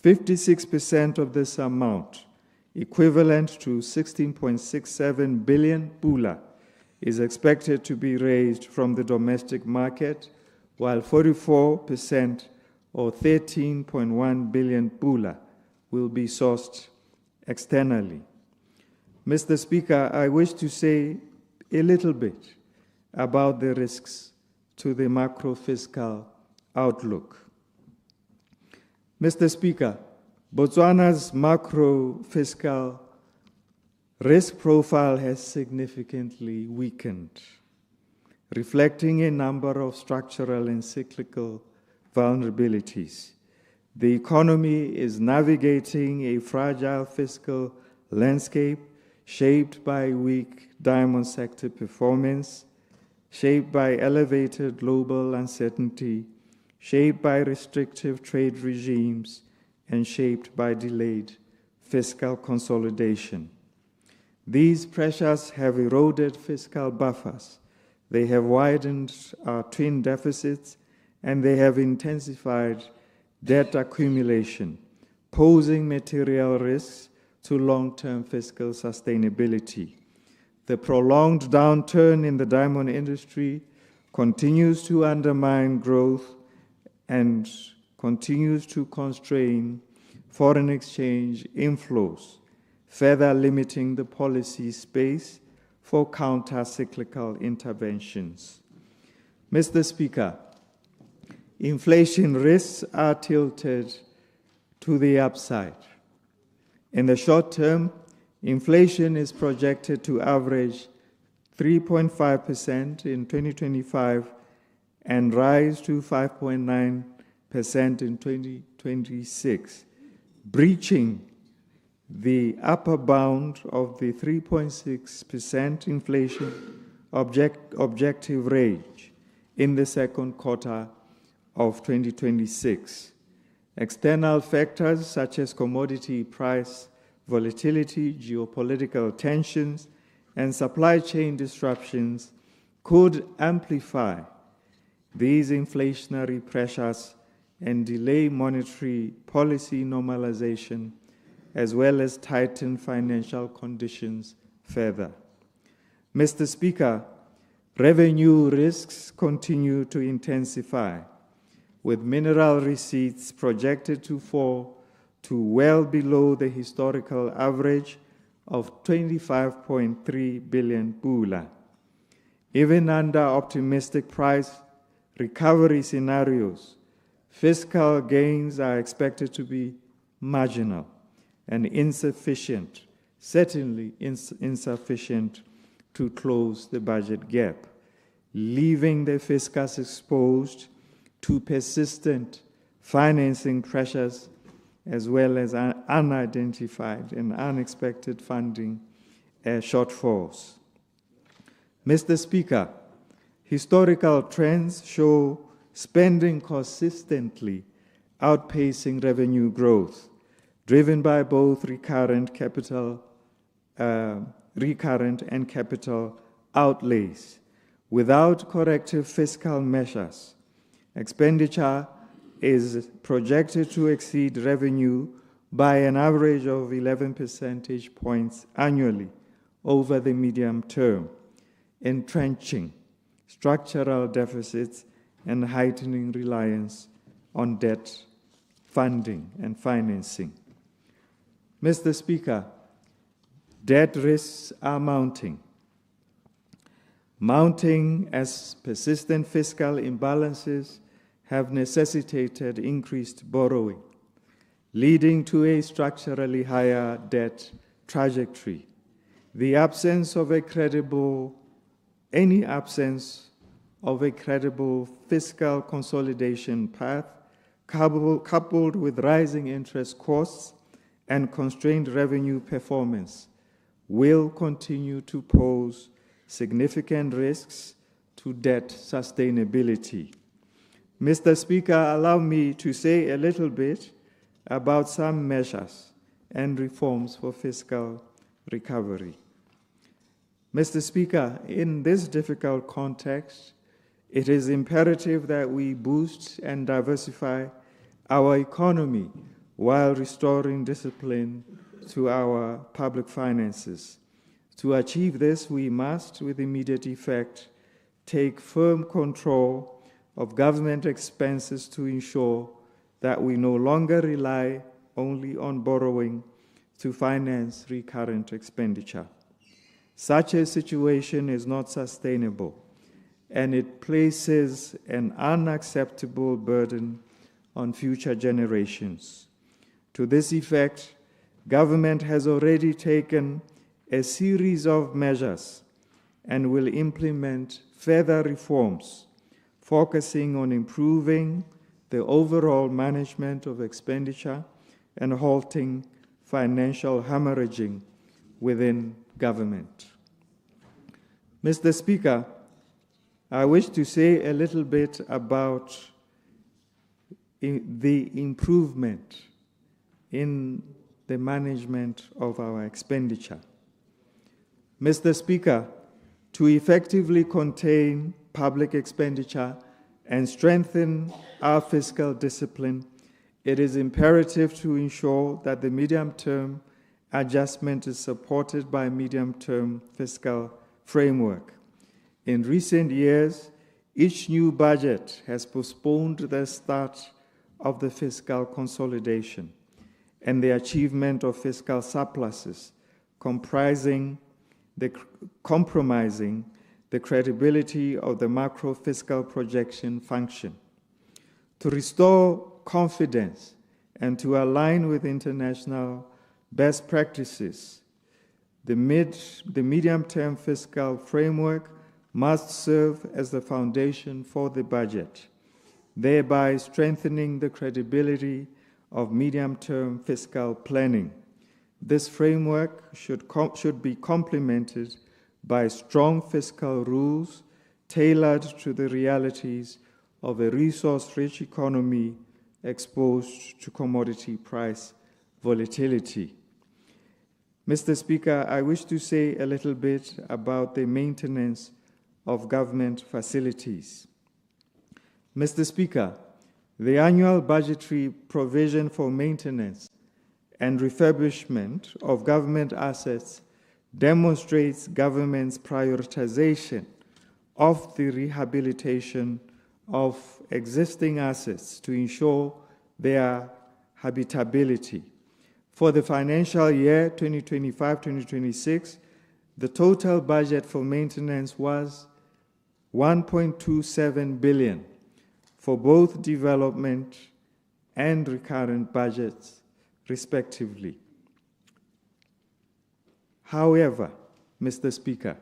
56% of this amount, equivalent to 16.67 billion pula, is expected to be raised from the domestic market, while 44%, or 13.1 billion pula, will be sourced externally. Mr. Speaker, I wish to say a little bit about the risks to the macro-fiscal outlook. Mr. Speaker, Botswana's macro-fiscal risk profile has significantly weakened, reflecting a number of structural and cyclical vulnerabilities. The economy is navigating a fragile fiscal landscape shaped by weak diamond sector performance, shaped by elevated global uncertainty, shaped by restrictive trade regimes, and shaped by delayed fiscal consolidation. These pressures have eroded fiscal buffers. They have widened our twin deficits, and they have intensified debt accumulation, posing material risks to long-term fiscal sustainability. The prolonged downturn in the diamond industry continues to undermine growth and continues to constrain foreign exchange inflows, further limiting the policy space for counter-cyclical interventions. Mr. Speaker, inflation risks are tilted to the upside. In the short term, inflation is projected to average 3.5% in 2025 and rise to 5.9% in 2026, breaching the upper bound of the 3.6% inflation objective range in the second quarter of 2026. External factors such as commodity price volatility, geopolitical tensions, and supply chain disruptions could amplify these inflationary pressures and delay monetary policy normalization, as well as tighten financial conditions further. Mr. Speaker, revenue risks continue to intensify, with mineral receipts projected to fall to well below the historical average of 25.3 billion pula. Even under optimistic price recovery scenarios, fiscal gains are expected to be marginal and insufficient, certainly insufficient to close the budget gap, leaving the fiscus exposed to persistent financing pressures as well as unidentified and unexpected funding shortfalls. Mr. Speaker, historical trends show spending consistently outpacing revenue growth, driven by both recurrent and capital outlays. Without corrective fiscal measures, expenditure is projected to exceed revenue by an average of 11 percentage points annually over the medium term, entrenching structural deficits and heightening reliance on debt funding and financing. Mr. Speaker, debt risks are mounting as persistent fiscal imbalances have necessitated increased borrowing, leading to a structurally higher debt trajectory. The absence of any absence of a credible fiscal consolidation path, coupled with rising interest costs and constrained revenue performance, will continue to pose significant risks to debt sustainability. Mr. Speaker, allow me to say a little bit about some measures and reforms for fiscal recovery. Mr. Speaker, in this difficult context, it is imperative that we boost and diversify our economy while restoring discipline to our public finances. To achieve this, we must, with immediate effect, take firm control of government expenses to ensure that we no longer rely only on borrowing to finance recurrent expenditure. Such a situation is not sustainable, and it places an unacceptable burden on future generations. To this effect, government has already taken a series of measures and will implement further reforms, focusing on improving the overall management of expenditure and halting financial hemorrhaging within government. Mr. Speaker, I wish to say a little bit about the improvement in the management of our expenditure. Mr. Speaker, to effectively contain public expenditure and strengthen our fiscal discipline, it is imperative to ensure that the medium-term adjustment is supported by a medium-term fiscal framework. In recent years, each new budget has postponed the start of the fiscal consolidation and the achievement of fiscal surpluses, compromising the credibility of the macro-fiscal projection function. To restore confidence and to align with international best practices, the medium-term fiscal framework must serve as the foundation for the budget, thereby strengthening the credibility of medium-term fiscal planning. This framework should be complemented by strong fiscal rules tailored to the realities of a resource-rich economy exposed to commodity price volatility. Mr. Speaker, I wish to say a little bit about the maintenance of government facilities. Mr. Speaker, the annual budgetary provision for maintenance and refurbishment of government assets demonstrates government's prioritization of the rehabilitation of existing assets to ensure their habitability. For the financial year 2025-2026, the total budget for maintenance was 1.27 billion for both development and recurrent budgets, respectively. However, Mr. Speaker,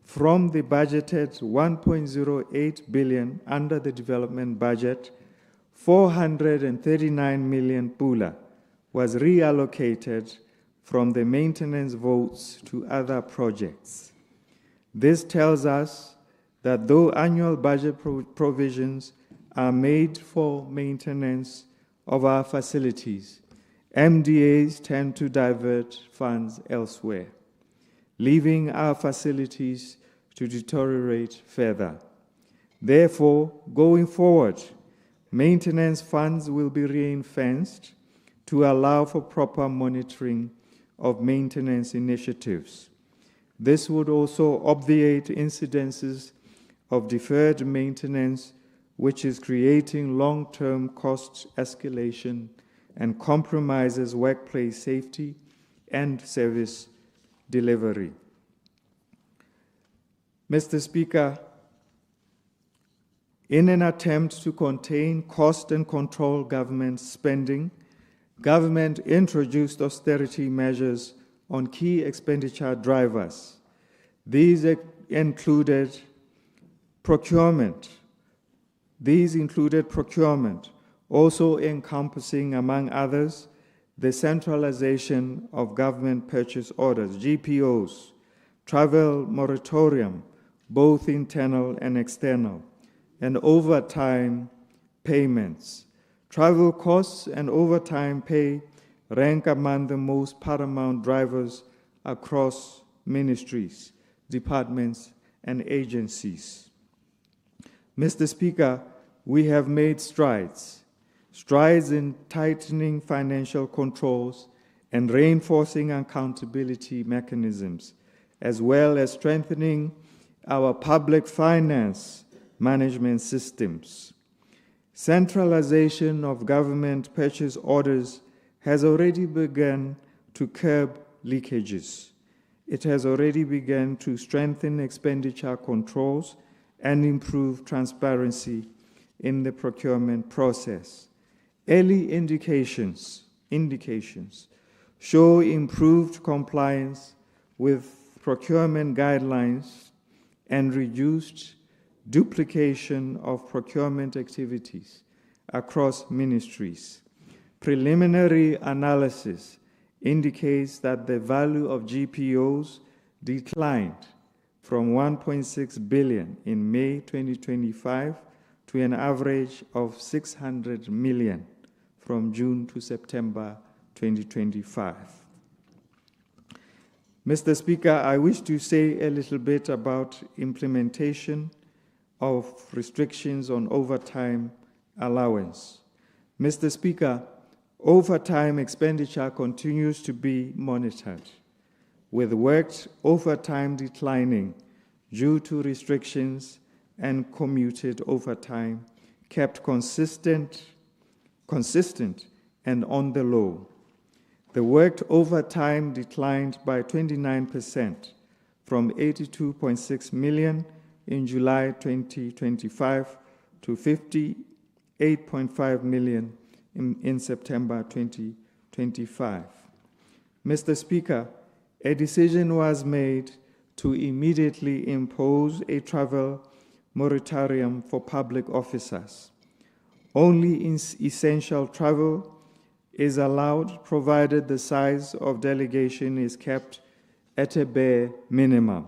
from the budgeted 1.08 billion under the development budget, 439 million pula was reallocated from the maintenance votes to other projects. This tells us that though annual budget provisions are made for maintenance of our facilities, MDAs tend to divert funds elsewhere, leaving our facilities to deteriorate further. Therefore, going forward, maintenance funds will be ring-fenced to allow for proper monitoring of maintenance initiatives. This would also obviate incidences of deferred maintenance, which is creating long-term cost escalation and compromises workplace safety and service delivery. Mr. Speaker, in an attempt to contain cost and control government spending, government introduced austerity measures on key expenditure drivers. These included procurement, also encompassing, among others, the centralization of government purchase orders, GPOs, travel moratorium, both internal and external, and overtime payments. Travel costs and overtime pay rank among the most paramount drivers across ministries, departments, and agencies. Mr. Speaker, we have made strides in tightening financial controls and reinforcing accountability mechanisms, as well as strengthening our public finance management systems. Centralization of government purchase orders has already begun to curb leakages. It has already begun to strengthen expenditure controls and improve transparency in the procurement process. Early indications show improved compliance with procurement guidelines and reduced duplication of procurement activities across ministries. Preliminary analysis indicates that the value of GPOs declined from 1.6 billion in May 2025 to an average of 600 million from June to September 2025. Mr. Speaker, I wish to say a little bit about implementation of restrictions on overtime allowance. Mr. Speaker, overtime expenditure continues to be monitored, with worked overtime declining due to restrictions and commuted overtime kept consistent and on the low. The worked overtime declined by 29% from 82.6 million in July 2025 to 58.5 million in September 2025. Mr. Speaker, a decision was made to immediately impose a travel moratorium for public officers. Only essential travel is allowed, provided the size of delegation is kept at a bare minimum.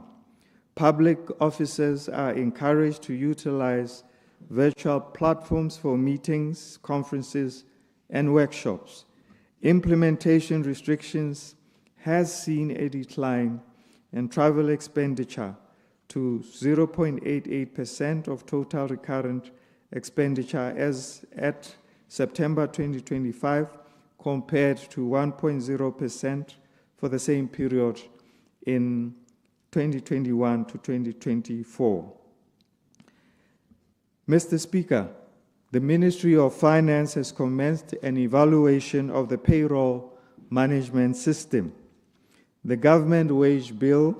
Public officers are encouraged to utilize virtual platforms for meetings, conferences, and workshops. Implementation restrictions has seen a decline in travel expenditure to 0.88% of total recurrent expenditure as at September 2025, compared to 1.0% for the same period in 2021 to 2024. Mr. Speaker, the Ministry of Finance has commenced an evaluation of the payroll management system. The government wage bill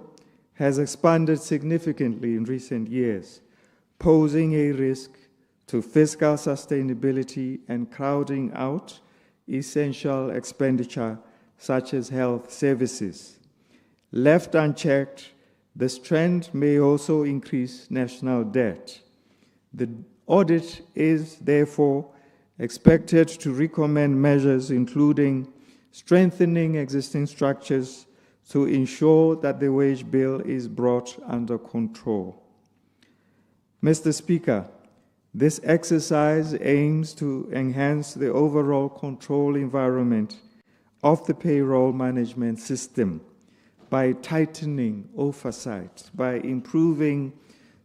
has expanded significantly in recent years, posing a risk to fiscal sustainability and crowding out essential expenditure such as health services. Left unchecked, this trend may also increase national debt. The audit is therefore expected to recommend measures including strengthening existing structures to ensure that the wage bill is brought under control. Mr. Speaker, this exercise aims to enhance the overall control environment of the payroll management system by tightening oversight, by improving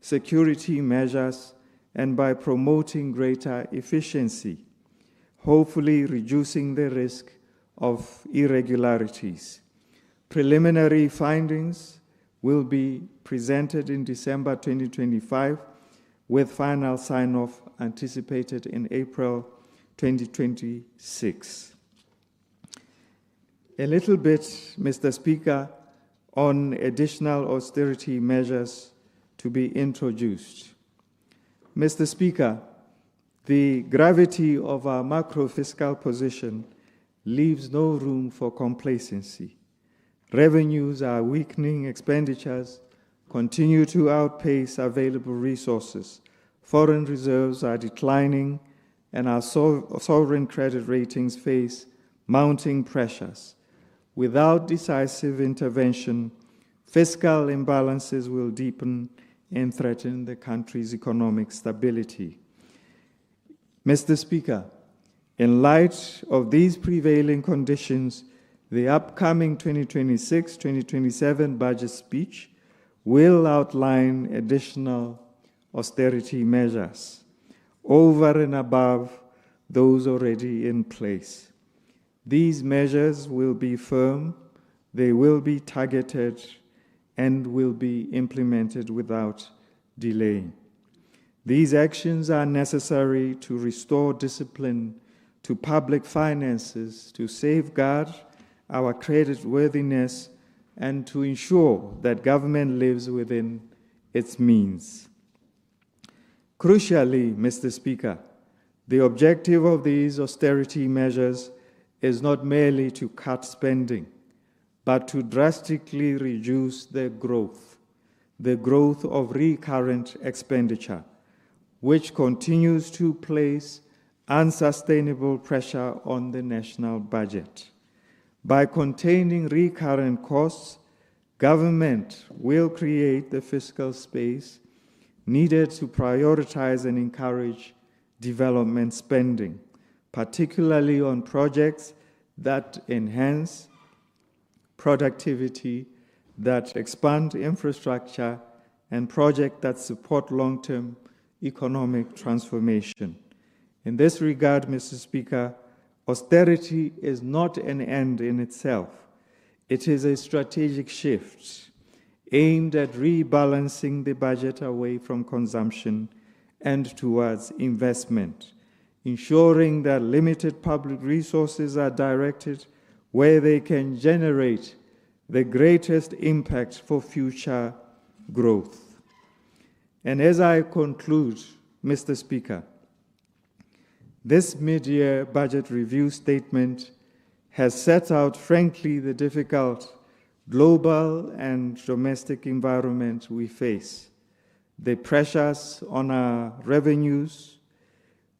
security measures, and by promoting greater efficiency, hopefully reducing the risk of irregularities. Preliminary findings will be presented in December 2025, with final sign-off anticipated in April 2026. A little bit, Mr. Speaker, on additional austerity measures to be introduced. Mr. Speaker, the gravity of our macro-fiscal position leaves no room for complacency. Revenues are weakening, expenditures continue to outpace available resources, foreign reserves are declining, and our sovereign credit ratings face mounting pressures. Without decisive intervention, fiscal imbalances will deepen and threaten the country's economic stability. Mr. Speaker, in light of these prevailing conditions, the upcoming 2026-2027 budget speech will outline additional austerity measures over and above those already in place. These measures will be firm, they will be targeted, and will be implemented without delay. These actions are necessary to restore discipline to public finances, to safeguard our creditworthiness, and to ensure that government lives within its means. Crucially, Mr. Speaker, the objective of these austerity measures is not merely to cut spending, but to drastically reduce the growth of recurrent expenditure, which continues to place unsustainable pressure on the national budget. By containing recurrent costs, government will create the fiscal space needed to prioritize and encourage development spending, particularly on projects that enhance productivity, that expand infrastructure, and projects that support long-term economic transformation. In this regard, Mr. Speaker, austerity is not an end in itself. It is a strategic shift aimed at rebalancing the budget away from consumption and towards investment, ensuring that limited public resources are directed where they can generate the greatest impact for future growth. And as I conclude, Mr. Speaker, this mid-year budget review statement has set out, frankly, the difficult global and domestic environment we face, the pressures on our revenues,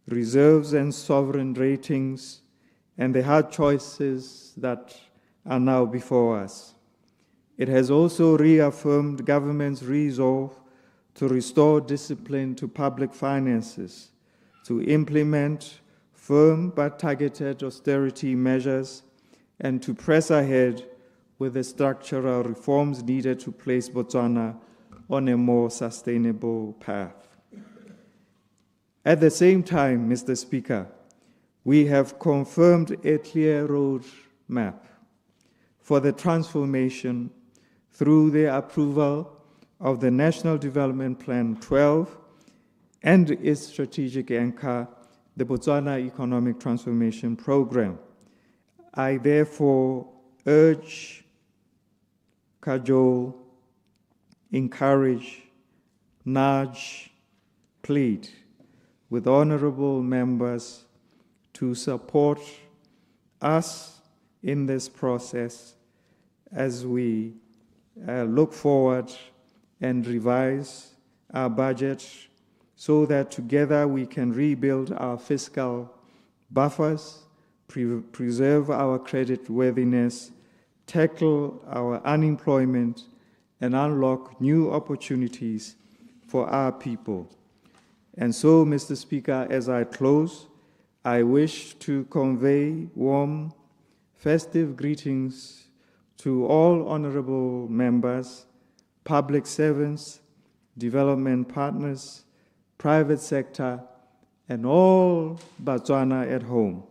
reserves and sovereign ratings, and the hard choices that are now before us. It has also reaffirmed government's resolve to restore discipline to public finances, to implement firm but targeted austerity measures, and to press ahead with the structural reforms needed to place Botswana on a more sustainable path. At the same time, Mr. Speaker, we have confirmed a clear road map for the transformation through the approval of the National Development Plan 12 and its strategic anchor, the Botswana Economic Transformation Program. I therefore urge, cajole, encourage, nudge, plead with honorable members to support us in this process as we look forward and revise our budget so that together we can rebuild our fiscal buffers, preserve our creditworthiness, tackle our unemployment, and unlock new opportunities for our people. And so, Mr. Speaker, as I close, I wish to convey warm, festive greetings to all honorable members, public servants, development partners, private sector, and all Botswana at home.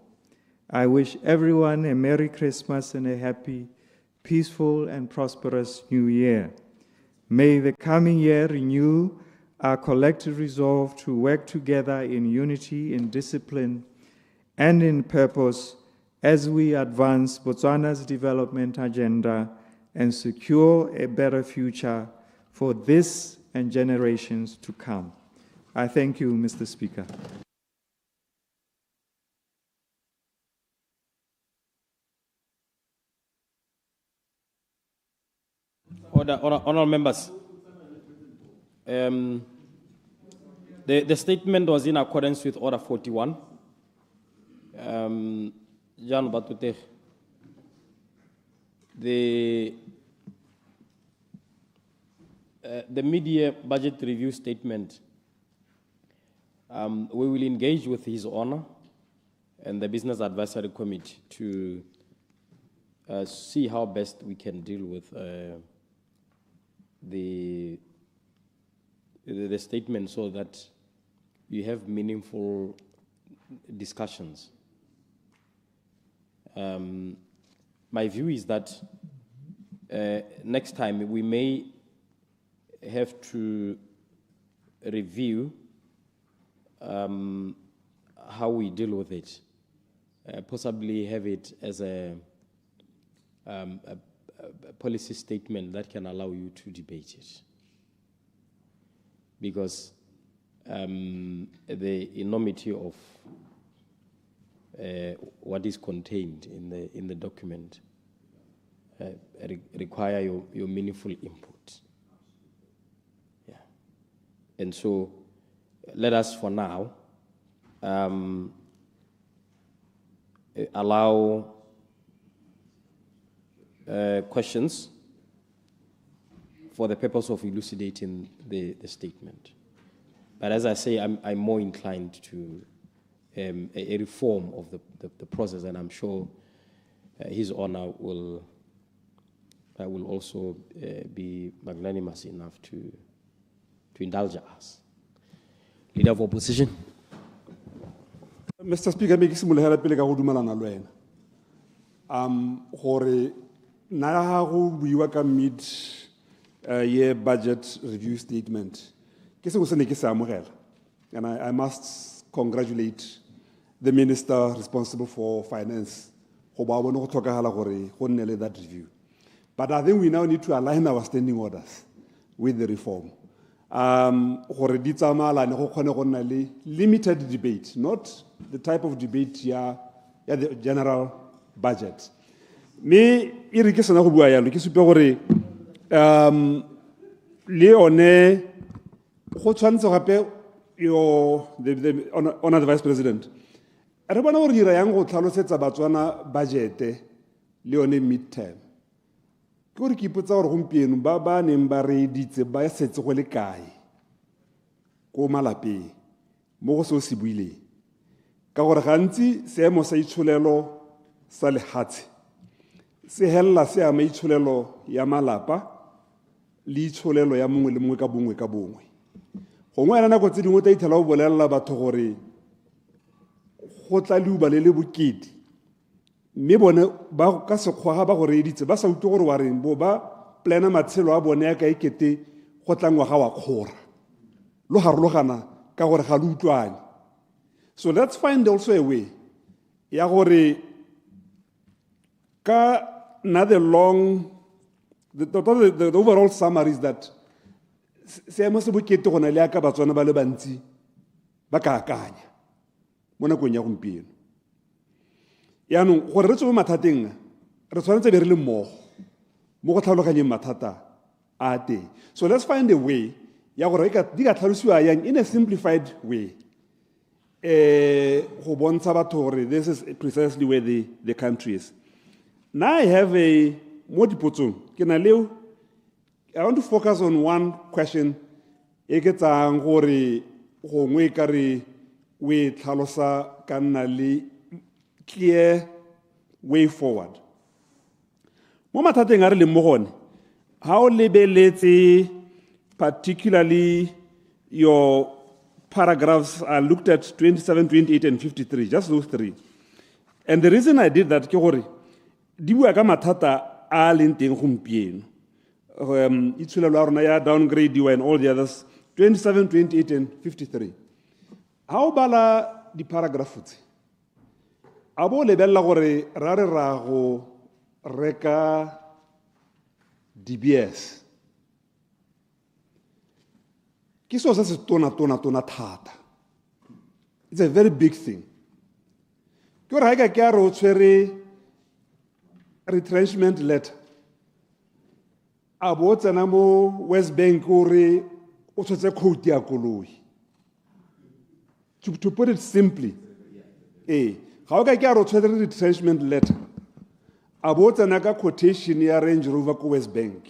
I wish everyone a Merry Christmas and a happy, peaceful, and prosperous New Year. May the coming year renew our collective resolve to work together in unity, in discipline, and in purpose as we advance Botswana's development agenda and secure a better future for this and generations to come. I thank you, Mr. Speaker. Honourable members, the statement was in accordance with Order 41. Jan Batute, the mid-year budget review statement, we will engage with His Honour and the Business Advisory Committee to see how best we can deal with the statement so that you have meaningful discussions. My view is that next time we may have to review how we deal with it, possibly have it as a policy statement that can allow you to debate it. Because the enormity of what is contained in the document require your meaningful input. Yeah. And so let us for now allow questions for the purpose of elucidating the statement. But as I say, I'm more inclined to a reform of the process, and I'm sure His Honour will also be magnanimous enough to indulge us. Leader of Opposition. Mr. Speaker, me ke simologela pele ka go dumelana le wena. Gore na ha go buiwa ka mid year budget review statement. Ke se go se ne ke se amogela. And I must congratulate the minister responsible for finance. Go ba bona go tlhokagala gore go nne le that review. But I think we now need to align our standing orders with the reform. Gore di tsamayalane go kgone go nna le limited debate, not the type of debate ya the general budget. Me e re ke sena go bua yalo ke supe gore le one go tshwantse gape the honored vice president re bona gore dira yang go tlhalosetsa Batswana budget le one midterm ke gore ke ipotsa gore gompieno ba neng ba re ditse ba setse go le kae ko malapeng mo go se o se buileng ka gore gantsi seemo sa itsholelo sa lehatshe se hella se ama itsholelo ya malapa le itsholelo ya mongwe le mongwe ka bongwe ka bongwe gongwe ena nako tse dingwe ta ithela o bolelela batho gore go tla leuba le bokete mme bone ba ka sekgwa ga ba go reeditse ba sa utlwe gore wa reng bo ba plana matshelo a bone ya ka ikete go tla ngwaga wa kgora lo harologana ka gore ga lo utlwane. So let's find also a way ya gore Another long, the overall summary is that seemo se bokete go na le aka batswana ba le bantsi ba ka akanya mo nakong ya gompieno. Yaanong gore re tswe mo mathateng re tshwanetse be re le mmogo mo go tlhaloganyeng mathata a teng. So let's find a way ya gore di ka tlhalosiwa yang in a simplified way go bontsha batho gore this is precisely where the country is. Now I have a mo dipotsong ke na leo. I want to focus on one question e ke tsang gore gongwe ka re we tlhalosa ka nna le clear way forward. Mo mathateng a re le mo gone ha o lebeletse particularly your paragraphs I looked at 27, 28 and 53, just those three. And the reason I did that ke gore di bua ka mathata a leng teng gompieno. Itshulelo ya rona ya downgrade and all the others 27, 28 and 53. Ha o bala di paragraph tse a bo lebella gore ra re ra go reka DBS ke so se tona thata. It's a very big thing. Ke gore ha ke a re o tshwere retrenchment letter a bo tsena mo West Bank gore o tshotse quote ya koloi. To put it simply, ga o ka ke a re o tshwere retrenchment letter a bo tsena ka quotation ya Range Rover ko West Bank.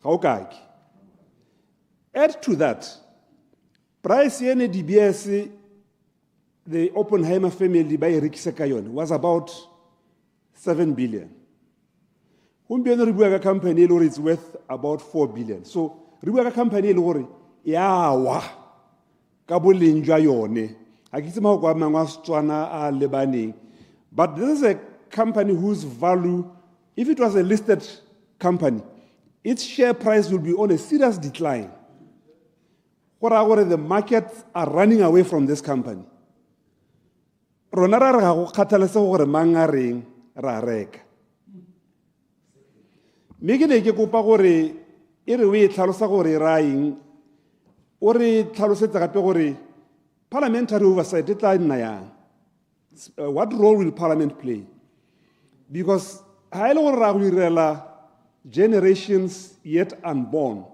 Ga o ka ke add to that price ya ne DBS the Oppenheimer family ba e rekisa ka yone was about 7 billion. Gompieno re bua ka company e le gore it's worth about 4 billion. So re bua ka company e le gore ya wa ka boleng jwa yone. Ha ke itse ma go kwa mangwe a Setswana a lebaneng. But this is a company whose value, if it was a listed company, its share price will be on a serious decline. The markets are running away from this company. Rona ra re ga go kgathaletse gore mang a reng ra reka. Me ke ne ke kopa gore e re o e tlhalosa gore ra eng o re tlhalosetse gape gore parliamentary oversight e tla nna yang. What role will parliament play? Because ha ile gore ra go irela generations yet unborn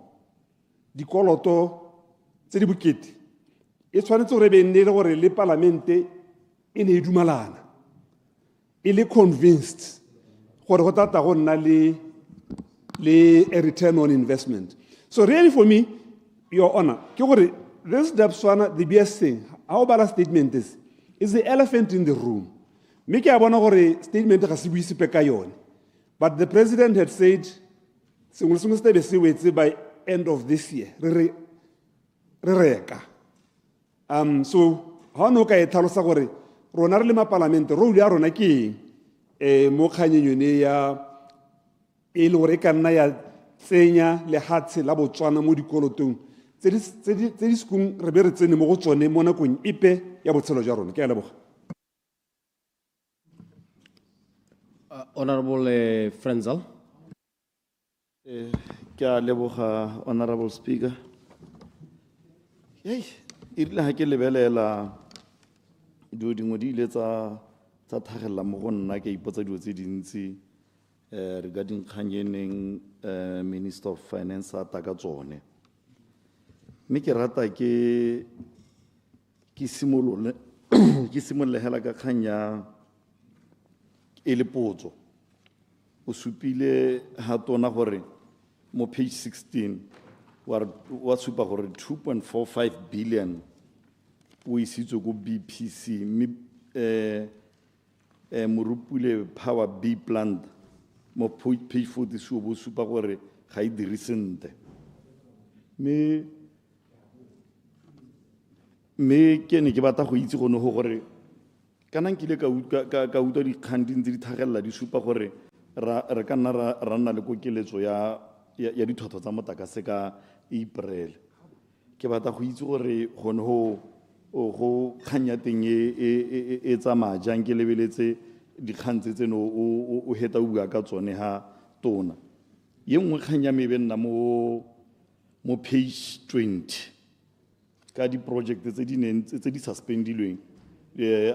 dikoloto tse di bokete e tshwanetse gore be nne gore le parlamente e ne e dumalana e le convinced gore go tata go nna le a return on investment. So really for me, Your Honor, ke gore this SONA, the BS thing, how bala statement is the elephant in the room. Me ke a bona gore statement ga se buisipe ka yone. But the president had said sengwe se be se wetse by end of this year. Re reka. So ha no ka e tlhalosa gore rona re le ma parlamente ro ya rona ke mo kganyenyone ya e le gore ka nna ya tsenya le hatshe la Botswana mo dikolotong tse di skung re be re tsene mo go tsone mo nakong ipe ya botshelo jwa rona. Ke a leboga. Honorable Frenzel. Ke a leboga, Honorable Speaker. Irile ha ke lebelela dilo dingwe di ile tsa tlhagelela mo go nna ke ipotsa dilo tse dintsi regarding kganyeneng Minister of Finance a ta ka tsone. Mme ke rata ke simolole hela ka kganya e le potso. O supile ha tona gore mo page 16 wa supa gore 2.45 billion o isitswe go BPC mme morupule power B plant mo page 40 bo supa gore ga e dire sente. Me ke ne ke batla go itse gone gore kana nkile ka utlwa dikgang di ntse di tlhagelela di supa gore re ka nna ra nna le kokeletso ya dithotho tsa motlakase ka April. Ke batla go itse gore gone go kganya teng e tsamaya jang ke lebeletse dikgang tse tseno o heta o bua ka tsone ha tona. Ye nngwe kgang ya me be nna mo page 20 ka di-project tse di suspendilweng,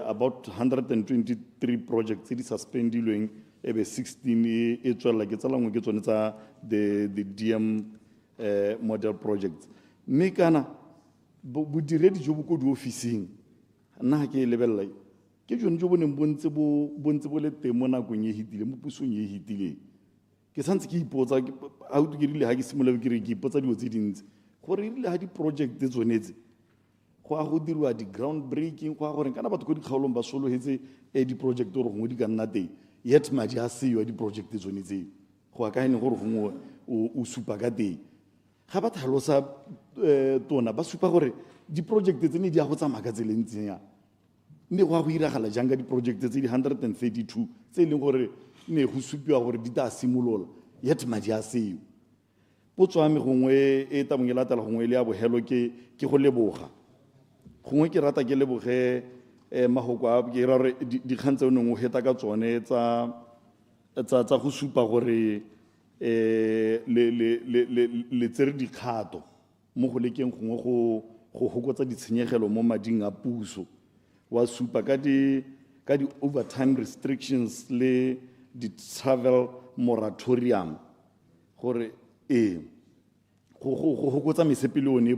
about 123 projects tse di suspendilweng, ebe 16 e tswela ke tsela ngwe ke tsone tsa the DM model projects. Mme kana bodiredi jo bo ko di-officing nna ke lebella ke jone jo boneng bontse bo le teng mo nakong e hitile mo pusong e hitileng. Ke santse ke ipotsa ha o dirile ha ke simola ke re ke ipotsa dilo tse dintsi gore e rile ha di-project tsonetse go a go dirwa di-ground breaking go a gore kana batho ko dikgaolong ba solohetse di-project gore gongwe di ka nna teng, yet madi a seyo di-project tsonetseng go a kaene gore gongwe o supa ka teng. Ga ba tlhalosa tona ba supa gore di-project tsene di a go tsamaya ka tseleng tsenya, mme go a go iragala jang ka di-project tse di 132 tse e leng gore ne go supiwa gore di tla simolola, yet madi a seyo. Potso ya me gongwe e tabong e latela gongwe le ya bogelo ke go leboga. Gongwe ke rata ke leboge mahoko a ke ra re dikgang tse o neng o heta ka tsone tsa go supa gore le tsere dikgato mo go lekeng gongwe go hokotsa ditshenyegelo mo mading a puso, wa supa ka di-overtime restrictions le di-travel moratorium gore go hokotsa mesepele one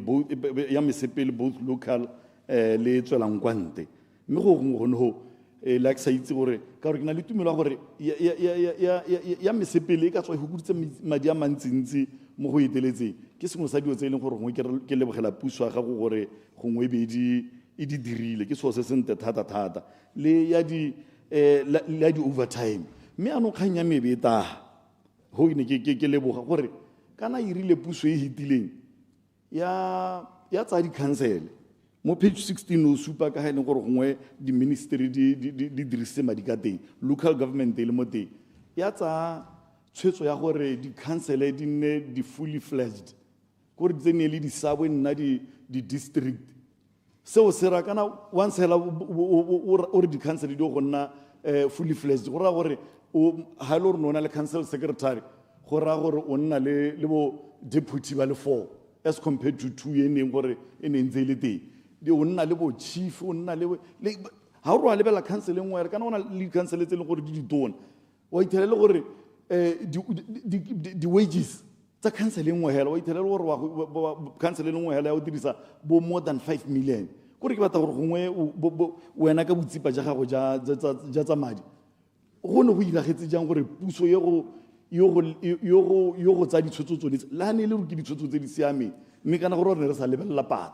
ya mesepele both local le tswelang kwa ntle. Mme go gongwe gone go la ke sa itse gore ka gore ke na le tumelo gore ya mesepele e ka tswa e fokoditse madi a mantsintsi mo go eteletseng. Ke sengwe sa dilo tse e leng gore gongwe ke lebogela puso ya gago gore gongwe e di dirile ke seo se sentle thata-thata le ya di-overtime. Mme anong kgang ya mebe e taga go ne ke leboga gore kana irile puso e hitileng ya tsa di-council mo page 16 o supa ka ga e leng gore gongwe di-ministry di dirisitse madi ka teng, local government e le mo teng ya tsa tshwetso ya gore di-council di nne di-fully fledged gore di tsene le di-sabo nna di-district. Seo se ra kana once hela o re di-council di go nna fully fledged go raya gore ha e le gore no na le council secretary go raya gore o nna le bo deputy ba le 4 as compared to 2 e neng gore e ne ntse e le teng. O nna le bo chief o nna le ha o re wa lebela council e nngwe kana o na le council tse e leng gore di ditona wa ithelela gore di-wages tsa council e nngwe hela wa ithelela gore council e nngwe hela ya o dirisa bo more than 5 million gore ke batla gore gongwe wena ka botsipa ja gago ja tsa madi go ne go iragetse jang gore puso yo go tsa ditshwetso tsone le ha ne le re ke ditshwetso tse di siameng, mme kana gore re ne re sa lebelela pata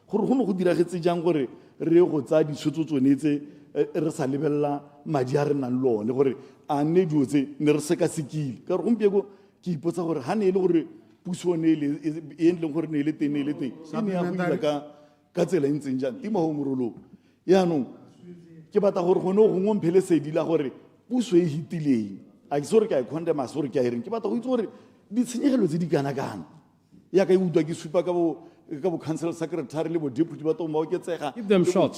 gore go ne go diragetse jang gore re go tsa ditshwetso tsone tse re sa lebelela madi a re nang le one gore a nne dio tse ne re sekasekile. Ka gore gompieko ke ipotsa gore ha ne e le gore puso e leng gore ne e le teng e ne ya go dira ka tsela e ntseng jang tima go morolong. Yaanong ke batla gore gone go ngomphele lesedi la gore puso e hitileng a ke se gore ke a e condemn a se gore ke a e reng, ke batla go itse gore ditshenyegelo tse di kana-kana ya ka e utlwa ke supa ka bo council secretary le bo deputy ba tong ba oketsega. Give them short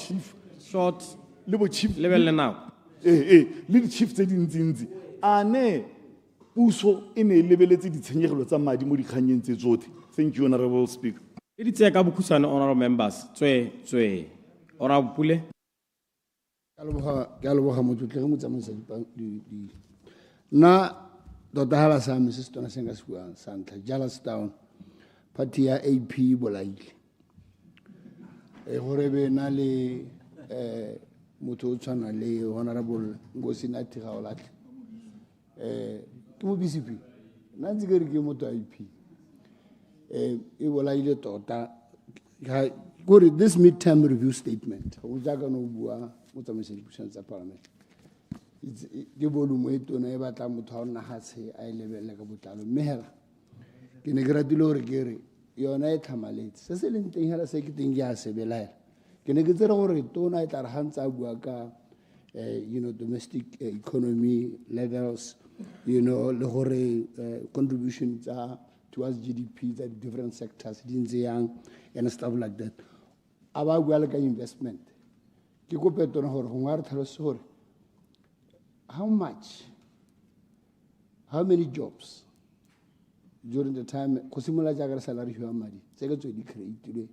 le bo chief lebelle now le di-chief tse dintsintsi a ne puso e ne e lebeletse ditshenyegelo tsa madi mo dikganyeng tse tsotlhe. Thank you, Honorable Speaker. e di tsaya ka bokhutshwane honorable members tswe Honorable Pule. Ke a leboga motlotlega motsamaisa nna tota hala sa me se se tona se nka se buang sa ntlha Jallarstown party ya AP bolaile gore be na le motho o tshwana le Honorable Mpho Gaolatlhe ke mo BCP nna ntse ke re ke motho AP e bolaile tota gore this mid-term review statement go jaaka no bua motsamaisa dipuisano tsa parliament ke volume e tona e batla motho a nna gatshe a e lebelele ka botlalo, mme hela ke ne ke ratile gore ke re yona e tlhamaletse se se leng teng hela se ke teng ke a se belaela. Ke ne ke tsere gore tona e tla re gantsa a bua ka domestic economy levels, le gore contribution towards GDP tsa different sectors di ntse yang and stuff like that. A ba bua le ka investment ke kope tona gore gongwe a re tlhalose gore how many jobs during the time Kosimula Jagar salary Huamadi, Secretary created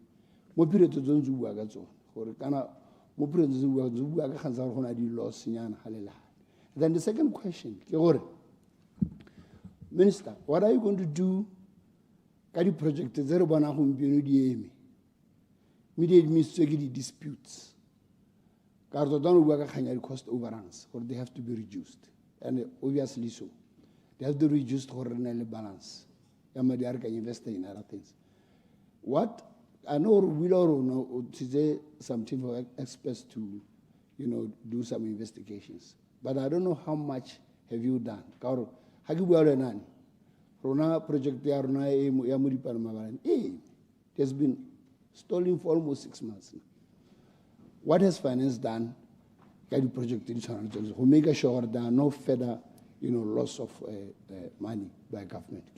more period to Zonzuagazo, or Kana, more period to Zuaga Hanzar loss in Halela. Then the second question, Minister, what are you going to do? Can you project the zero banana home mediate administrative disputes? Because don't work cost overruns, or they have to be reduced. And obviously so. They have to reduce the balance. Yamadi can invest in other things. What I know will or no today some team of experts to do some investigations. But I don't know how much have you done. Karo, hagibuare nani. Rona project ya rona yamuri panamaran. It has been stalling for almost 6 months now. What has finance done? Can you project in China to make sure there are no further, loss of money by government?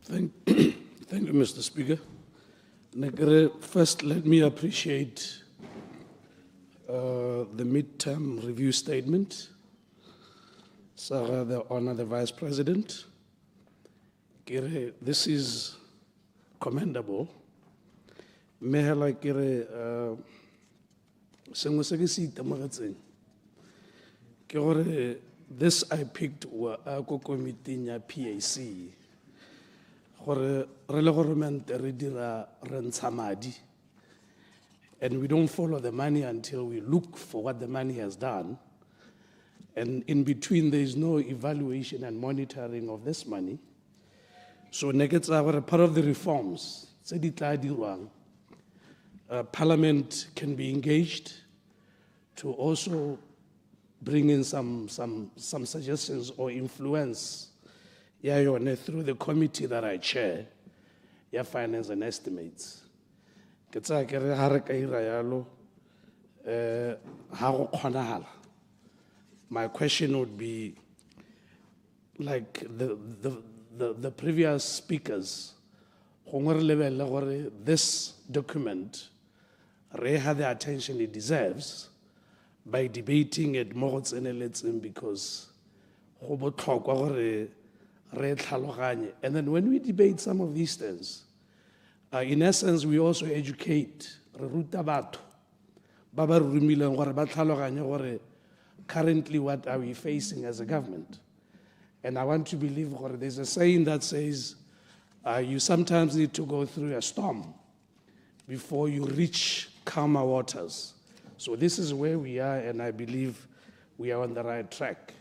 Thank you, Mr. Speaker. First, let me appreciate the midterm review statement. Sarah, the Honor, the Vice President. This is commendable. Mehela kire sengwe se ke se itemogetseng ke gore this I picked wa ko committee ya PAC gore re le government re dira re ntsha madi and we don't follow the money until we look for what the money has done, and in between there is no evaluation and monitoring of this money. So ne ke tsa gore part of the reforms tse di tla dirwang, Parliament can be engaged to also bring in some suggestions or influence through the committee that I chair, Finance and Estimates. My question would be, like the previous speakers, this document had the attention it deserves by debating it more because and then when we debate some of these things, in essence, we also educate currently what are we facing as a government. And I want to believe there's a saying that says you sometimes need to go through a storm before you reach calmer waters. So this is where we are, and I believe we are on the right track.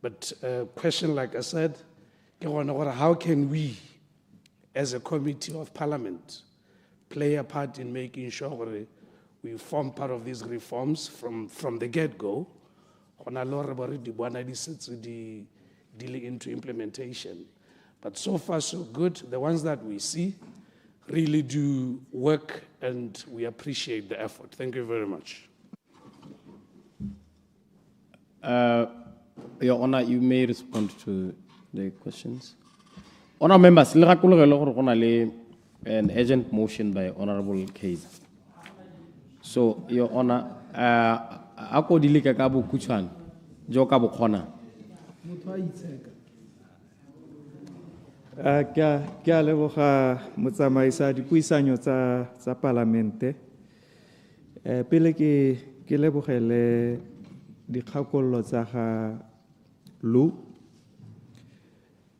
But a question, like I said, how can we, as a committee of Parliament, play a part in making sure we form part of these reforms from the get-go, dealing into implementation. But so far, so good. The ones that we see really do work, and we appreciate the effort. Thank you very much. Your Honor, you may respond to the questions. Honor members, an urgent motion by Honorable Kezza. So, Your Honor, ako dilika ka bo kuchwan, jo ka bo khona. Ke a leboga motsamaisa dipuisanyo tsa Palamente. Pele ke lebogele dikgakollo tsa ga Lu.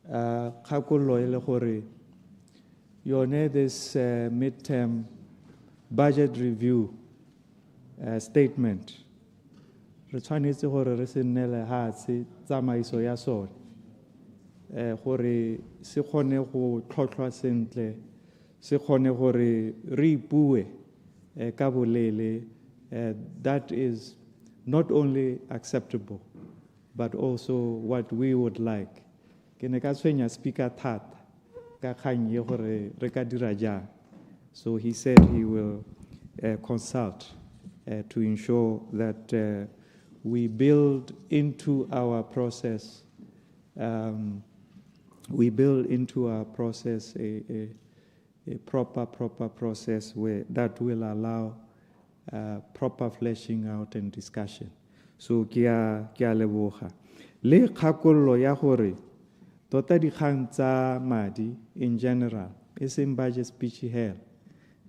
Kgakollo e le gore yone this midterm budget review statement re tshwanetse gore re se nnele hatse tsamaiso ya sone gore se kgone go tlhotlhwa sentle, se kgone gore re ipue ka bolele. That is not only acceptable but also what we would like. Ke ne ka tshwenya speaker thata ka kgang ye gore re ka dira jang. So he said he will consult to ensure that we build into our process a proper process that will allow proper fleshing out and discussion. So ke a leboga. Le kgakollo ya gore tota dikgang tsa madi in general e seng budget speech hell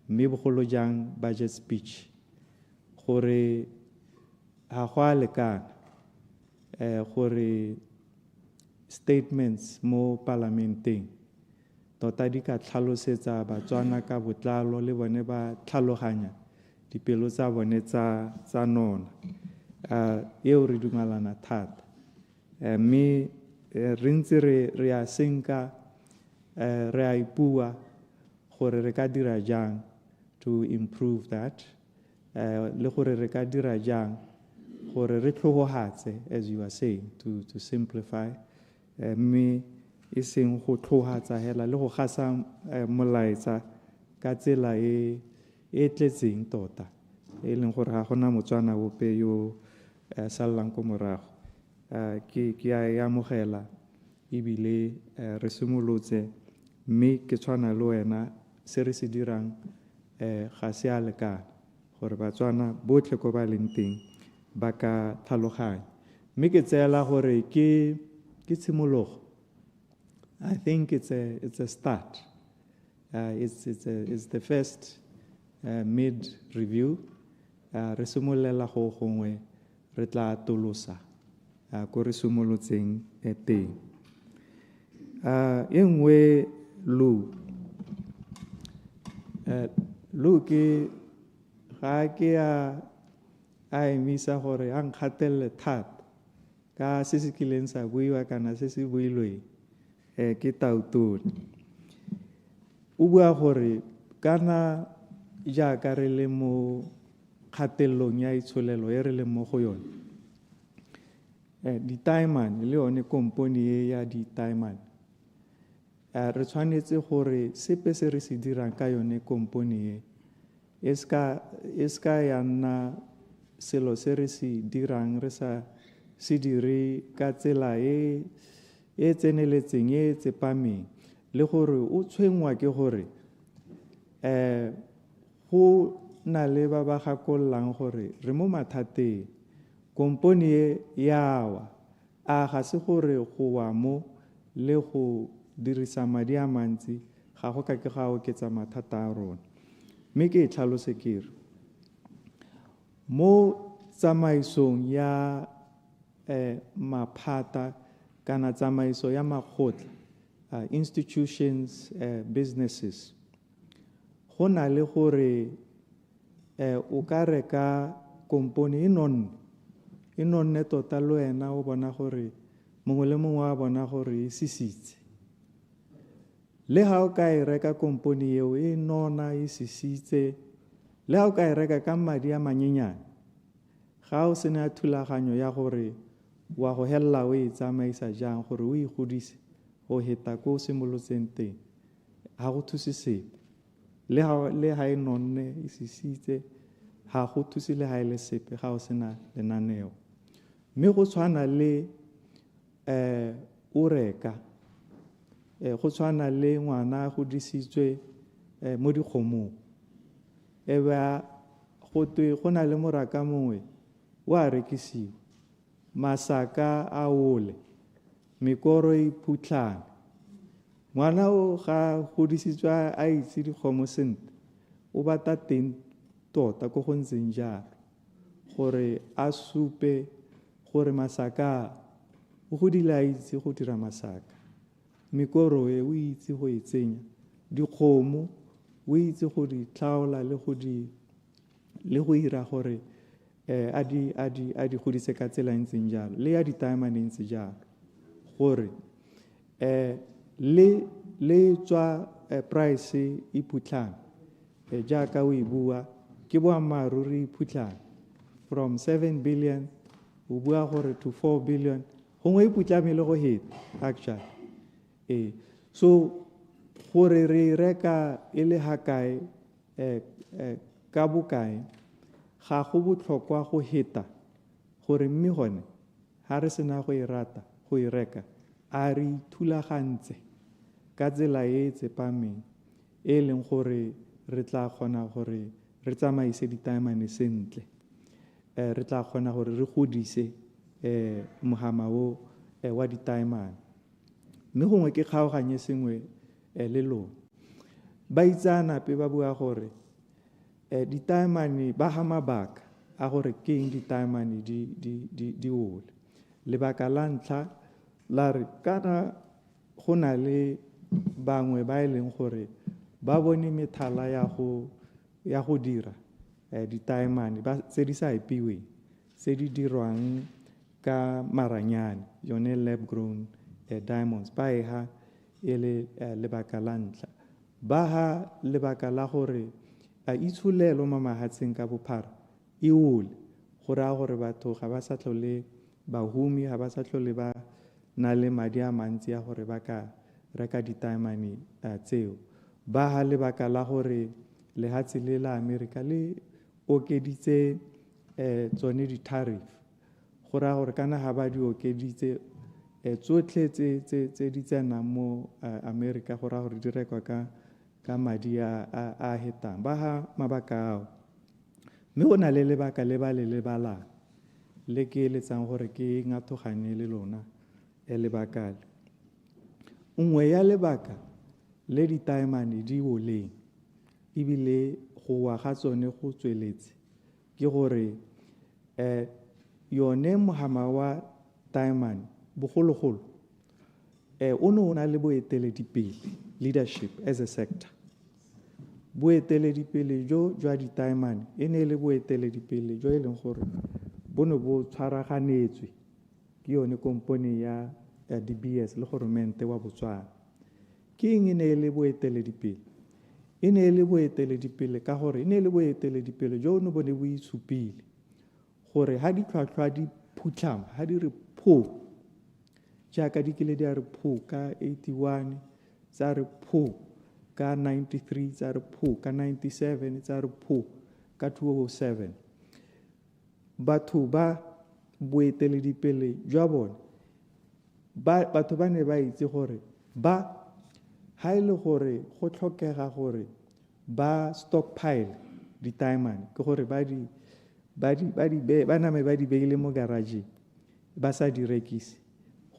mme bogolo jang budget speech gore ha go a lekana gore statements mo parlamenteng tota di ka tlhalosetsa batswana ka botlalo le bone ba tlhaloganya dipelo tsa bone tsa nona eo re dumalana thata mme re ntse re a senka re a ipua gore re ka dira jang to improve that le gore re ka dira jang gore re tlhogohatse as you are saying to simplify mme e seng go tlhogatsa hela le go gasa molaetsa ka tsela e tletseng tota e leng gore ga gona motswana bope yo sallang ko morago ke a amogela ebile re simolotse mme ke tshwana le wena se re se dirang ga se a lekana gore batswana botlhe ko ba leng teng ba ka tlhaloganya mme ke tseela gore ke tshimologo. I think it's a start. It's the first mid review. Re simololela go gongwe re tla tolosa ko re simolotseng teng. E nngwe Lou ke ga ke a emisa gore a nkgatelele thata ka se se kileng sa buiwa kana se se builweng ke tautone o bua gore kana jaaka re le mo kgatelelong ya itsholelo e re leng mo go yone ditaemane le yone komponi e ya ditaemane re tshwanetse gore sepe se re se dirang ka yone komponi e ska ya nna selo se re se dirang re sa se dire ka tsela e tseneletseng e tsepameng le gore o tshwengwa ke gore go na le ba ba gakollang gore re mo mathateng komponi e yawa a ga se gore go wa mo le go dirisa madi a mantsi ga go ka ke ga oketsa mathata a rona mme ke tlhalose kere mo tsamaisong ya maphata kana tsamaiso ya makgotla institutions businesses go na le gore o ka reka komponi e nonne tota le wena o bona gore mongwe le mongwe a bona gore e sisitse le ha o ka e reka komponi eo e nona e sisitse le ha o ka e reka ka madi a manyenyane ga o sena thulaganyo ya gore wa go hella o e tsamaisa jang gore o e godise go heta ko simolotseng teng ga go thuse sepe le ha e nonne e sisitse ga go thuse le ha e le sepe ga o sena lenaneo mme go tshwana le o reka go tshwana le ngwana go disitswe mo dikgomong e ba go na le moraka mongwe wa rekisiwa masaka a ole mekoro e phutlhane ngwana o ga godisitswe a itse dikgomo sentle o bata teng tota go go ntseng jalo gore a supe gore masaka o godile a itse go dira masaka mekoro e o itse go e tsenya dikgomo o itse go di tlhaola le go ira gore a di godise ka tsela ntseng jalo le ya ditaemane ntse jalo gore le tswa price e phutlhane jaaka o e bua ke boammaaruri e phutlhane from 7 billion o bua gore to 4 billion gongwe e putlame le go heta actually so gore re reka e le hakae ka bokae ga go botlhokwa go heta gore mme gone ha re sena go e rata go e reka a re ithulagantse ka tsela e tsepameng e leng gore re tla kgona gore re tsamaise ditaemane sentle re tla kgona gore re godise mohama o wa ditaemane mme gongwe ke kgaoganye sengwe le lona ba itseanape ba bua gore ditaemane ba ga mabaka a gore ke eng ditaemane di ole lebaka la ntlha la re kana go na le bangwe ba e leng gore ba bone methala ya go dira ditaemane tse di sa epiweng tse di dirwang ka maranyane yone lab grown diamonds ba e ha e le lebaka la ntlha ba ha lebaka la gore a itshulelo mo mahatseng ka bophara e ole go raya gore batho ga ba sa tlhole bahumi ga ba sa tlhole ba na le madi a mantsi a gore ba ka reka ditaemane tseo ba ha lebaka la gore lehatshe le la America le okeditse tsone di-tariff go raya gore kana ga ba di okeditse tsotlhe tse di tsenang mo America go raya gore di rekwa ka madi a hetang ba ha mabaka ao mme go na le lebaka le ba le lebalang le ke eletsang gore ke ngathogane le lona lebaka le nngwe ya lebaka le ditaemane di boleng ebile go wa ga tsone go tsweletse ke gore yone mohama wa taemane bogologolo o ne o na le boeteledipele leadership as a sector boeteledipele jo jwa ditaemane e ne le boeteledipele jo e leng gore bo ne bo tshwaraganetswe ke yone kompone ya DBS le goromente wa Botswana ke eng e ne le boeteledipele e ne le boeteledipele ka gore e ne le boeteledipele jo no bone bo itshupile gore ha ditlhwatlhwa di phutlhama ha di re pho jaaka di kile di a re pho ka 81 tsa re pho ka 93 tsa re pho ka 97 tsa re pho ka 2007 batho ba boeteledipele jwa bone batho ba ne ba itse gore ba ha ile gore go tlhokega gore ba stockpile ditaemane ke gore ba name ba di beile mo garage ba sa di rekise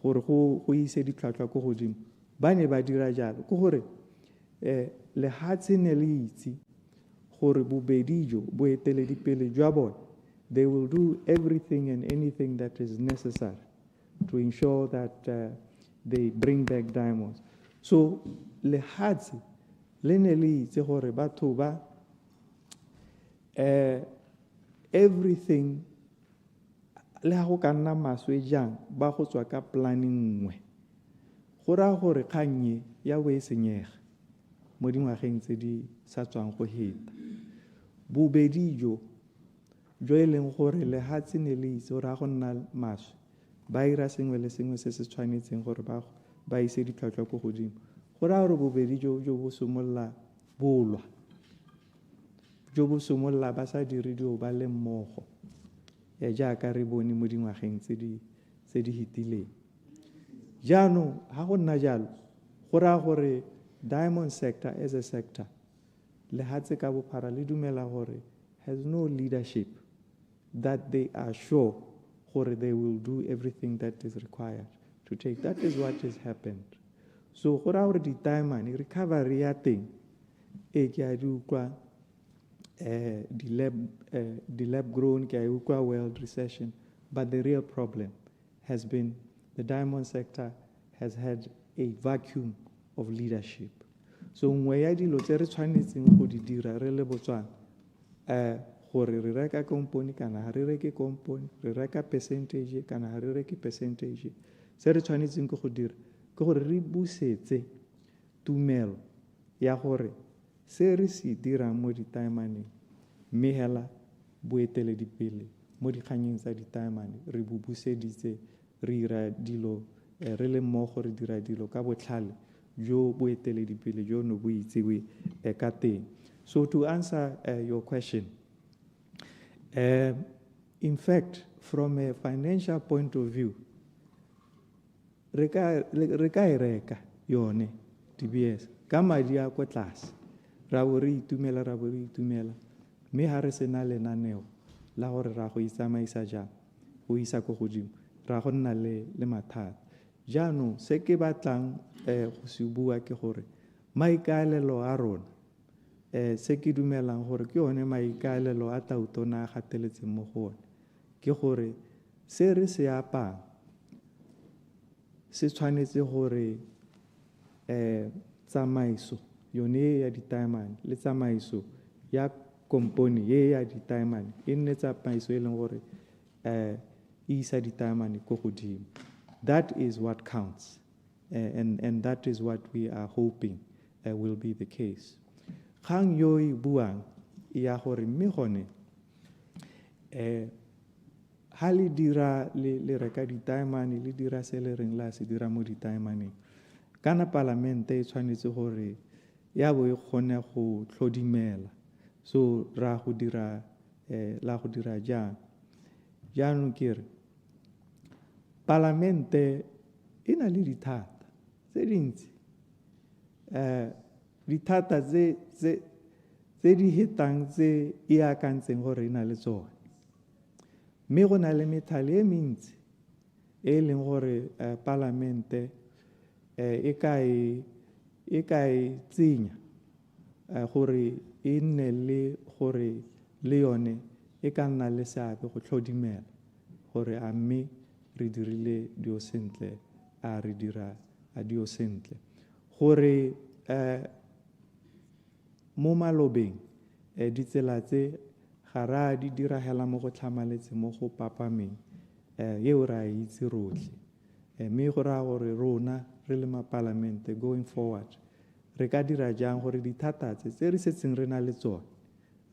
gore go ise ditlhwatlhwa ko godimo ba ne ba dira jalo ke gore lehatshe ne le itse gore bobedi jo boeteledipele jwa bone they will do everything and anything that is necessary to ensure that they bring back diamonds. So lehatshe le ne le itse gore batho ba everything le ha go ka nna maswe jang ba go tswa ka planning nngwe go raya gore kgannye ya bo e senyega mo dingwageng tse di sa tswang go heta bobedi jo e leng gore lehatshe ne le itse gore ga go nna maswe ba ira sengwe le sengwe se se tshwanetseng gore ba ise ditlhwatlhwa ko godimo go raya gore bobedi jo bo simolola bolwa jo bo simolola ba sa dire dio ba le mmogo jaaka re bone mo dingwageng tse di hitileng jaanong ga go nna jalo go raya gore diamond sector as a sector lehatshe ka bophara le dumela gore has no leadership that they are sure gore they will do everything that is required to take. That is what has happened. So go raya gore ditaemane recovery ya teng e ke a di utlwa the lab grown ke a utlwa world recession, but the real problem has been the diamond sector has had a vacuum of leadership. So nngwe ya dilo tse re tshwanetseng go di dira re le Botswana gore re reka kompone kana ha re reke kompone re reka percentage kana ha re reke percentage se re tshwanetseng go dira ke gore re busetse tumelo ya gore se re se dira mo ditaemaneng mme hela boeteledipele mo dikganyeng tsa ditaemane re bo buseditse re ira dilo re le mmogo re dira dilo ka botlhale jo boeteledipele jo no bo itsewe ka teng. So to answer your question, in fact, from a financial point of view, reka yone DBS ka madi a kwa tlase ra bo re itumela mme ha re sena lenaneo la gore ra go itsamaisa jang go isa go godimo ra go nna le mathata jaanong se ke batlang go se bua ke gore maikaelelo a rona se ke dumelang gore ke yone maikaelelo a tautona a gateletseng mo go one ke gore se re se apang se tshwanetse gore tsamaiso yone ya ditaemane le tsamaiso ya komponi ye ya ditaemane e nne tsamaiso e leng gore isa ditaemane go godimo. That is what counts, and that is what we are hoping will be the case. Kgang yo e buang ya gore mme gone ha le dira le reka ditaemane le dira se le reng la se dira mo ditaemaneng kana parlamente e tshwanetse gore ya bo e kgone go tlhodimela so ra go dira la go dira jang jaanong ke re parlamente e na le dithata tse dintsi dithata tse di hetang tse e akantseng gore e na le tsone mme go na le methale e mentsi e leng gore parlamente e ka e tsenya gore e nne le gore le yone e ka nna le seabe go tlhodimela gore a mme re dirile dio sentle a re dira a dio sentle gore mo malobeng ditsela tse gara di diragela mo go tlhamaletse mo go papameng yeo ra itse rotlhe mme go raya gore rona re le mapalamente going forward re ka dira jang gore dithata tse re setseng re na le tsone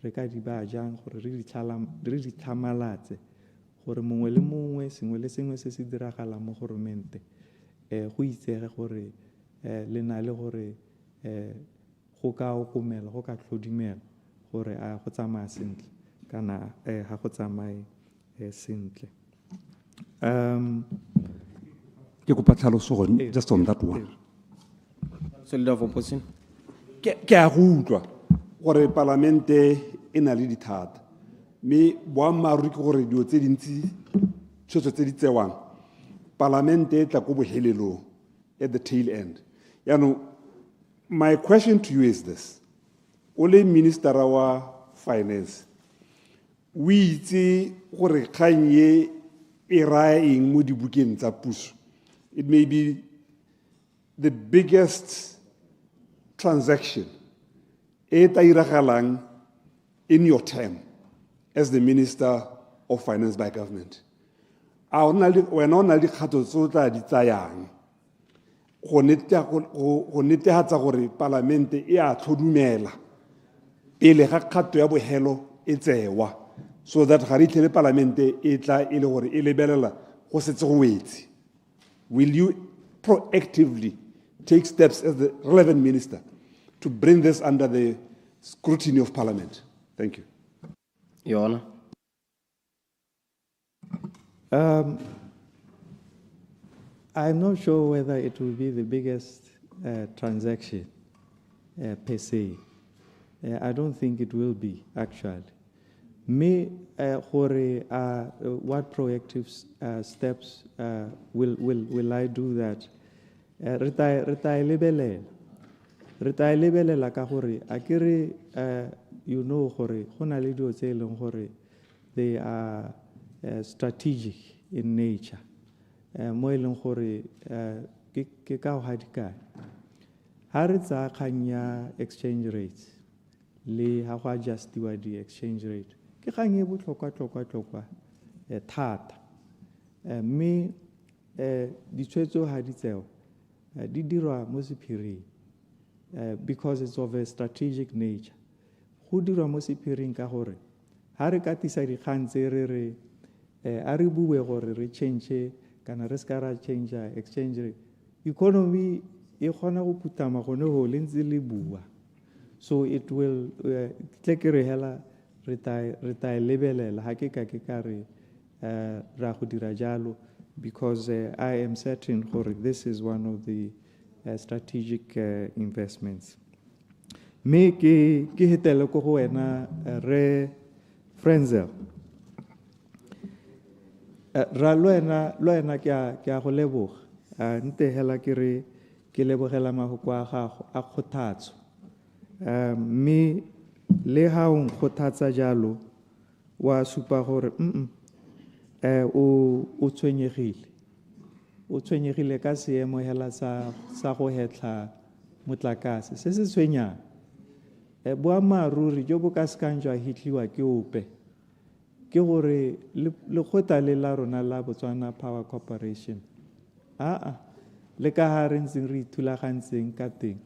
re ka di baya jang gore re di tlhamalatse gore mongwe le mongwe sengwe le sengwe se se diragala mo goromente go itsege gore le na le gore go ka okomela go ka tlhodimela gore a go tsamaya sentle kana ha go tsamaye sentle ke kopa tlhaloso gone just on that one so leader of opposition ke a go utlwa gore parlamente e na le dithata mme boammaaruri ke gore dio tse dintsi tshwetso tse di tsewang parlamente e tla ko bohelelong at the tail end my question to you is this o le minister wa finance o itse gore kgang ye e raya eng mo dibukeng tsa puso it may be the biggest transaction e tla iragalang in your term as the Minister of Finance by government. Wena o na le dikgato tse o tla di tsayang go netefatsa gore parlamente e a tlhodumela pele ga kgato ya bohelo e tsewa so that ga re itlhele parlamente e tla e le gore e lebelela go setse go wetse. Will you proactively take steps as the relevant minister to bring this under the scrutiny of parliament? Thank you. Your Honor. I'm not sure whether it will be the biggest transaction per se. I don't think it will be, actually. What proactive steps will I do that? Re lebelela ka gore akere you know gore go na le dio tse e leng gore they are strategic in nature mo e leng gore ke ka go hadikane ha re tsa kgang ya exchange rates le ha go adjustiwa di exchange rate ke kgang e botlhokwa thata mme ditshwetso ha di tsewa di dirwa mo sephiring because it's of a strategic nature. Go dirwa mo sephiring ka gore ha re katisa dikgang tse re a re bue gore re change kana re ska ra change exchange rate economy e kgona go putama gone go le ntse le bua so it will tle ke re hela re ta lebelela ha ke ka re ra go dira jalo because I am certain gore this is one of the strategic investments. mme ke hetele ko go wena re Frenzel. Ra lo wena ke a go leboga nte hela ke re ke lebogela mafoko a gago a kgothatso mme le ha o nkgothatsa jalo wa supa gore o tshwenyegile ka seemo hela sa go hetla motlakase se se tshwenyang boammaaruri jo bo ka sekang jwa hitliwa ke ope ke gore lekgotla le la rona la Botswana Power Corporation le ka ha re ntseng re ithulagantseng ka teng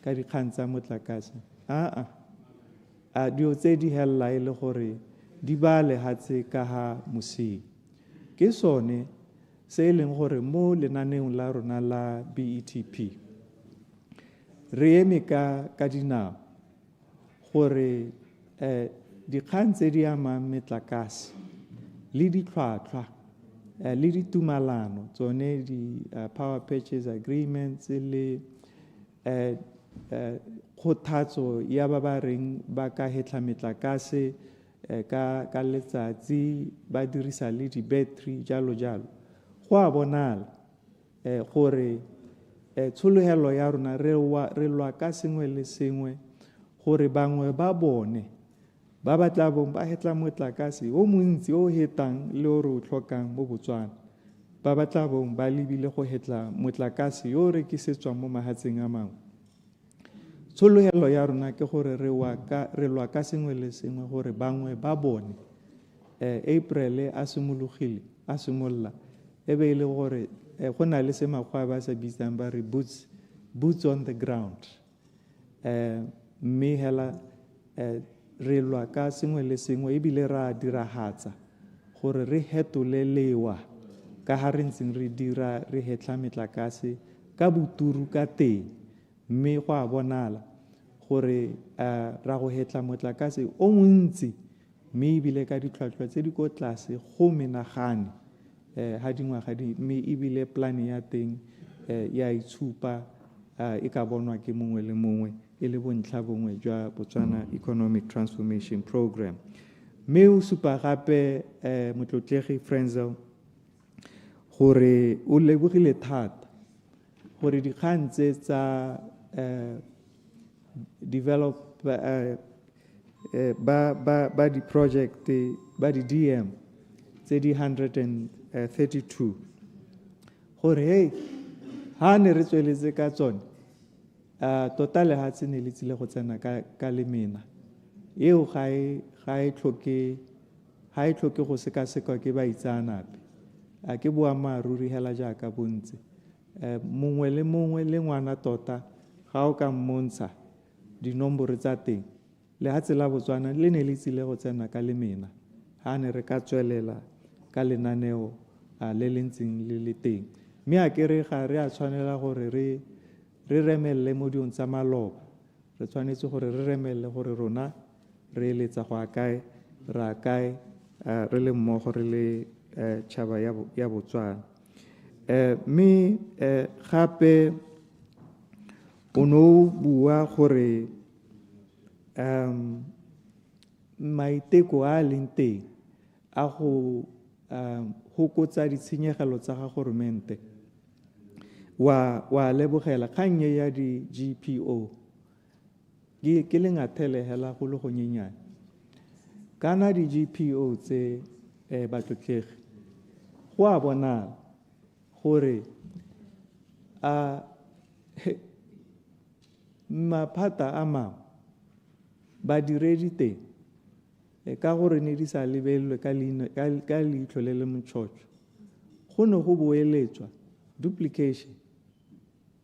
ka dikgang tsa motlakase a dio tse di hella e le gore di ba lehatse ka ha mosing ke sone se e leng gore mo lenaneong la rona la BETP re eme ka dinao gore dikgang tse di amang metlakase le ditlhwatlhwa le ditumalano tsone di-power purchase agreements le kgothatso ya ba reng ba ka hetla metlakase ka letsatsi ba dirisa le di-battery jalo go a bonala gore tsholohelo ya rona re lwa ka sengwe le sengwe gore bangwe ba bone ba batla bong ba hetla motlakase o montsi o hetang le o re o tlhokang mo Botswana ba batla bong ba lebile go hetla motlakase yo rekisetswang mo mahatseng a mangwe tsholohelo ya rona ke gore re lwa ka sengwe le sengwe gore bangwe ba bone April a simolola e be e le gore go na le se makgwa ba sa bitsang ba re boots on the ground mme hela re lwa ka sengwe le sengwe ebile ra diragatsa gore re hetolewa ka ha re ntseng re dira re hetla metlakase ka boturu ka teng mme go a bonala gore ra go hetla motlakase o montsi mme ebile ka ditlhwatlhwa tse di ko tlase go menagane ha dingwaga mme ebile plane ya teng ya itshupa e ka bonwa ke mongwe le mongwe e le bontlha bongwe jwa Botswana Economic Transformation Program mme o supa gape motlotlegi Frenzel gore o lebogile thata gore dikgang tse tsa develop ba di project ba di DM tse di 132 gore hey ha ne re tsweletse ka tsone tota lehatshe ne le tsile go tsena ka lemena eo ga e tlhoke go sekasekwa ke baitsanape a ke boammaaruri hela jaaka bontse mongwe le ngwana tota ga o ka mmontsha dinomboro tsa teng lehatshe la Botswana le ne le tsile go tsena ka lemena ha ne re ka tswelela ka lenaneo le le ntseng le teng mme a ke re ga re a tshwanela gore re remelle mo diong tsa maloba re tshwanetse gore re remelle gore rona re eletsa go a kae ra kae re le mmogo re le tšhaba ya Botswana mme gape o no bua gore maiteko a leng teng a go hokotsa ditshenyegelo tsa ga goromente wa lebogela kgang ya di GPO ke le ngathele hela go le go nyenyane kana di GPO tse batlotlegi go a bona gore maphata a mangwe badiredi teng ka gore ne di sa lebelelwe ka leitlho le le motšhotšho go ne go boeletswa duplication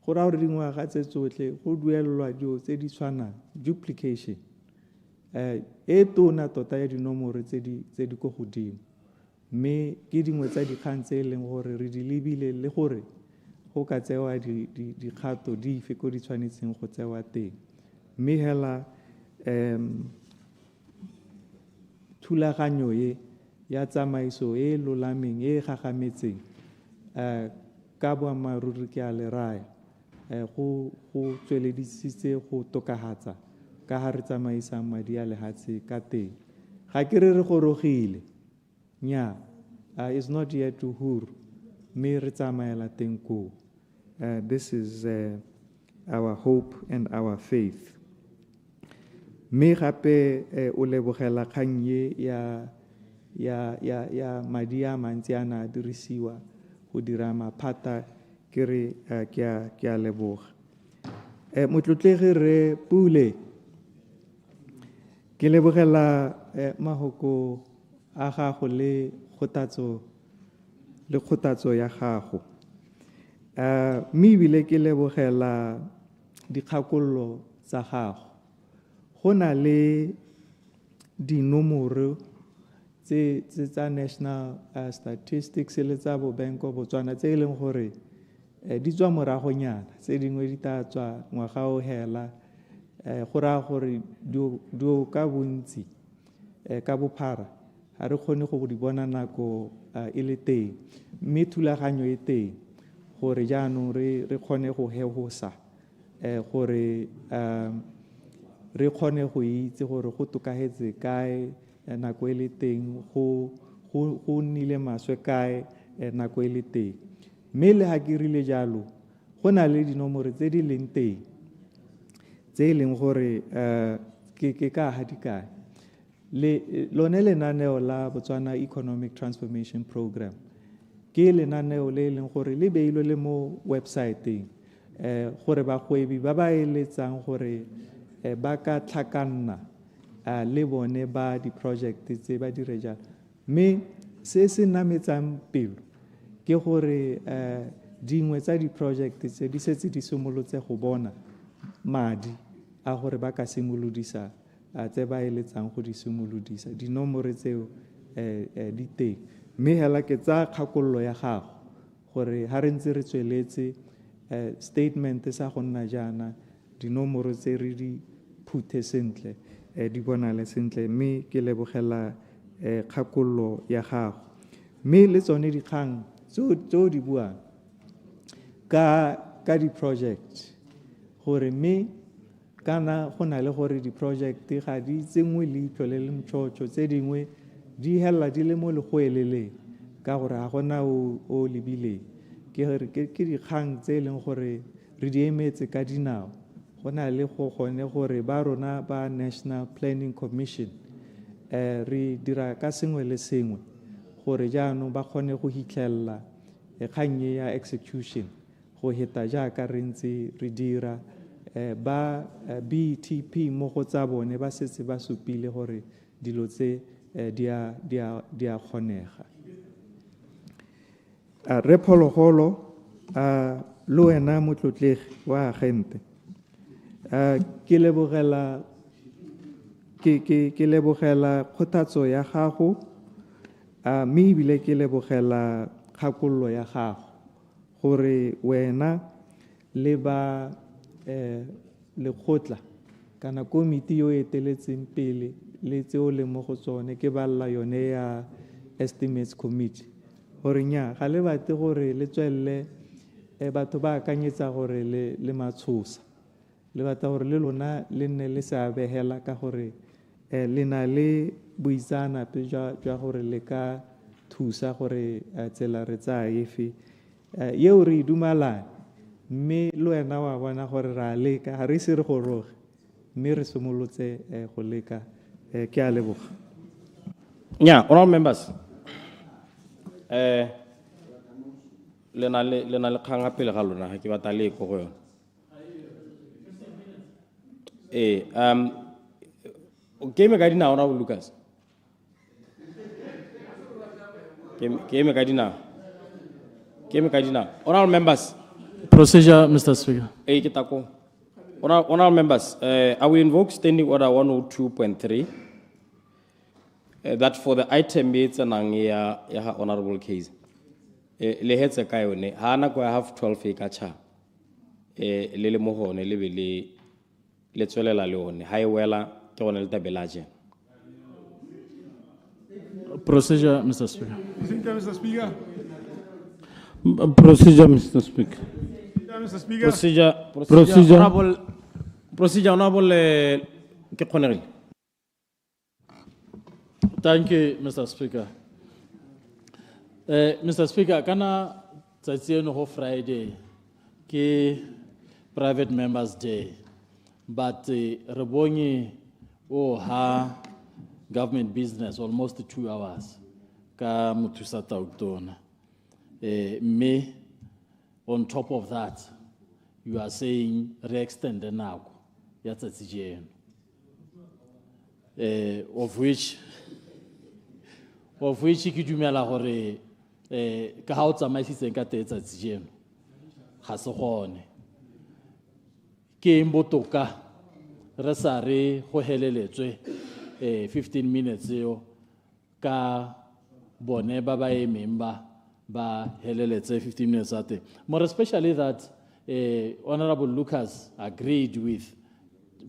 go ra gore dingwaga tse tsotlhe go duelelwa dio tse di tshwanang duplication e tona tota ya dinomoro tse di ko godimo mme ke dingwe tsa dikgang tse e leng gore re di lebile le gore go ka tsewa dikgato dife ko di tshwanetseng go tsewa teng mme hela thulaganyo ya tsamaiso e lolameng e gagametseng ka boammaaruri ke a le raya go tsweledisitse go tokahatsa ka ha re tsamaisa madi a lehatshe ka teng. Ga ke re gorogile. Nya, it's not yet to hur. Me re tsamaela teng ko. This is our hope and our faith. Me gape o lebogela kgang ye ya madi a mantsi a na dirisiwa go dira maphata ke re ke a leboga. Motlotlegi re Pule ke lebogela mahoko a gago le kgothatso ya gago. Me ebile ke lebogela dikgakololo tsa gago. Go na le dinomoro tsa national statistics le tsa bobenko Botswana tse e leng gore di tswa moragonyana tse dingwe di tla tswa ngwaga o hela go raya gore di ka bontsi ka bophara ga re kgone go di bona nako e le teng mme thulaganyo e teng gore jaanong re kgone go hegosa gore re kgone go itse gore go tokagetse kae nako e le teng go nnile maswe kae nako e le teng mme le ha ke rile jalo go na le dinomoro tse di leng teng tse e leng gore ke ka ha di kae lone lenaneo la Botswana Economic Transformation Program ke lenaneo le leng gore le beilwe le mo website-eng gore bagwebi ba ba eletsang gore ba ka tlhakanna le bone ba di-project tse ba dire jalo mme se se nametsang pelo ke gore dingwe tsa di-project tse di setse di simolotse go bona madi a gore ba ka simolodisa tse ba eletsang go di simolodisa dinomoro tseo di teng mme hela ke tsa kgakololo ya gago gore ha re ntse re tsweletse statement sa go nna jana dinomoro tse re di phuthe sentle di bonale sentle mme ke lebogela kgakololo ya gago mme le tsone dikgang tseo di buang ka di-project gore mme kana go na le gore di-project ga di tsengwe leitlho le le mtšhotšho tse dingwe di hela di le mo legoeleleng ka gore ga gona o lebileng ke dikgang tse e leng gore re di emetse ka dinao go na le go gone gore ba rona ba National Planning Commission re dira ka sengwe le sengwe gore jaanong ba kgone go hitlhelela kgang ya execution go heta jaaka re ntse re dira ba BTP mo go tsa bone ba setse ba supile gore dilo tse di a kgonega re phologolo le wena motlotlegi wa agente ke lebogela kgothatso ya gago mme ebile ke lebogela kgakololo ya gago gore wena le ba lekgotla kana komiti yo eteletseng pele le tseo le mo go tsone ke balla yone ya estimates committee gore nya ga le bate gore le tswelle batho ba akanyetsa gore le matshosa le batla gore le lona le nne le sa behela ka gore le na le boitsanape jwa gore le ka thusa gore tsela re tsa efe yeo re dumalane mme le wena wa bona gore ra leka ga re ise re goroge mme re simolotse go leka ke a leboga nya honorable members le na le kgang pele ga lona ga ke batla le go go yona ke me ka dinao Honorable Lucas ke me ka dinao honorable members Procedure, Mr. Speaker. Honorable members, I will invoke Standing Order 102.3 that for the item it's an honorable case. Le hetsa ka yone ha na go have 12 e ka cha le mohone le be le tswelela le one ha e wela ke gone le tabelaje. Procedure, Mr. Speaker. Mr. Speaker. Procedure, Mr. Speaker. Mr. Speaker. Procedure, honorable Ke kgonerile. Thank you, Mr. Speaker. Mr. Speaker, kana tsatsi eno ho Friday ke Private Members Day, but re bone o ha government business almost 2 hours ka 𝗦𝗧𝗜𝗢𝗦𝗘𝗏𝗧𝗏𝗧𝗜𝗢𝗏. Me, on top of that, you are saying re-extend the now. Of which ke dumela hore ka ha o tsamaisitseng ka teng tsatsi jeno ga se gone ke mbotoka re sa re go heleletswe 15 minutes eo ka bone ba ba emeng ba heleletse 15 minutes a teng, more especially that Honorable Lucas agreed with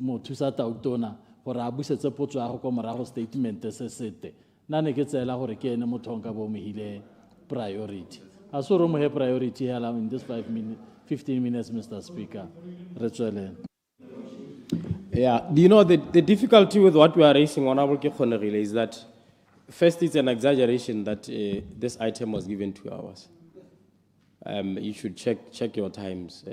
𝗦𝗧𝗜𝗢𝗦𝗧𝗏 gore a busetse potso ya go ko morago statement se sete nna ne ke tseela gore ke ene motho nka bo mohile priority a se re mo he priority hela in this 15 minutes, Mr. Speaker. Re tsweleng. Yeah, do you know the difficulty with what we are raising, Honorable Kekhonerile, is that first it's an exaggeration that this item was given 2 hours. You should check your times,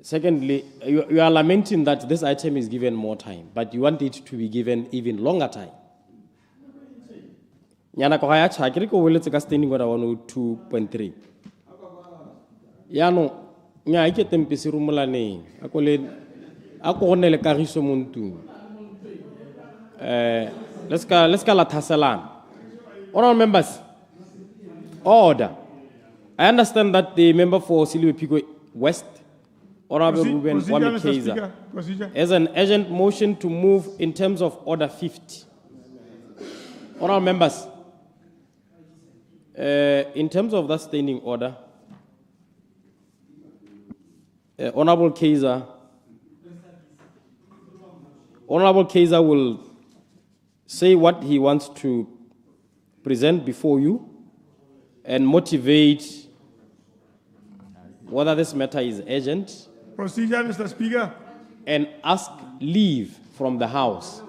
Secondly, you are lamenting that this item is given more time, but you want it to be given even longer time. Nyana ko ya cha ke ko weletse ka standing order 102.3. Yano nya ke tempisi rumulaneng a ko gonele kagiso montung. Let's ka la thaselana. Honorable members, order. I understand that the member for 𝗤𝗎𝗎𝗎𝗎𝗎𝗎𝗎 West, Honorable Ruben 𝗤𝗎𝗎𝗎𝗎𝗎𝗎𝗎𝗎𝗎𝗎, as an urgent motion to move in terms of order 50. Honorable members, in terms of that standing order, Honorable 𝗤𝗎𝗎𝗎𝗎𝗎 will say what he wants to present before you and motivate whether this matter is urgent. Procedure, Mr. Speaker. And ask leave from the House.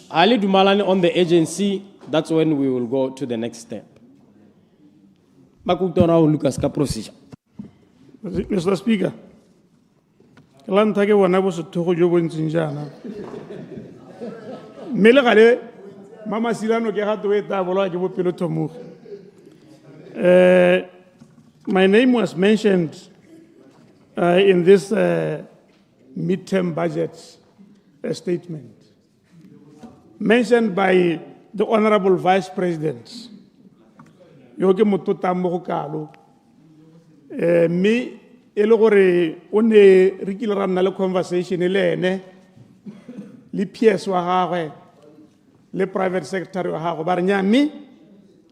Ali Dumalani on the agency, that's when we will go to the next step. Lucas, procedure. Mr. Speaker, Kalantake wanabo se togo jo bontsinjana. Mele gale mama silano ke gato eta bola ke bopelo tomo. My name was mentioned in this midterm budget statement, mentioned by the Honorable Vice President. Yoke motota mo kalo. Me ele gore o ne re kile ra nna le conversation le ene le PS wa gagwe le private secretary wa gagwe ba re nyame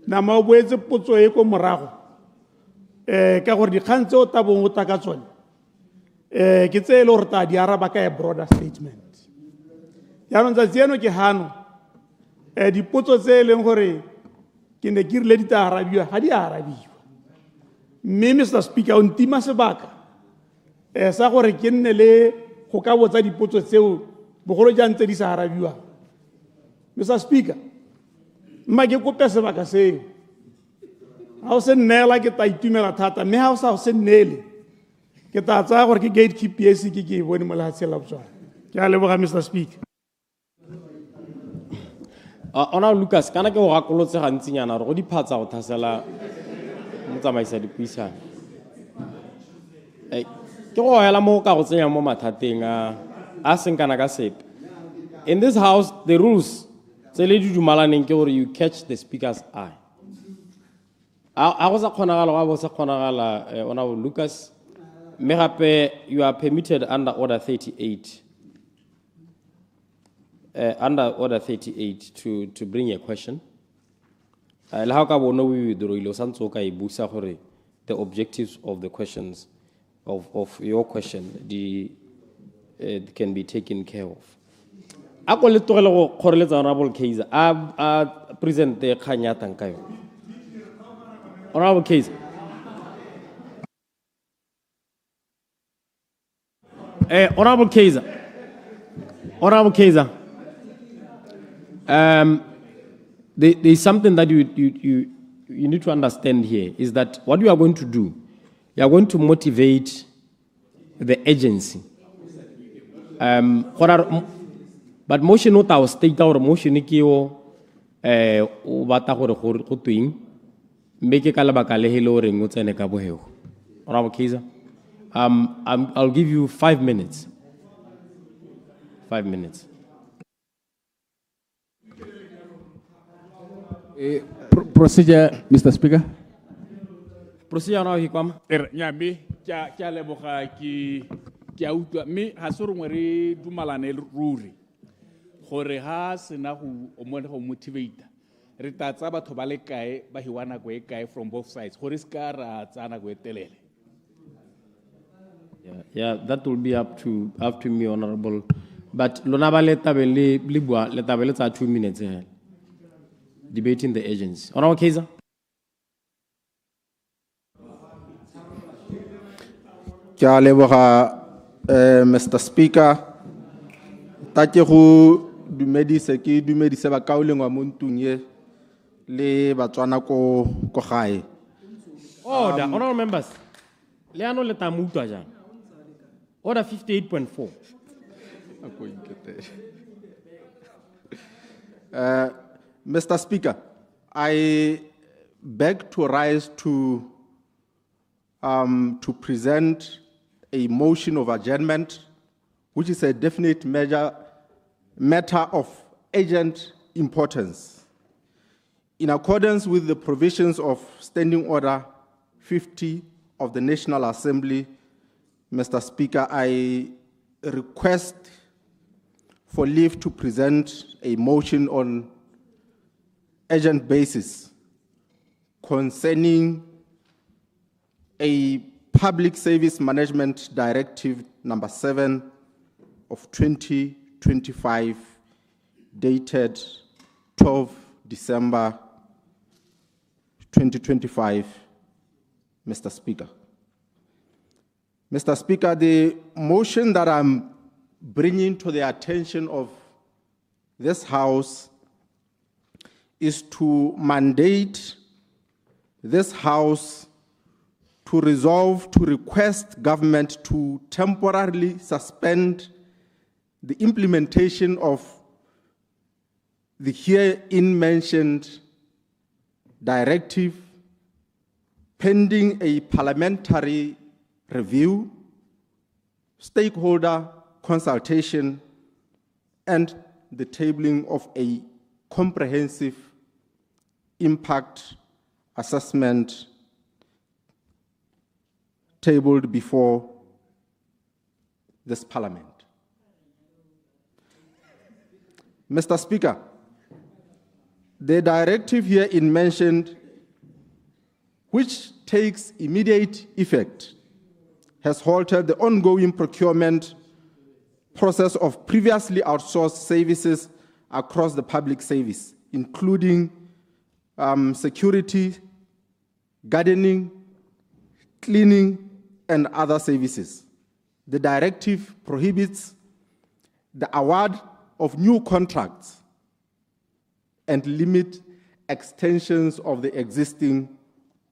na ma boetse potso e ko morago ka gore dikgang tse o tabong o ta ka tsone ke tse ele gore ta di araba ka a broader statement ya no tsa tseno ke hano dipotso tse eleng gore ke ne ke rile di ta arabiwa ha di arabiwa. Me, Mr. Speaker, on tima sebaka sa gore ke nne le go ka botsa dipotso tseo bogolo jang tse di sa arabiwa. Mr. Speaker, mma ke kope sebaka seo ha o se nnela ke ta itumela thata mme ha o sa o se nnele ke ta tsaya gore ke gatekeeper ke bone mo lehatsheng la Botswana. Ke a leboga, Mr. Speaker. Honorable Lucas, kana ke go gakolotse gantsinyana re go diphatsa go thasela motsamaisa dipuisano ke go hela mo ka go tsenya mo mathateng a seng kana ka sepe. In this house the rules tse le di dumalaneng ke gore you catch the speaker's eye. A go sa kgonagala ga bo sa kgonagala Honorable Lucas, me gape you are permitted under order 38 to bring a question. Le ha ka bona we withdraw ile santse o ka e busa gore the objectives of the questions of your question can be taken care of. A go le tlogele go kgoreletsa Honorable 𝗤𝗎𝗎𝗎𝗎𝗎 a present the kganya tanka yo. Honorable Kezza. Honorable Kezza. Honorable Kezza. There's something that you need to understand here is that what you are going to do, you are going to motivate the agency. But motion not our state or motion o bata gore go twing make ka lebaka le hele reng o tsene ka bohego. Honorable Kezza, I'll give you 5 minutes. 5 minutes. Procedure, Mr. Speaker. Procedure now hikwama. Nyame kya leboga ke a utlwa mme ha se rongwe re dumalane ruri gore ha sena go o mone go motivate re tatsa batho ba le kae ba hiwana go e kae from both sides gore se ka ra tsana go etelele. Yeah, that will be up to me, Honorable. But lona ba le tabele le bua le tabele tsa 2 minutes debating the agency. Honorable Kezza. Kya leboga Mr. Speaker. Take go dumedise ba kaolengwa mo ntung ye le batswana ko gae. Order, honorable members. Leano le tamutwa jang. Order 58.4. Mr. Speaker, I beg to rise to present a motion of adjournment, which is a definite matter of urgent importance. In accordance with the provisions of Standing Order 50 of the National Assembly, Mr. Speaker, I request for leave to present a motion on urgent basis concerning a Public Service Management Directive number 7 of 2025, dated 12 December 2025, Mr. Speaker. Mr. Speaker, the motion that I'm bringing to the attention of this House is to mandate this House to resolve to request government to temporarily suspend the implementation of the herein mentioned directive pending a parliamentary review, stakeholder consultation, and the tabling of a comprehensive impact assessment tabled before this Parliament. Mr. Speaker, the directive herein mentioned, which takes immediate effect, has halted the ongoing procurement process of previously outsourced services across the public service, including security, gardening, cleaning, and other services. The directive prohibits the award of new contracts and limit extensions of the existing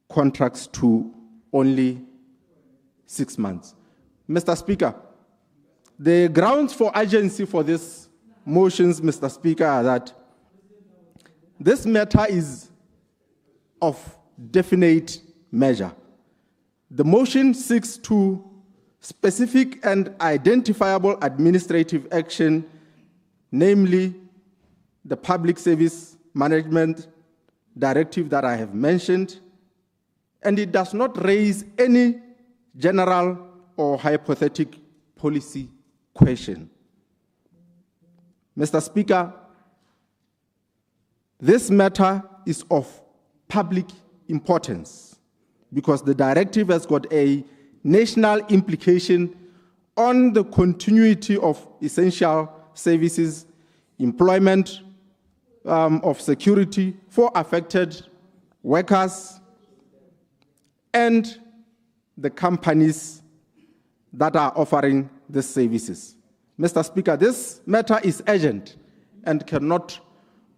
contracts to only 6 months. Mr. Speaker, the grounds for urgency for these motions, Mr. Speaker, are that this matter is of definite measure. The motion seeks to specific and identifiable administrative action, namely the Public Service Management Directive that I have mentioned, and it does not raise any general or hypothetical policy question. Mr. Speaker, this matter is of public importance because the directive has got a national implication on the continuity of essential services, employment of security for affected workers, and the companies that are offering these services. Mr. Speaker, this matter is urgent and cannot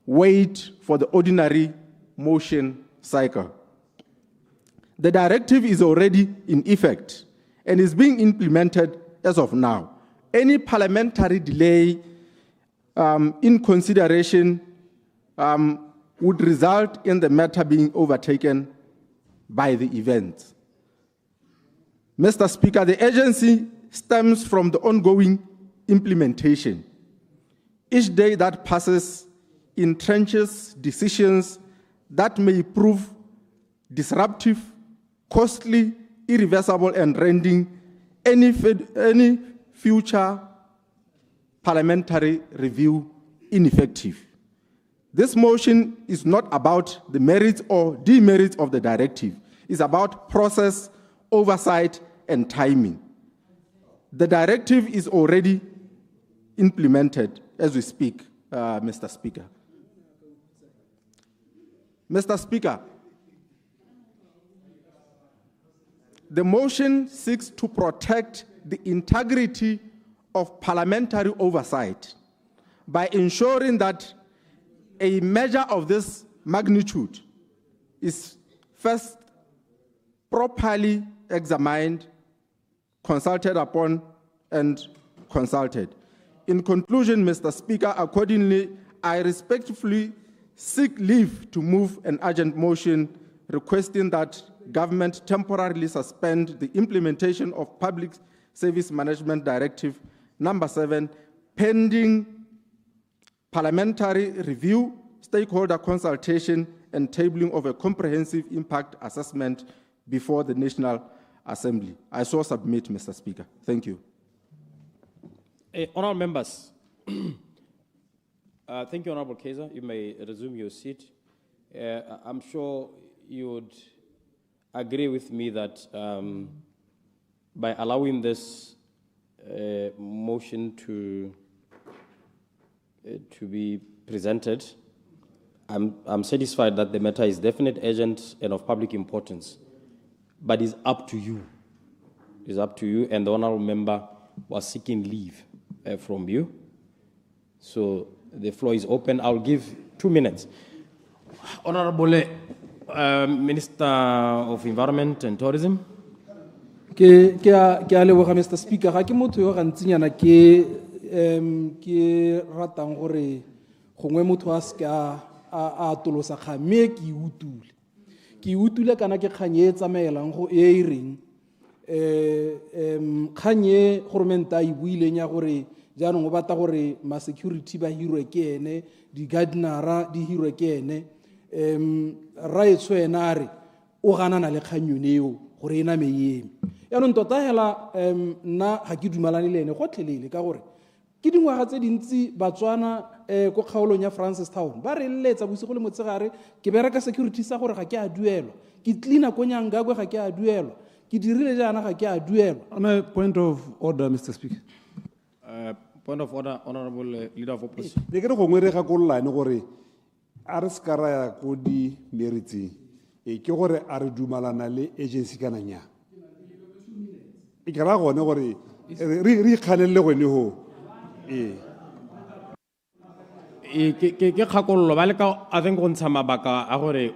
wait for the ordinary motion cycle. The directive is already in effect and is being implemented as of now. Any parliamentary delay in consideration would result in the matter being overtaken by the event. Mr. Speaker, the urgency stems from the ongoing implementation. Each day that passes entrenches decisions that may prove disruptive, costly, irreversible, and rendering any future parliamentary review ineffective. This motion is not about the merits or demerits of the directive. It's about process, oversight, and timing. The directive is already implemented as we speak, Mr. Speaker. Mr. Speaker, the motion seeks to protect the integrity of parliamentary oversight by ensuring that a measure of this magnitude is first properly examined, consulted upon, and consulted. In conclusion, Mr. Speaker, accordingly, I respectfully seek leave to move an urgent motion requesting that government temporarily suspend the implementation of Public Service Management Directive number 7, pending parliamentary review, stakeholder consultation, and tabling of a comprehensive impact assessment before the National Assembly. I so submit, Mr. Speaker. Thank you. Honourable members, thank you, Honourable Kaiser. You may resume your seat. I'm sure you would agree with me that by allowing this motion to be presented, I'm satisfied that the matter is definitely urgent and of public importance. But it's up to you. It's up to you, and the honourable member was seeking leave from you. So the floor is open. I'll give 2 minutes. Honourable Minister of Environment and Tourism. Ke a leboga, Mr. Speaker. Ga ke motho yo gantsinyana ke ratang gore gongwe motho a se a tolosa kgame ke utule kana ke kganye tsamaelang go e reng kganye government a buileng ya gore jaanong o batla gore ma security ba hirwe ke ene di gardenera di hirwe ke ene raetso ena are o ganana le kganyone eo gore ena me yeme yaanong tota hela nna ga ke dumalane le ene gotlhelele ka gore ke dingwaga tse dintsi batswana ko kgaolong ya Francistown ba re letsa bosigo le motsegare ke bereka security sa gore ga ke a duelwa ke cleaner ko Nyangagwe ga ke a duelwa ke dirile jana ga ke a duelwa. On a point of order, Mr. Speaker. Point of order, Honourable Leader of Opposition. Le ke re gongwe re gakolollane gore a re se ka ra ya ko di meritseng ke gore a re dumalana le agency kana nya e ke ra gone gore re ikganelle gone ho ke kgakololo ba le ka I think go ntsha mabaka a gore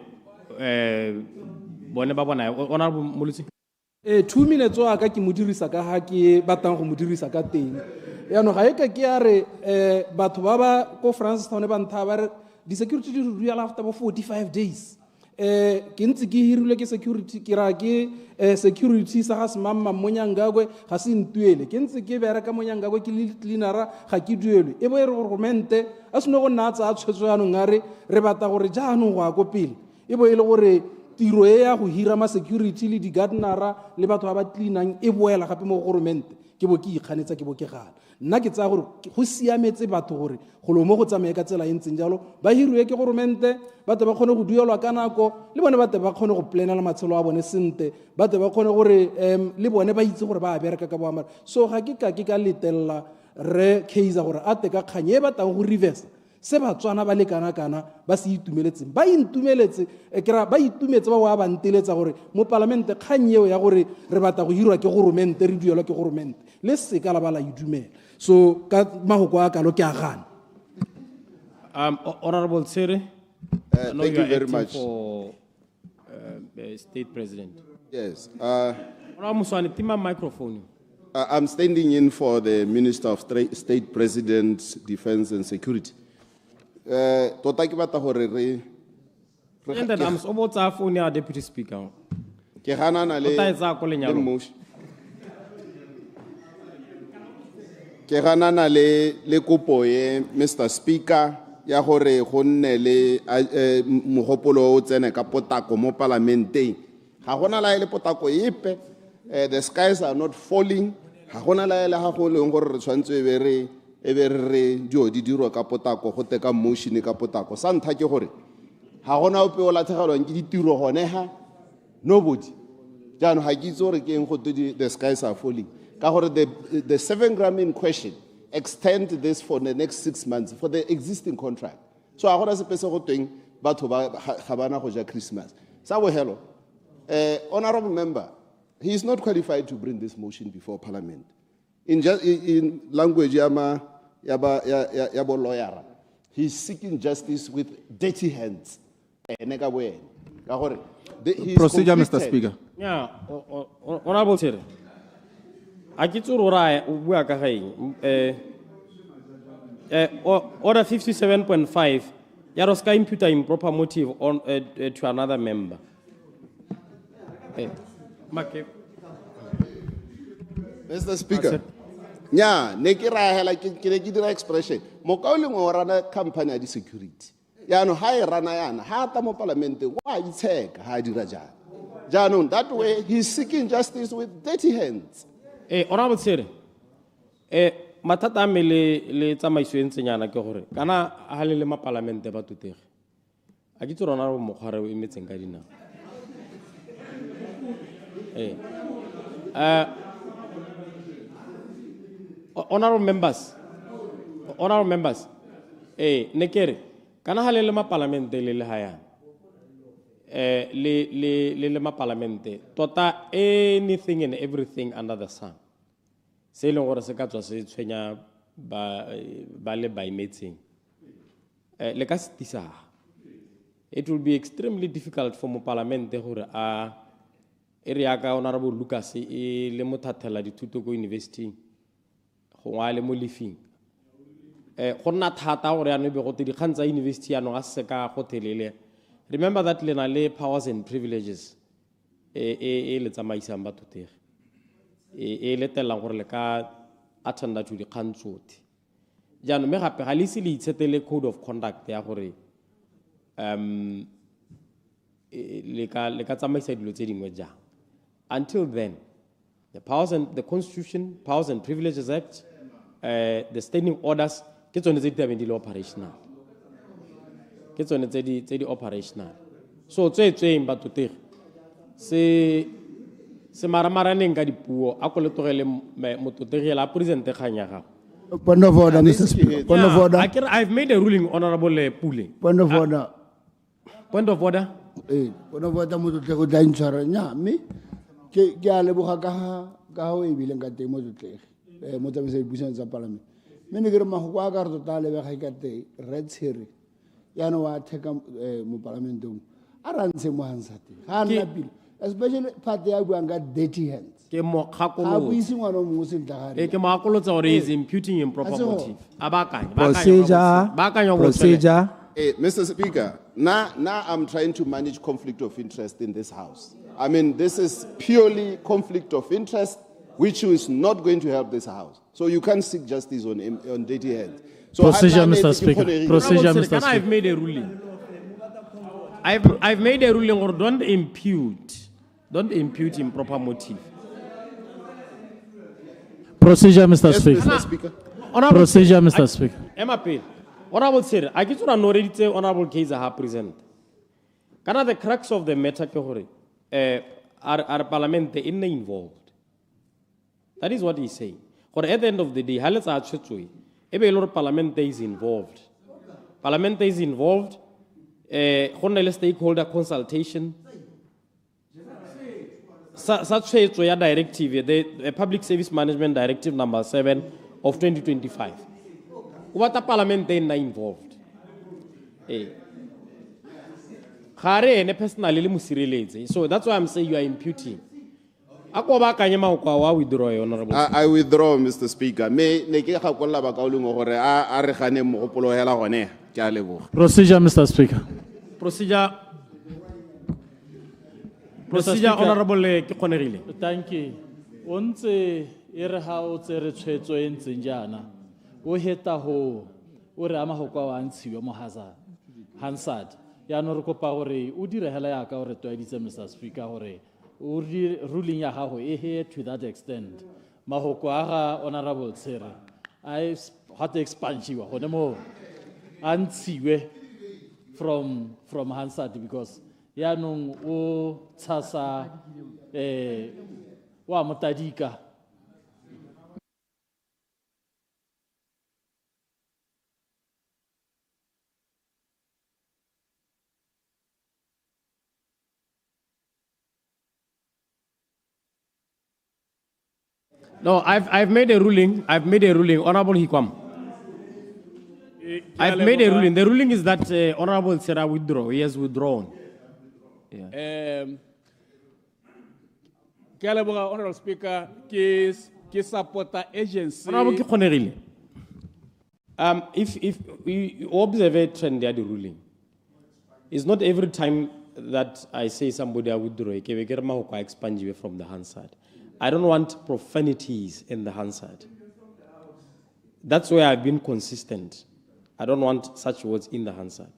bone ba bona Honourable Molisi. 2 minutes o aka ke modirisa ka ha ke batang go modirisa ka teng yaanong ga e ka ke ya re batho ba ba ko Francistown ba ntha ba re di security di real after 45 days ke ntse ke hirilwe ke security ke ra ke security sa ga semamma mo Nyangagwe ga se ntuele ke ntse ke bereka mo Nyangagwe ke le cleanera ga ke duelwe e bo e re governmente a seno go nna tsa tshwetso yaanong a re batla gore jaanong go a ko pele e bo e le gore tiro e ya go hira ma security le di gardenera le batho ba ba cleanang e boela gape mo governmente ke bo ke ikganetsa ke bo ke gana nna ke tsa gore go siametse batho gore go lo mo go tsamaye ka tsela e ntseng jalo ba hirwe ke governmente ba te ba khone go duelwa ka nako le bone ba te ba khone go planela matshelo a bone sente ba te ba khone gore le bone ba itse gore ba a bereka ka boamara so ga ke ka letella re Kaiser gore a te ka kganye ba tang go reverse se batswana ba le kana-kana ba se itumeletseng ba intumeletse kera ba itumetse ba wa ba nteletsa gore mo parlamente kgang eo ya gore re batla go hirwa ke goromente re duelwa ke goromente le seka la ba la idumela so ka mahoko a kalo ke a gana. Honorable Tsiere, I know thank you you are very acting much. for State President. Yes. Honorable Muswane, tima microphone. I'm standing in for the Minister of State President, Defense and Security. Tota ke batla gore re And then I'm so about to phone ya Deputy Speaker. ke ganana le Tota etsa ko lenyalong. motion. Ke ganana le kopo ye Mr. Speaker ya gore go nne le mogopolo o tsene ka potako mo parlamenteng. Ga gona la ile potako epe. The skies are not falling. Ha gona la ile ga go leng gore re tshwantse e be re dio di dirwa ka potako go teka motion ka potako. Sa ntha ke gore ha gona ope o latlhegelwang ke ditiro gone ha nobody. Jano ha ke itse gore ke eng go the skies are falling. Ka gore the 7 gram in question extend this for the next 6 months for the existing contract. So ha gona sepe se go tweng batho ba ga bana go ja Christmas. Sa bo hello. Honorable member, he is not qualified to bring this motion before Parliament. In language yabo lawyer, he is seeking justice with dirty hands. Procedure, Mr. Speaker. Yeah, Honorable Tsiere. A ke tsoro ra o bua ka gaeng. Order 57.5 ya ro ska imputa improper motive on to another member. Mr. Speaker. Nya, ne ke ra hela ke dira expression. Mo ka o leng o rana company ya di security. Ya no ha e rana yana, ha ta mo parliament wa itsheka ha dira jana. Jano that way he's seeking justice with dirty hands. Honorable Tsiere. Matata me le tsamaiso e ntsenyana ke gore kana ha le ma parliament ba tutege. A ke tsona re mo khare o emetseng ka dina. Honorable members, nekere, kana halele ma parlamente le haya, le ma parlamente, tota anything and everything under the sun. Se le gore se ka tswa se tshwenya ba le ba imetseng. Le ka stisa. It will be extremely difficult for mo parlamente gore area ka Honorable Lucas e le mothathela dithuto go university go wa le mo lefing go nna thata gore ya no be go te dikgang tsa university ya no ga se ka go telele. Remember that le na le powers and privileges le tsamaisang batho tege le telang gore le ka attenda to dikgang tsotlhe jaanong me gape ga le ise le itshetele code of conduct ya gore le ka tsamaisa dilo tse dingwe jang. Until then, the Constitution, Powers and Privileges Act, the standing orders, get on the operational. Get on the operational. So, it's but to take. Se maramara nenga di puo, akoletogele mototegela la presente khanyaga. Point of order, Mr. Speaker. Point of order. I've made a ruling, Honorable Pule. Point of order. Point of order. Point of order mototegela da intshwara nya me ke a leboga ka ho e bileng ka teng mo tlotlege mo tsamisa dipuisano tsa parliament me ne ke re mahoko a ka re tota lebega ka teng red cherry ya no wa theka mo parlamentong a rantse mo hansa teng ha nna pile especially part ya buang ka dirty hands ke mo kgakolo a buisi ngwana mo se ntagare ke mo akolotsa gore is imputing improper motive abakanya Procedure. Mr. Speaker, now I'm trying to manage conflict of interest in this House. I mean, this is purely conflict of interest, which is not going to help this House. So you can't seek justice on dirty hands. So Procedure, Mr. Speaker. Procedure, Mr. Speaker. I've made a ruling. I've made a ruling, or don't impute improper motive. Procedure, Mr. Yes, Speaker. Mr. Speaker. Procedure, Mr. Speaker. MAP. Honorable Tsiere, I get to know already Honorable 𝗤𝗧𝗜𝗢𝗏 present. Kana the crux of the matter ke gore our parliament is involved. That is what he's saying. Or at the end of the day, ha letsa tshwetswe e be le parliament is involved. Parliament is involved. Go nne le stakeholder consultation. Sa tshwetso ya directive, the Public Service Management Directive number 7 of 2025. What a parliament is involved. Personally, so that's why I'm saying you are imputing. I withdraw, Mr. Speaker. Procedure, Mr. Speaker. Procedure, Honorable Qiqonerile. Thank you. Once ere ha o tsere tshwetso e ntseng jana o heta ho o re ama ho kwa wa ntshiwe mo Hansard ya no re kopa gore o dire hela ya ka gore toeditse Mr. Speaker gore o ruling ya gago e he to that extent mahoko a ga Honorable Tsere I had to expansiwa gone mo antsiwe from Hansard because ya nong o tsasa wa motadika. No, I've made a ruling. Honorable Hikwam. I've made a ruling. The ruling is that Honorable Tsere withdraw. He has withdrawn. Yeah. Honorable Speaker, ki supporter agency. Honorable Qiqonerile. If we observe a trend there, the ruling, it's not every time that I say somebody I withdraw. I expand you from the Hansard. I don't want profanities in the Hansard. That's where I've been consistent. I don't want such words in the Hansard.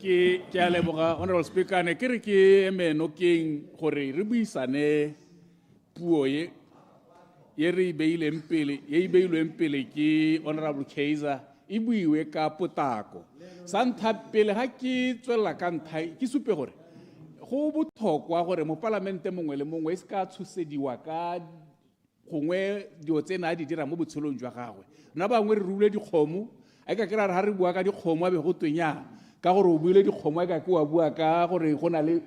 Honorable Speaker, ne kere ke emenoking gore re buisane puo ye re beileng pele ke Honorable Kaiser e buiwe ka potako. Santha pele ha ke tswela ka nthai ke supe gore go botlhokwa gore mo parlamente mongwe le mongwe se ka tshosediwa ka gongwe dio tsena di dira mo botshelong jwa gagwe. Nna bangwe re rule dikgomo a ka kera ha re bua ka dikgomo a be go twenya ka gore o buile dikgomo ka ke wa bua ka gore go na le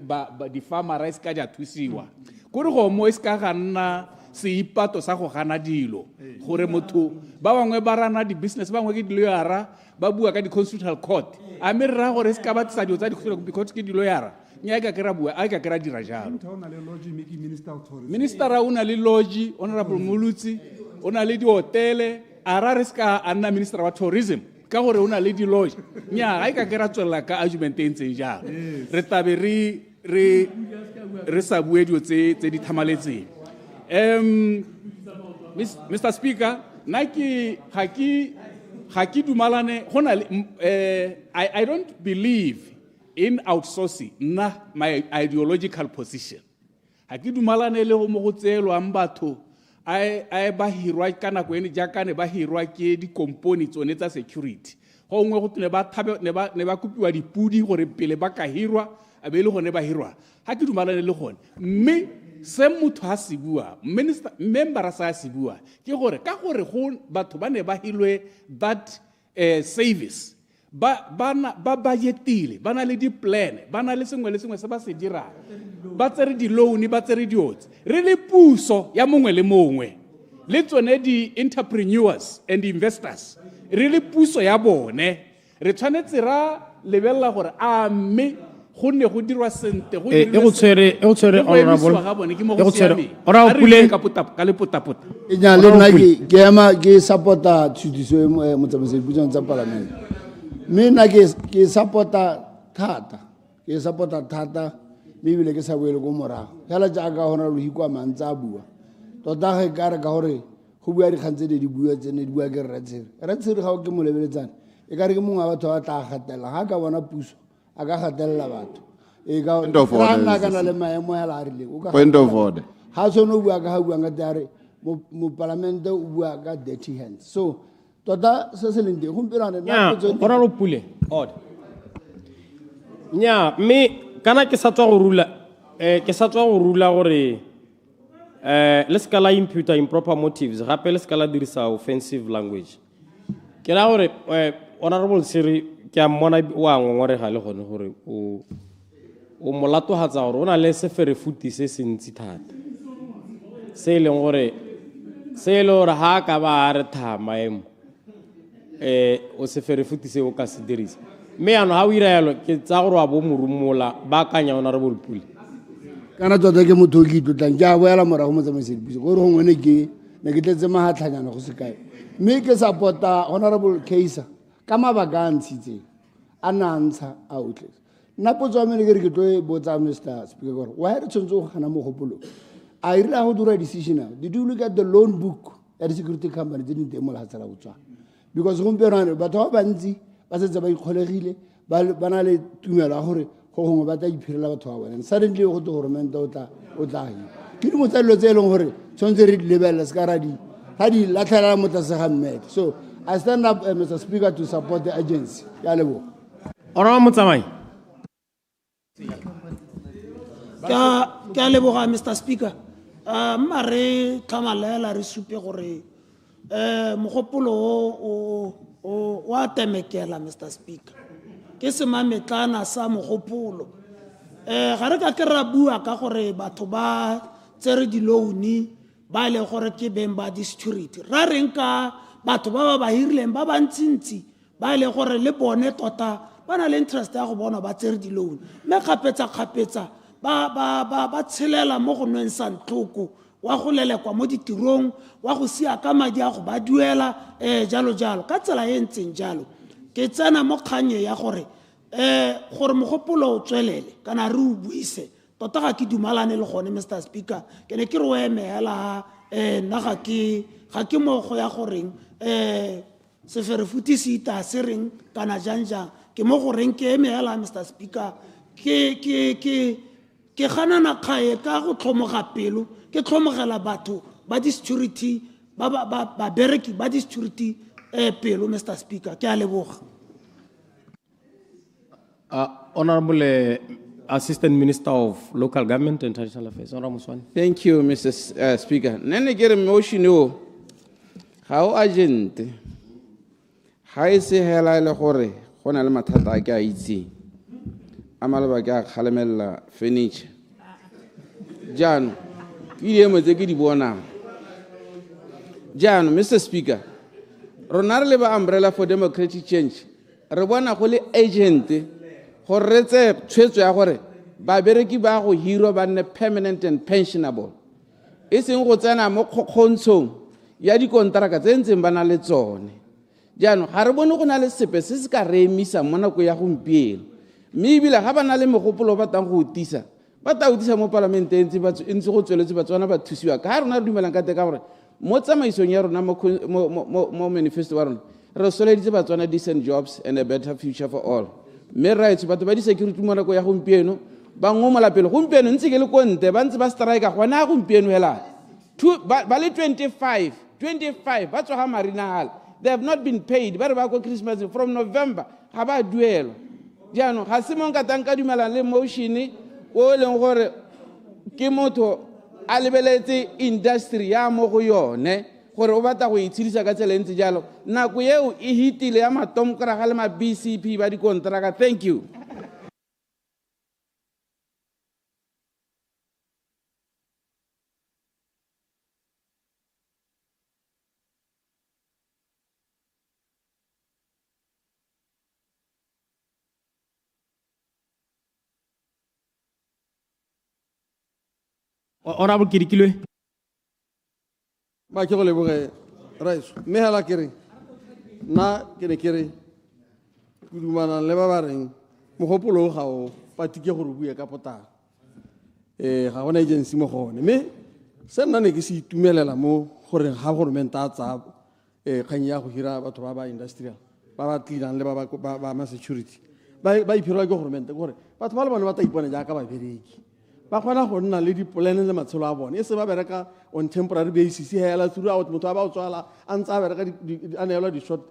di farmer rice ka ja thusiwa go re go mo iska ga nna se ipato sa go gana dilo gore motho ba bangwe ba rana di business ba bangwe ke di lawyera ba bua ka di constitutional court a me ra gore iska ba tsa dio tsa di because ke di lawyera nya ka kera bua a ka kera dira jalo minister una le lodge Honorable Mulutsi ona le di hotele a ra riska anna minister wa tourism ka gore una le di lodge nya ga ka kera tswela ka argument e ntseng jalo re tabe re sa bue dio tse di thamaletseng. Mr. Speaker, naki haki dumalane I don't believe in outsourcing my ideological position. Haki dumalane le mo go tselwa mbatho ai ba hirwa kana go ene jaka ne ba hirwa ke di components tsone tsa security. Go ngwe go tne ba thabe ne ba kupiwa dipudi gore pele ba ka hirwa a be le gone ba hirwa. Haki dumalane le gone mme se motho ha se bua member sa se bua ke gore ka gore go batho ba ne ba hilwe that service ba budgetile ba na le di plan ba na le sengwe se ba se dira ba tsere di loan ba tsere di otse re le puso ya mongwe le mongwe le tsone di entrepreneurs and investors re le puso ya bone re tshwanetse ra lebella gore a mme go ne go dirwa sente go dirwa honorable ka le potapota e nya le nna ke ema ke supporta tshutiso mo tsamaiso diputsong tsa parliament mme nna ke supporta thata mme bile ke sa boele go morago fela jaaka gona lo hikwa mantsa bua tota ge ka re ka gore go bua dikgantse di bua tsene di bua ke retsere ga o ke mo lebeletsana e ka re ke mongwe wa batho ba tla gatela ga ka bona puso a ka gatella batho e ka rana kana le maemo ya la rile o ka point of order ha so no bua ka ha bua nga tare mo parlamente o bua ka dirty hands so tota se se lente go mpelane na go bona lo pule order nya me kana ke sa tswa go rula gore le ska la imputa improper motives gape le ska la dirisa offensive language ke la gore honorable Siri ke a mmona wa ngongore ga le gone gore o molato hatsa gore ona le seferefuti se se ntsi thata se leng gore ha ka ba re thama emo o seferefuti se o ka se dirisa mme ano ha o ira yalo ke tsa gore wa bo morumola ba kanya honorable Puli kana tota ke motho o ke itlotlang ke a boela morago mo tsamaisedi gore go ngone ke ne ke tletse mahatlhanyana go se kae mme ke support-a honorable Hlaser ka mabaka a ntshitseng a nantsha a otlhe nna potso ya mene ke re ke tlo botsa Mr. Speaker gore why re tshwanetse go gana mogopolo a irile go dira decision now did you look at the loan book ya di-security company tse di teng mo lehatsela go tswa because gompieno batho ba bantsi ba setse ba ikgolegile ba na le tumelo ya gore go gongwe ba tla iphirela batho ba bone suddenly go te goromente o tla hima ke di motsalelo tse e leng gore tshwanetse re di lebelela se ka ra di latlhelela mo tlase ga mmete so I stand up, Mr. Speaker, to support the agency. Ke a leboga Mr. Speaker. Mare tlhamalela re supe gore mogopolo o a temekela Mr. Speaker. Ke semametlana sa mogopolo. Ga re ka ke ra bua ka gore batho ba tsere di loan ba le gore ke beng ba di security. Ra reng ka batho ba ba hirileng ba bantsintsi ba le gore le bone tota ba na le interest ya go bona ba tsere di loan me kgapetsa ba tshelela mo go nweng santloko wa go lelekwa mo ditirong wa go sia ka madi a go ba duela jalo ka tsela e ntseng jalo ke tsena mo kganye ya gore mogopolo o tswelele kana re o buise tota ga ke dumalane le gone Mr. Speaker ke ne ke re o emela nna ga ke mo go ya goreng seferefuti se ita se reng kana jang ke mo go reng ke emela Mr. Speaker ke ganana kgae ka go tlhomoga pelo ke tlhomogela batho ba di security ba bereki ba di security pelo Mr. Speaker ke a leboga Honorable Assistant Minister of Local Government and Traditional Affairs. Honorable Muswane. Thank you, Mr. Speaker. Nene get a motion how urgent ha e se hela le gore go na le mathata a ke a itse a maleba ke a kgalemela furniture jano ke diemo tse ke di bona jano Mr. Speaker rona re le ba umbrella for democratic change re bona go le agent go retse tshwetso ya gore ba bereki ba go hirwa ba nne permanent and pensionable e seng go tsena mo kgontshong ya di kontraka tse ntseng ba na le tsone jano ga re bone go na le sepe se se ka re emisa mo nako ya gompieno mme ebile ga ba na le megopolo ba tang go utisa mo parlamenteng ntse go tsweletse batswana ba thusiwa ka rona re dumelang ka te ka gore mo tsamaisong ya rona mo manifesto wa rona re soleditse batswana decent jobs and a better future for all mme rights batho ba di security mo nako ya gompieno ba ngomola pele gompieno ntse ke le ko nte ba ntse ba strike gona gompieno hela ba le 25 ba tswa ga marinal they have not been paid ba re ba go Christmas from November ga ba duelo jano ga se monka tanka dumela le motion o leng gore ke motho a lebeletse industry ya mo go yone gore o batla go itshidisa ka tsela ntse jalo nako eo e hitile ya matomkra ga le ma BCP ba di kontraka thank you Honorable Kirikilwe. Ba ke go leboge raiso mme hela kere nna ke ne kere ke dumana le ba ba reng mogopolo ga o patike gore o bue ka potala ga gona agency mo gone mme se nna ne ke se itumelela mo gore ga government a tsa kgang ya go hira batho ba industrial ba ba tlilang le ba ma security ba iphirwa ke government gore batho ba le bone ba ta ipona jaaka ba bereki ba kgona go nna le dipolane le matshelo a bone e se ba bereka on temporary basis hela throughout motho ba o tswala a ntse a bereka a neelwa di-short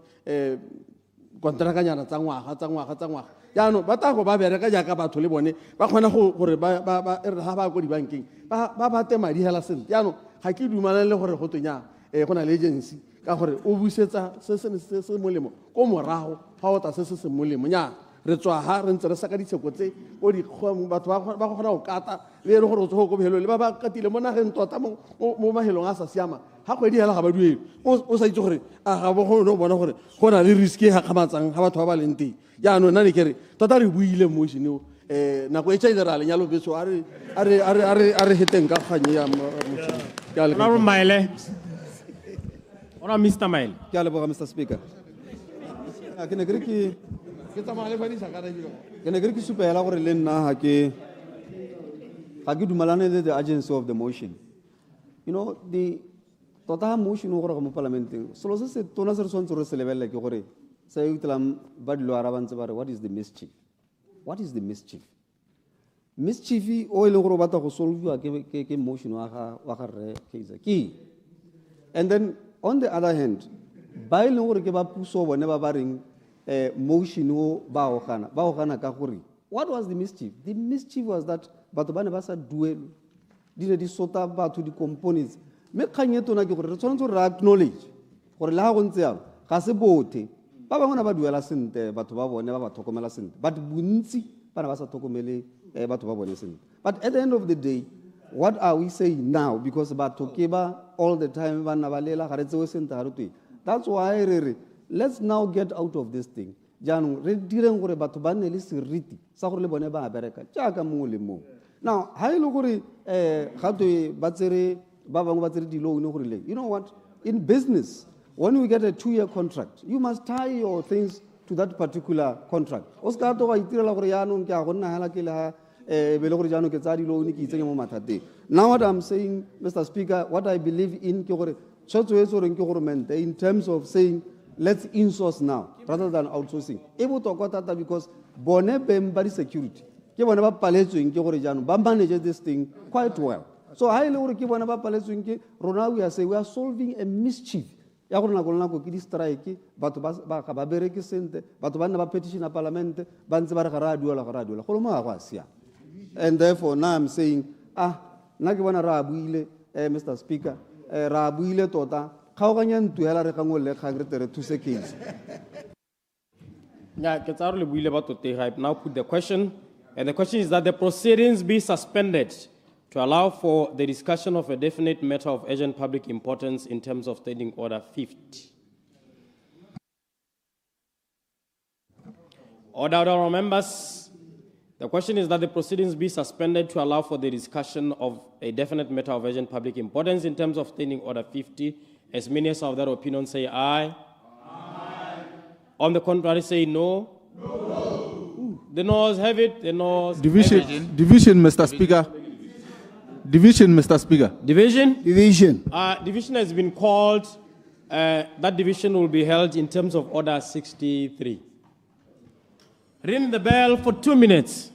kontrakanyana tsa ngwaga yaanong ba tla go ba bereka jaaka batho le bone ba kgona gore ha ba ko dibankeng ba bate madi hela sentle yaanong ga ke dumalane le gore go twenya go na le agency ka gore o busetsa se molemo ko morago ga o tla se molemo nya re tswa ha re ntse re saka ditsheko tse o batho ba kgona go kata le ene gore o tswa go bohelong le ba katile mo nageng tota mo mahelong a sa siama ha kgwedi hela ga ba duele o sa itse gore a ga bo go no bona gore go na le risk ga kgamatsang ga batho ba ba leng teng yaanong nna ne ke re tota re buile motion eo nako e tšhaile ra lenyalo beso a re heteng ka kganye ya Maele. Ona Mr. Maele. Ke a leboga Mr. Speaker. Ke ne ke re ke supela gore le nna ga ke dumalane le the agency of the motion. You know, tota ha motion o gore go mo parlamenteng selo se se tona se re tshwanetse re se lebelele ke gore sa utlang ba dilo araba ntse ba re what is the mischief? What is the mischief? Mischief o ile gore o batla go solve ke motion wa ga re ke. And then on the other hand, ba ile gore ke ba puso bone ba reng motion o ba o gana ka gore what was the mischief? The mischief was that batho ba ne ba sa duelo di ne di sota batho di components me kganye tona ke gore re tshwanetse re acknowledge gore le ha go ntse yalo ga se bothe ba bangwe na ba duela sente batho ba bone ba ba tlhokomela sente but bontsi ba na ba sa tlhokomele batho ba bone sente. But at the end of the day, what are we saying now? Because batho ke ba all the time ba na ba lela ga re tsewe sente ga re twe. That's why let's now get out of this thing. Jaanong re direng gore batho ba nne le seriti sa gore le bone ba bereka jaaka mongwe le mongwe. Now ha ile gore ga twe ba tsere ba bangwe ba tsere di-loan gore le you know what, in business when we get a 2-year contract you must tie your things to that particular contract. O ska to ga itirela gore yaanong ke a go nna hela ke la be le gore jaanong ke tsa di-loan ke itsenya mo mathateng. Now what I'm saying, Mr. Speaker, what I believe in ke gore in terms of saying let's insource now rather than outsourcing e botlhokwa thata because bone beng ba di-security ke bone ba paletsweng ke gore jaanong ba manage this thing quite well. So ha ile gore ke bone ba paletsweng ke rona we are solving a mischief ya gore nako le nako ke di-strike batho ba bereke sente batho ba nna ba petition parliament ba ntse ba re ga ra duela go lo mo ga go a siama. And therefore now I'm saying nna ke bona ra buile Mr. Speaker ra buile tota kgaoganya ntuela re gangwe le kgang re tere thuse case. Yeah, ke tsa re le buile ba tote I now put the question, and the question is that the proceedings be suspended to allow for the discussion of a definite matter of urgent public importance in terms of Standing Order 50. Order, members. The question is that the proceedings be suspended to allow for the discussion of a definite matter of urgent public importance in terms of Standing Order 50. As many as of that opinion say aye. Aye. On the contrary say no. No. The noes have it. The noes Division, Mr. Speaker. Division, Mr. Speaker. Division? Division. Division has been called. That division will be held in terms of Order 63. Ring the bell for 2 minutes.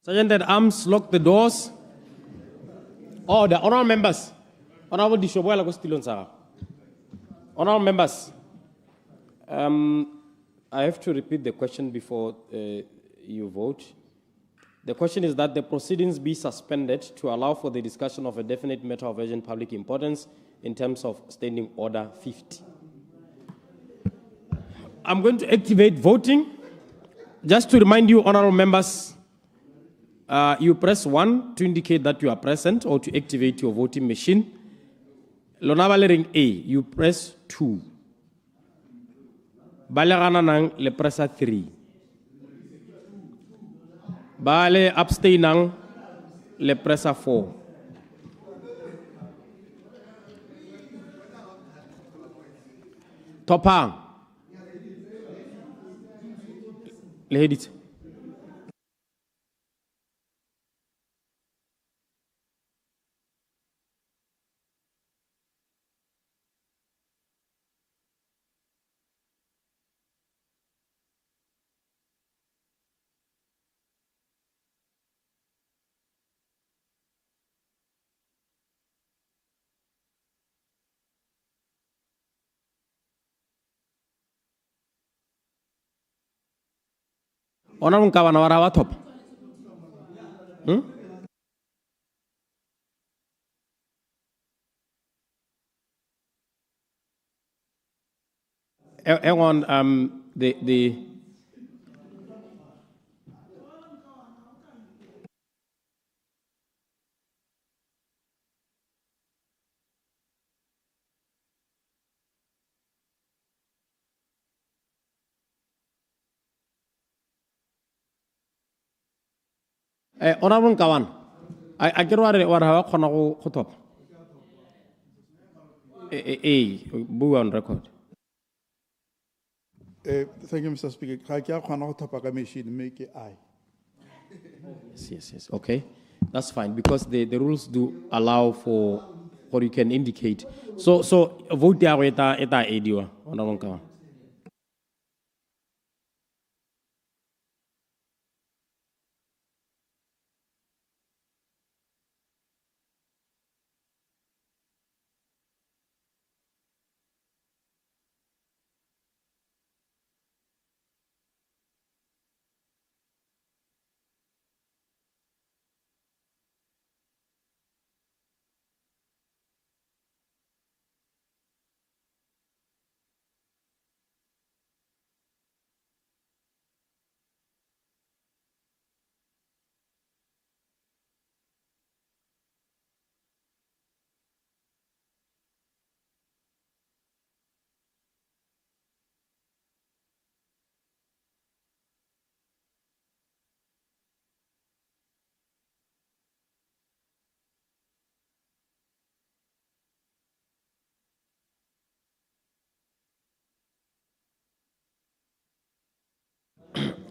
Sergeant at Arms, lock the doors. Oh, the honorable members. Honorable Dishoboela Costilon Sarah. Honorable members, I have to repeat the question before you vote. The question is that the proceedings be suspended to allow for the discussion of a definite matter of urgent public importance in terms of Standing Order 50. I'm going to activate voting. Just to remind you, honorable members, you press 1 to indicate that you are present or to activate your voting machine. Lonaba ring A, you press 2. Balerana nang le pressa 3. Bale abstainang le pressa 4. Topang. Le hedit. Ona mungkawan warawa top. Hang on, the honorable kawan, I get what I want to top. Boo on record. Thank you, Mr. Speaker. Yes. Okay, that's fine because the rules do allow for you can indicate. So vote there with eta ediwa honorable kawan.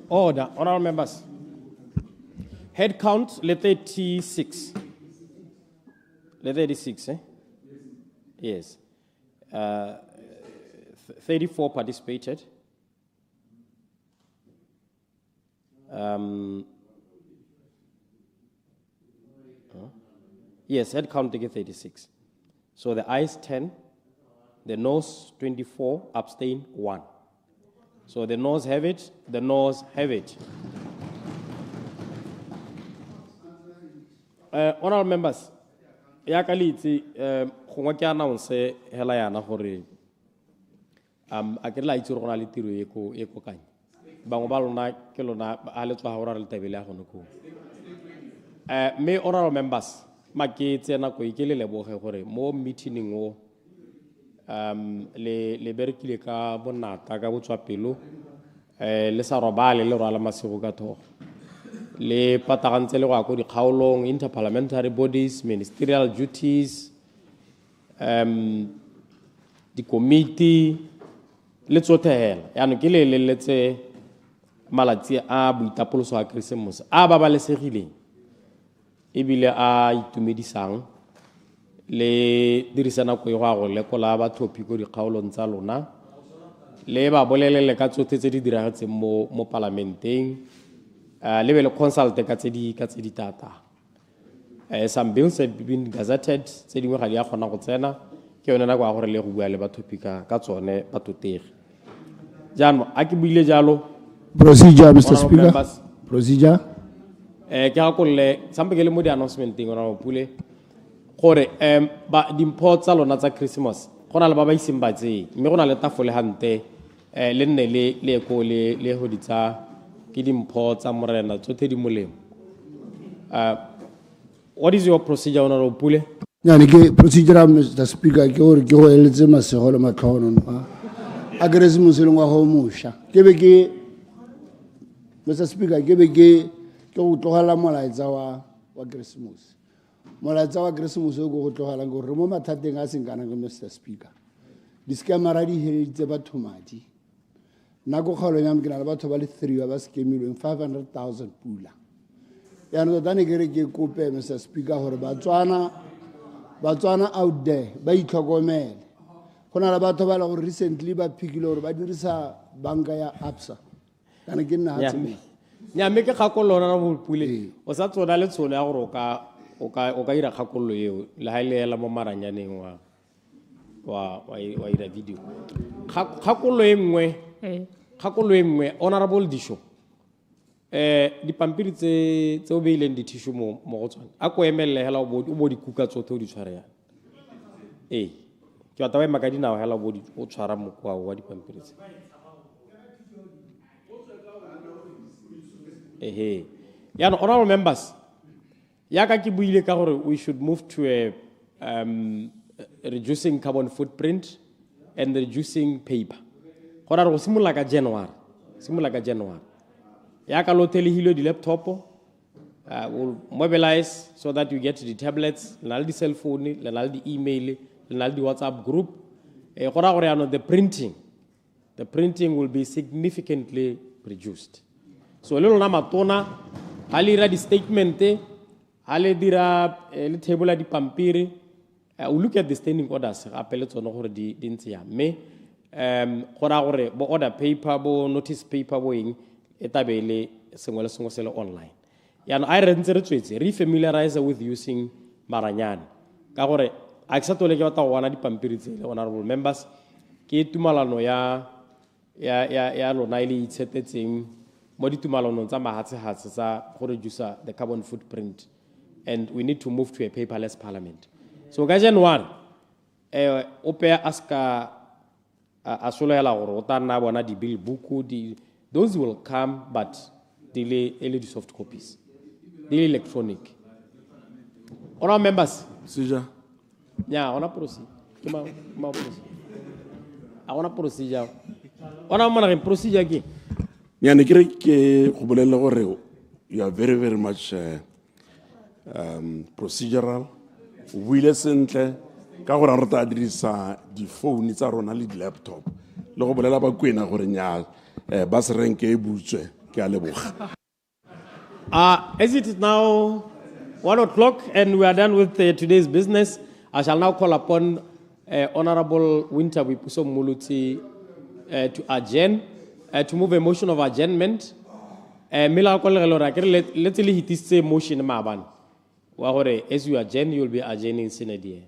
Order, honorable members. Head count, let 36. Let 36, Yes. 34 participated. Yes, head count take 36. So the ayes 10, the noes 24, abstain 1. So the noes have it, the noes have it. Honorable members, ya kalitsi gongwe ke announce hela yana gore a ke la itse rona le tiro e ko kanye bangwe ba lona ke lona a le tswa hora le tabele ya gone ko me honorable members ma ke tsena ko ikele leboge gore mo meeting o le berekile ka bonata ka botswa pelo le sa robale le rwala masego ka thogo le patagantse le go ya ko dikgaolong interparliamentary bodies, ministerial duties, the committee le tsotlhe hela yaanong ke le letse malatsi a boitapoloso a Keresemose a babalesegileng ebile a itumedisang le dirisana ko go a go lekola batlhophi ko dikgaolong tsa lona le ba bolelele ka tsotlhe tse di diragetseng mo parlamenteng le be le consulte ka tse di tata. Some bills have been gazetted, tse dingwe ga di a kgona go tsena, ke yone nako ya gore le go bua le batho ka tsone batotegi. Jaanong a ke buile jalo. Procedure, Mr. Speaker. Procedure. Ke gakolle sampe ke le mo di announcementeng ona o pule gore ba dimpho tsa lona tsa Christmas gona le ba ba iseng ba tsee mme gona le tafole hante le nne le ko le ho ditsa ke dimpho tsa morena tsotlhe di molemo. What is your procedure ona o pule? Yani ke procedure, Mr. Speaker, ke gore ke go eletse masego le matlhono a Christmas le ngwa go musha ke be ke Mr. Speaker ke be ke go tlogela molaetsa wa Christmas. Molaetsa wa Christmas o go tlogela gore mo mathateng a sengana go Mr. Speaker. Discamera di heditse batho madi. Nako kgolo ya mkena le batho ba le 3 ba skemilweng 500,000 pula. Ya no dane ke re ke kope Mr. Speaker gore Batswana out there ba itlhokomele. Gona le batho ba le gore recently ba phikile gore ba dirisa banka ya Absa. Kana ke nna hatsi. Nya me ke gakollo na go pule o sa tsona le tsone ya gore o ka ira gakollo eo le ha ile la mo maranyaneng wa ira video. Gakollo e nngwe honorable disho dipampiri tse o beileng dithishu mo go tswana a ko emelle hela o bo dikuka tsothe o di tshware yana ke batla ba ema ka dinao hela o tshwara mokwa wa dipampiri tse yana honorable members yaka ke buile ka gore we should move to a reducing carbon footprint and reducing paper gora re go simolla ka January yaka lo telehilo di laptop will mobilize so that you get the tablets le di cell phone le di email le di WhatsApp group gora gore yana the printing will be significantly reduced. So le lona matona ha le ira di statement ha le dira le table di pampiri we look at the standing orders apele tsone gore di ntse ya me gora gore bo order paper bo notice paper bo eng etabele sengwe le sengwe se le online yana I re ntse re tswetse re familiarize with using maranyane ka gore a ke sa tole ke batla go wana di pampiri tsele honorable members ke tumalano ya lona ile itsetetseng mo ditumalanong tsa mahatshehatse tsa go reduce the carbon footprint and we need to move to a paperless parliament. So ka January ope aska asolela gore o tana bona di bill book those will come but delay the soft copies the electronic. Honorable members Sija ona proceed ona procedure ona mona procedure ke nyane ke re ke go bolela gore you are very very much procedural o buile sentle ka gore re tla dirisa di phone tsa rona le di laptop le go bolela ba kwena gore nya ba se renke e butswe ke a leboga. As it is now 1 o'clock and we are done with today's business, I shall now call upon Honorable 𝗤𝗦𝗡𝗦𝗧𝗜𝗢𝗏 to adjourn, to move a motion of adjournment. Let's hit this motion, Maban. As you adjourn, you will be adjourning Senate.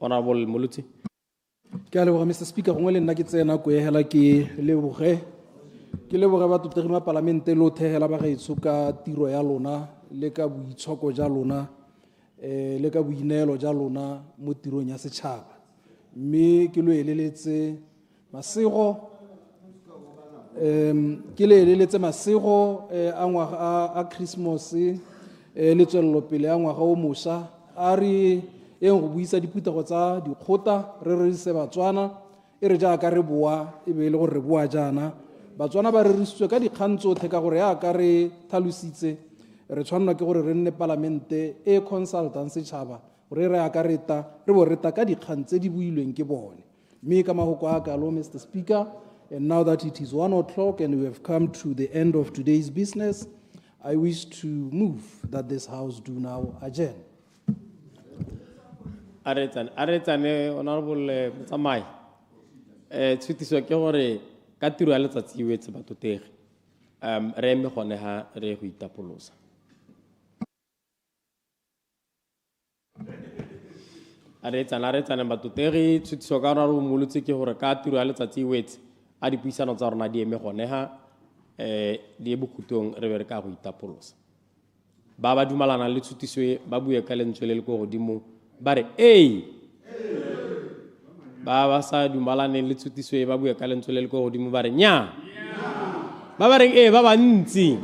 Honorable Muluti. Mr. Speaker, go le nna ke tsena ko hela ke leboge batho tegima parlamente lo thehela ba gaetso ka tiro ya lona le ka boitshoko ja lona le ka boineelo ja lona mo tirong ya setšhaba mme ke lo eleletse masego a ngwaga a Christmas le tswelelopele ya ngwaga o moša a re eng go buisa diputego tsa dikgota re rerise Batswana e re jaaka re boa e be le gore re boa jana Batswana ba re risitswe ka dikgang tsotlhe ka gore ya ka re thalositse re tshwanela ke gore re nne parlamente e consultant setšhaba gore re akareta re bo reta ka dikgang tse di builweng ke bone mme ka mahoko a kalo Mr. Speaker, and now that it is 1 o'clock and we have come to the end of today's business, I wish to move that this House do now adjourn. Aretane honorable Mutsamai tshutiso ke gore ka tiro ya letsatsi e wetse batotegi re eme gone ha re go itapolosa. A re tsana batutegi tshutiso ka rona re molotse ke gore ka tiro ya letsatsi wetse a dipuisano tsa rona di eme gone ha di bokhutong re be re ka go itapolosa. Ba ba dumalana le tshutiso e ba bue ka lentswe le le go godimo ba re ba sa dumalane le tshutiso e ba bue ka lentswe le le go godimo ba re nya ba ba reng ba bantsi